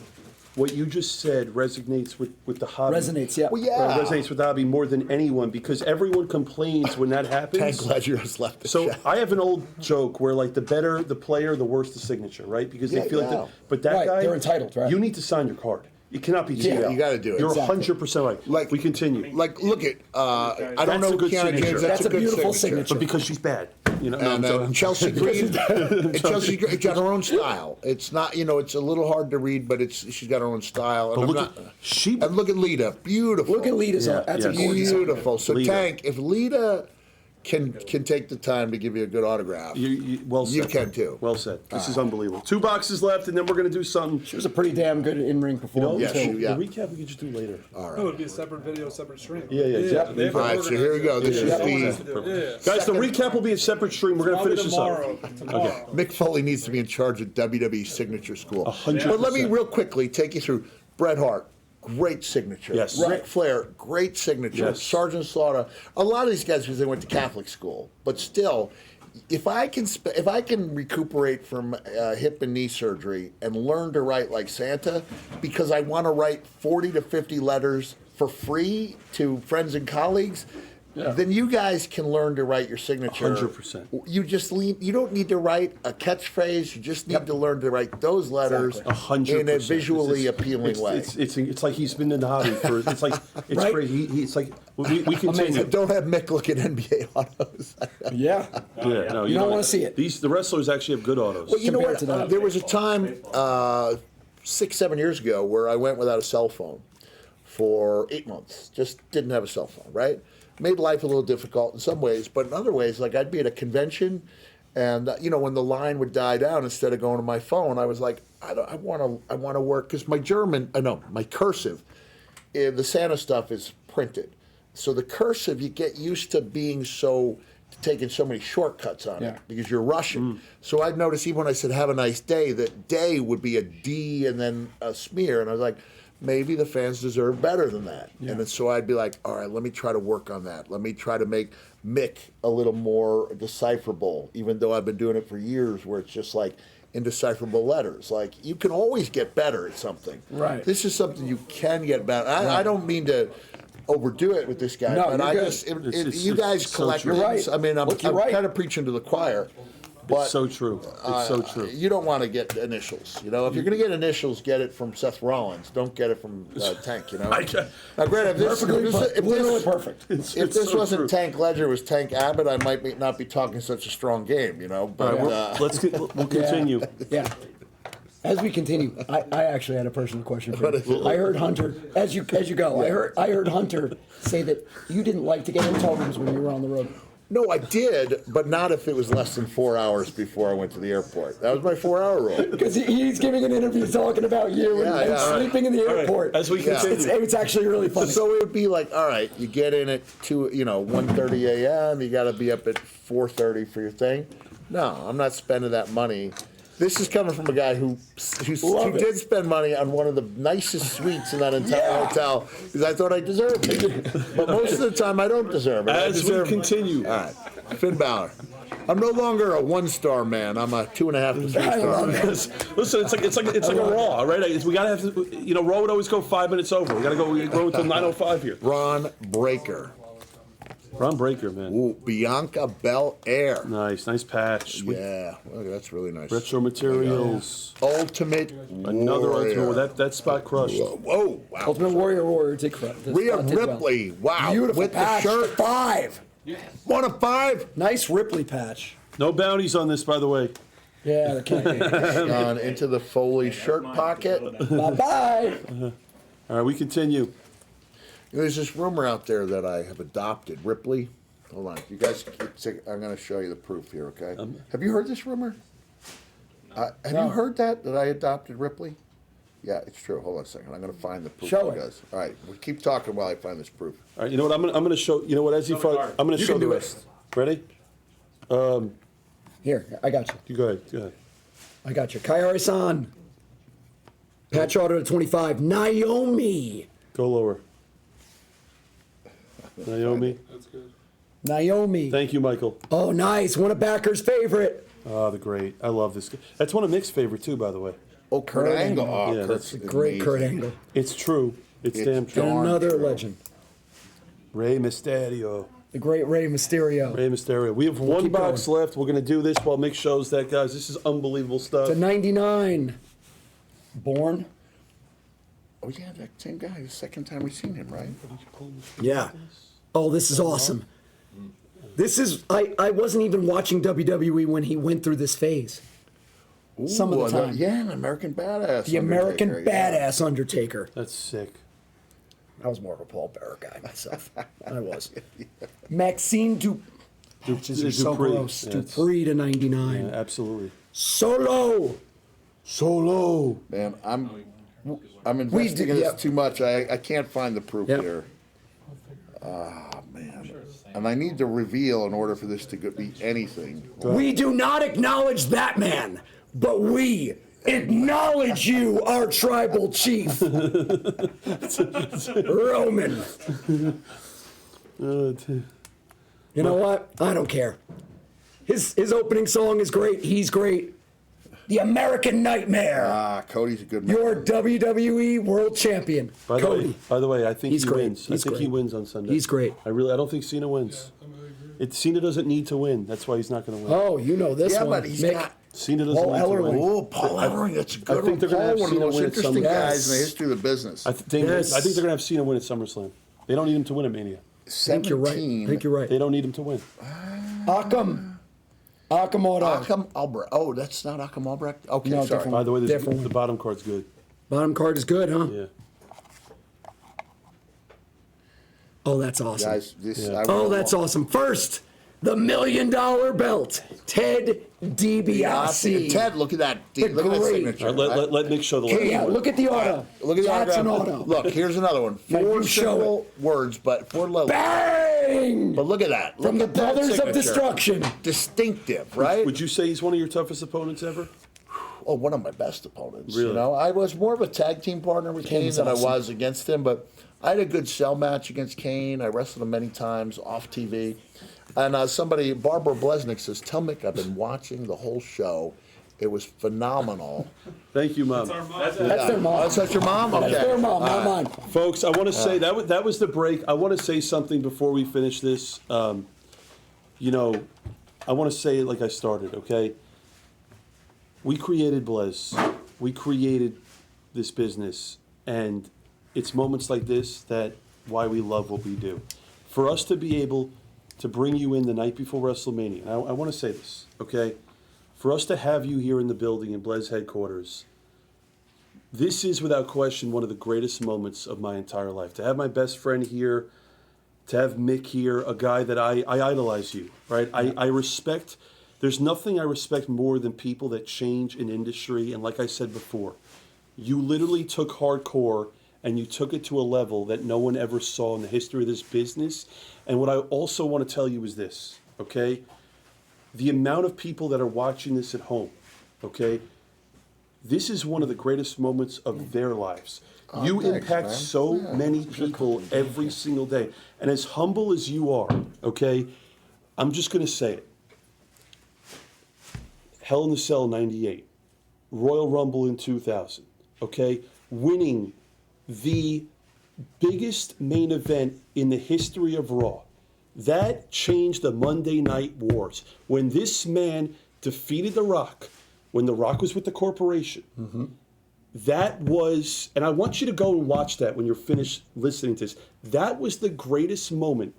what you just said resonates with the hobby. Resonates, yeah. Well, yeah. Resonates with the hobby more than anyone because everyone complains when that happens. Tank Ledger has left the So chat. I have an old joke where like the better the player, the worse the signature, right? Because they Yeah, feel yeah. like but that Right, guy they're entitled, right? You need to sign your card. It cannot be Yeah, TL. you gotta do it. You're Exactly. 100% right. Like- we continue. Look at I don't That's know a good Keanu signature. James. That's a good beautiful signature. But because she's bad. You know, And no, I'm Chelsea Green, and Chelsea Green got her own style. It's not, it's a little hard to read, but she's got her own style. And and look at Lita, beautiful. Look at Lita's. Yeah, That's a yes. gorgeous. Beautiful. So Lita. Tank, if Lita can take the time to give you a good autograph, well said. you can too. Well said. This is unbelievable. 2 boxes left, and then we're going to do something. She was a pretty damn good in-ring performance. Yes, too. yeah. The recap we could just do later. All It right. would be a separate video, separate stream. Yeah. They have All right, so here we go. This is Guys, the recap will be a separate stream. We're going to finish this up. Tomorrow. Mick Foley needs to be in charge of WWE Signature School. 100%. But let me real quickly take you through Bret Hart. Great signature. Yes. Ric Flair, great signature. Yes. Sergeant Slaughter. A lot of these guys because they went to Catholic school, but still, if I can recuperate from hip and knee surgery and learn to write like Santa, because I want to write 40 to 50 letters for free to friends and colleagues. Then you guys can learn to write your signature. 100%. You don't need to write a catchphrase. You just need to learn to write those letters 100%. in a visually appealing way. It's like he's been in the hobby for. It's like it's Right? crazy. It's like we continue. Don't have Mick look at NBA autos. Yeah. Yeah, no, You don't wanna see it. The wrestlers actually have good autos. Well, you know Compared what? to that. There was a time 6-7 years ago where I went without a cell phone for 8 months. Just didn't have a cell phone, right? Made life a little difficult in some ways, but in other ways, like I'd be at a convention, and when the line would die down, instead of going to my phone, I was like, I want to work because my cursive, the Santa stuff is printed, so the cursive you get used to taking so many shortcuts on it because you're rushing. So I'd notice even when I said "Have a nice day," that "day" would be a D and then a smear, and I was like, maybe the fans deserve better than that. And then, so I'd be like, all right, let me try to work on that. Let me try to make Mick a little more decipherable, even though I've been doing it for years where it's just like indecipherable letters. Like, you can always get better at something. Right. This is something you can get better. I don't mean to overdo it with this guy, No, but you're I good. just, It's you guys so collect true. things. You're right. I mean, I'm Look, you're right. kind of preaching to the choir. But It's so true. It's so true. you don't want to get initials. If you're going to get initials, get it from Seth Rollins. Don't get it from Tank. I can't- Now, granted, Literally perfect. if this so wasn't true. Tank Ledger, it was Tank Abbott, I might not be talking such a strong game. But We'll continue. Yeah. As we continue, I actually had a personal question for you. I heard Hunter, as you go, I heard Hunter say that you didn't like to get hotel rooms when you were on the road. no, I did, but not if it was less than 4 hours before I went to the airport. That was my 4-hour rule. Because he's giving an interview talking about you and Yeah, sleeping in the All right, airport. as we Yeah. continue. It's actually really funny. So it would be like, all right, you get in at 1:30 a.m. You got to be up at 4:30 for your thing. No, I'm not spending that money. This is coming from a guy who did spend money on one of the nicest suites in that entire hotel because I thought I deserved it. But most of the time, I don't deserve it. I As we deserve continue. All right, Finn Balor. I'm no longer a 1-star man. I'm a 2.5 to 3-star man. Listen, it's like a Raw, right? We gotta have to, Raw would always go 5 minutes over. We gotta go until 9:05 here. Ron Breaker. Ron Breaker, man. Ooh, Bianca Belair. Nice patch. With Yeah, look, that's really nice. retro materials. Ultimate Another Warrior. Ultimate. That spot crushed. Whoa, wow. Ultimate Warrior did correct. Rhea Ripley, wow. Beautiful With patch. the shirt. 5. 1 of 5. Nice Ripley patch. No bounties on this, by the way. Yeah, the king. Gone into the Foley shirt pocket. Bye-bye. All right, we continue. There's this rumor out there that I have adopted Ripley. Hold on. You guys, I'm going to show you the proof here, okay? Have you heard this rumor? Have you heard that I adopted Ripley? Yeah, it's true. Hold on a second. I'm going to find the proof Show for you it. guys. All right. We'll keep talking while I find this proof. All right, you know what? I'm gonna show. You know what? As you find, I'm gonna You show can the do it. rest. Ready? Here, I got you. You go ahead. Go ahead. I got you. Kairi-san. Patch auto to 25. Naomi. Go lower. Naomi. That's good. Naomi. Thank you, Michael. Oh, nice. One of Backer's favorite. Ah, the great. I love this. That's one of Mick's favorite too, by the way. Oh, Kurt Kurt Angle. Angle. Oh, Yeah, Kurt's that's Great Kurt amazing. Angle. It's true. It's It's damn true. And Darn another true. legend. Rey Mysterio. The great Rey Mysterio. Rey Mysterio. We have one keep box going. left. We're gonna do this while Mick shows that, guys. This is unbelievable stuff. To 99. Born. Oh, yeah, that same guy. The second time we've seen him, right? Yeah. Oh, this is awesome. This is I wasn't even watching WWE when he went through this phase. Some of the time. Yeah, an American Badass. The American Undertaker, yeah. Badass Undertaker. That's sick. I was more of a Paul Bearer guy myself. I was. Maxine Matches are so Dupree. gross. Yeah, Dupree to 99. Yeah, absolutely. Solo. Man, I'm investing in this too much. I can't find the proof Yep. here. Ah, man. And I need to reveal in order for this to be anything. We do not acknowledge that man, but we acknowledge you, our tribal chief. Roman. You know what? I don't care. His opening song is great. He's great. The American Nightmare. Ah, Cody's a good man. Your WWE World Champion. By the way, I think He's he great. wins. He's I think he great. wins on Sunday. He's great. I don't think Cena wins. Cena doesn't need to win. That's why he's not going to win. Oh, you know this one. but he's Mick. got Cena doesn't Paul need to Ellering. win. Oh, Paul Ellering, that's a good think one. they're gonna Paul, have one of the Cena most win at interesting SummerSlam. guys in the Yes. history of the business. I think they're going to have Cena win at SummerSlam. They don't need him to win at Mania. I think you're right. I think you're right. They don't need him to win. Akamoto. Akam Albrecht. Oh, that's not Akam Albrecht? Okay, No, sorry. different By the way, Different the one. bottom card's good. Bottom card is good, huh? Yeah. Oh, that's awesome. Guys, this. Yeah. Oh, that's awesome. First, the $1 million belt. Ted DiBiase. Ted, look at that. Look at that great- signature. All right, let Nick show the last Yeah, one. look at the auto. Look at the That's an autograph. auto. Look, here's another one. Now Four you show simple words, but four letters. Bang! But look at that. From Look the at that Brothers of signature. Destruction. Distinctive, right? Would you say he's one of your toughest opponents ever? Oh, one of my best opponents. Really? You know, I was more of a tag team partner with Kane Kane's than awesome. I was against him, but I had a good cell match against Kane. I wrestled him many times off TV. And Barbara Blesnick says, "Tell Mick I've been watching the whole show. It was phenomenal." Thank you, Mom. That's their mom. That's your mom? Okay. That's their mom, not mine. Folks, I want to say that was the break. I want to say something before we finish this. I want to say it like I started, okay? We created Blez. We created this business. And it's moments like this that why we love what we do. For us to be able to bring you in the night before WrestleMania, and I want to say this, okay? For us to have you here in the building in Blez headquarters, this is without question one of the greatest moments of my entire life. To have my best friend here, to have Mick here, a guy that I idolize you, right? I respect, there's nothing I respect more than people that change an industry. And like I said before, you literally took hardcore and you took it to a level that no one ever saw in the history of this business. And what I also want to tell you is this, okay? The amount of people that are watching this at home, okay? This is one of the greatest moments of their lives. You thanks, impact man. so many people every single day. And as humble as you are, okay, I'm just going to say it. Hell in the Cell 98, Royal Rumble in 2000, okay? Winning the biggest main event in the history of Raw. That changed the Monday Night Wars. When this man defeated The Rock, when The Rock was with the corporation, that was, and I want you to go and watch that when you're finished listening to this. That was the greatest moment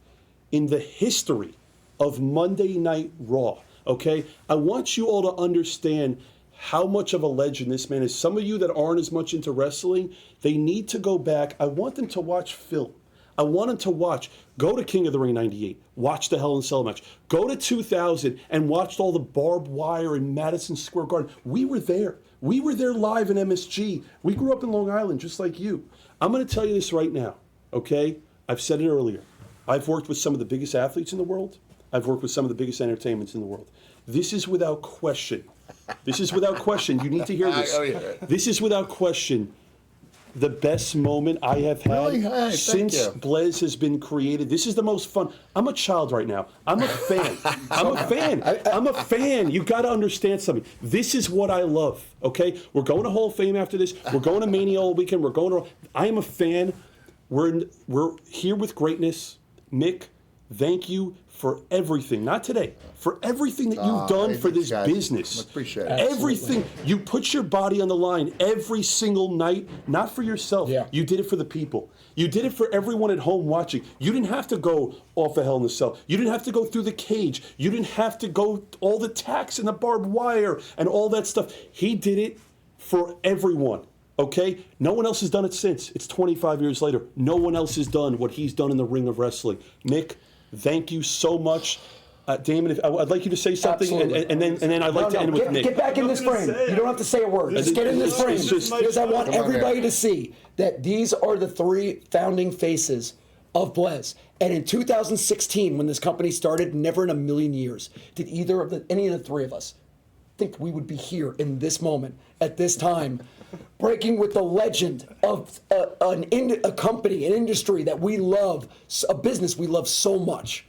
in the history of Monday Night Raw, okay? I want you all to understand how much of a legend this man is. Some of you that aren't as much into wrestling, they need to go back. I want them to watch film. I want them to watch. Go to King of the Ring 98. Watch the Hell in a Cell match. Go to 2000 and watch all the barbed wire in Madison Square Garden. We were there. We were there live in MSG. We grew up in Long Island just like you. I'm going to tell you this right now, okay? I've said it earlier. I've worked with some of the biggest athletes in the world. I've worked with some of the biggest entertainments in the world. This is without question. This is without question. You need to hear this. Oh, yeah. This is without question the best moment I have had Really? Hey, thank since you. Blez has been created. This is the most fun. I'm a child right now. I'm a fan. I'm a fan. I'm a fan. You got to understand something. This is what I love, okay? We're going to Hall of Fame after this. We're going to Mania all weekend. We're going to... I am a fan. We're here with greatness. Mick, thank you for everything, not today, for everything that you've done for this guys. business. Appreciate it. Everything. You put your body on the line every single night, not for yourself. Yeah. You did it for the people. You did it for everyone at home watching. You didn't have to go off a Hell in a Cell. You didn't have to go through the cage. You didn't have to go all the tacks and the barbed wire and all that stuff. He did it for everyone. Okay? No one else has done it since. It's 25 years later. No one else has done what he's done in the ring of wrestling. Mick, thank you so much. Damon, I'd like you to say something, and then I'd like to end with Nick. Get back in this frame. You don't have to say a word. Just get in this frame. Because I want everybody to see that these are the 3 founding faces of Blez. And in 2016, when this company started, never in a million years did any of the 3 of us think we would be here in this moment, at this time, breaking with the legend of a company, an industry that we love, a business we love so much.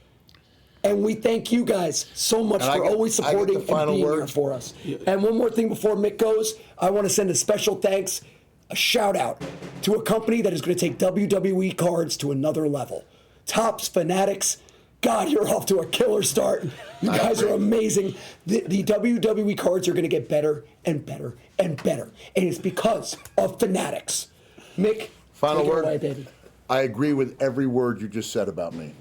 And we thank you guys so much for always supporting and being here for us. And one more thing before Mick goes, I want to send a special thanks, a shout out to a company that is going to take WWE cards to another level. Topps Fanatics. God, you're off to a killer start. You guys are amazing. The WWE cards are going to get better and better and better. And it's because of Fanatics. Mick, Final take word. it away, baby. I agree with every word you just said about me.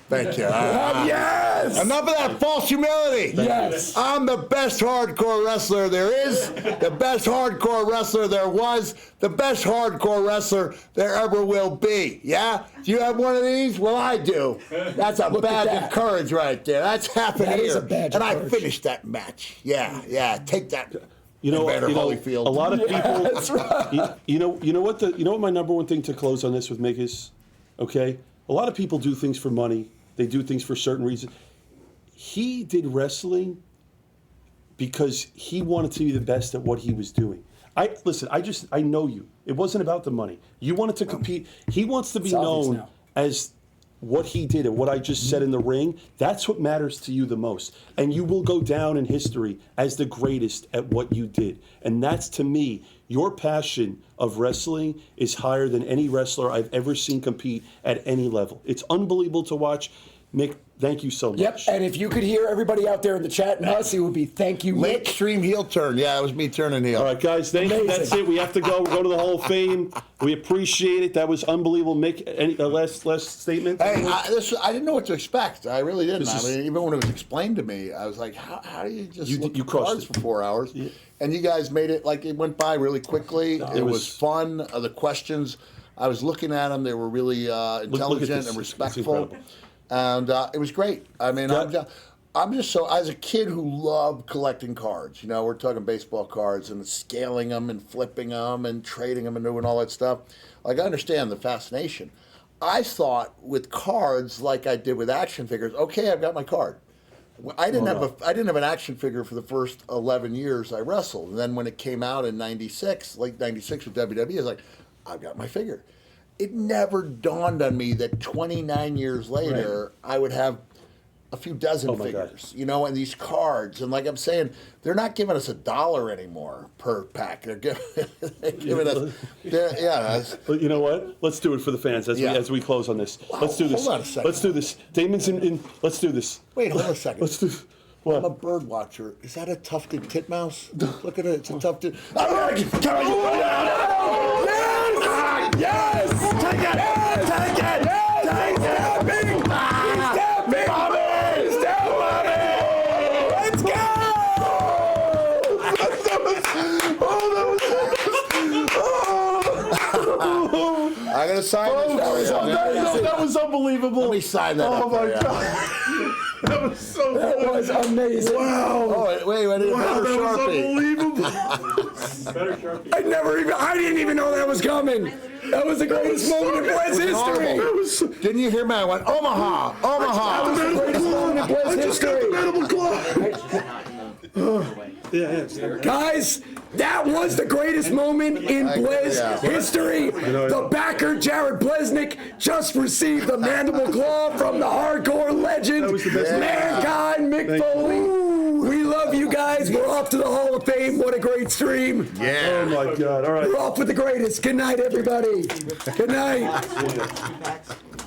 Thank you. Yes! Enough of that false humility. Yes. I'm the best hardcore wrestler there is, the best hardcore wrestler there was, the best hardcore wrestler there ever will be. Yeah? Do you have one of these? Well, I do. That's a badge of courage right there. That's happening That here. is a badge and of I courage. finished that match. Yeah. Take that. You know, Evander you know, Holyfield. a lot of people. That's right. You know what my number one thing to close on this with Mick is, okay? A lot of people do things for money. They do things for certain reasons. He did wrestling because he wanted to be the best at what he was doing. I know you. It wasn't about the money. You wanted to compete. He wants to be known as what he did and what I just said in the ring. That's what matters to you the most. And you will go down in history as the greatest at what you did. And that's, to me, your passion of wrestling is higher than any wrestler I've ever seen compete at any level. It's unbelievable to watch. Mick, thank you so much. Yep, and if you could hear everybody out there in the chat and us, it would be thank you, Late Mick. extreme heel turn. Yeah, it was me turning heel. All right, guys, thank you. That's it. We have to go. We're going to the Hall of Fame. We appreciate it. That was unbelievable. Mick, any last statement? Hey, I didn't know what to expect. I really didn't. This is- I mean, even when it was explained to me, I was like, how do you just look you at crushed cards it. for 4 hours? Yeah. And you guys made it like it went by really quickly. It was was- fun. The questions, I was looking at them. They were really intelligent this. and It's respectful. incredible. And it was great. I mean, I'm just so, as a kid who loved collecting cards, you know, we're talking baseball cards and scaling them and flipping them and trading them and doing all that stuff. Like, I understand the fascination. I thought with cards, like I did with action figures, okay, I've got my card. I didn't have an action figure for the first 11 years I wrestled. And then when it came out in '96, late '96 with WWE, I was like, I've got my figure. It never dawned on me that 29 years later, I would have a few dozen figures, you know, and these cards. And like I'm saying, they're not giving us $1 anymore per pack. They're giving us, But you know what? Let's do it for the fans as we close on this. Let's do this. Hold on a second. Let's do this. Damon's in. Let's do this. Wait, hold on a second. Let's do. What? I'm a bird watcher. Is that a tufted titmouse? Look at it. It's a tufted. Yes! Take it! Take it! Take it! He's tapping! He's tapping! Let's go! I'm gonna sign this. That was unbelievable. Let me sign that. Oh up my for you. God. That was so That good. was amazing. Wow. Oh wait, I did a Wow, better that was Sharpie. unbelievable. Better Sharpie. I didn't even know that was coming. That was the greatest moment in Blez history. Didn't you hear me? I went Omaha, That was Omaha. the greatest moment in Blez history. Guys, that was the greatest moment in Blez history. The backer, Jared Blesnick, just received the mandible claw from the hardcore legend, Mankind Mick Foley. We love you guys. We're off to the Hall of Fame. What a great stream. Yeah. Oh my God. All right. We're off with the greatest. Good night, everybody. Good night.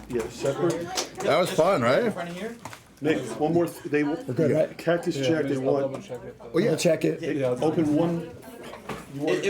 Yeah, separate. That was fun, right? In front of here? Nick, one more. They good, right? Cactus Yeah, Jack. They please, I'll want. double check it. Oh yeah. Check it. They open one. You want,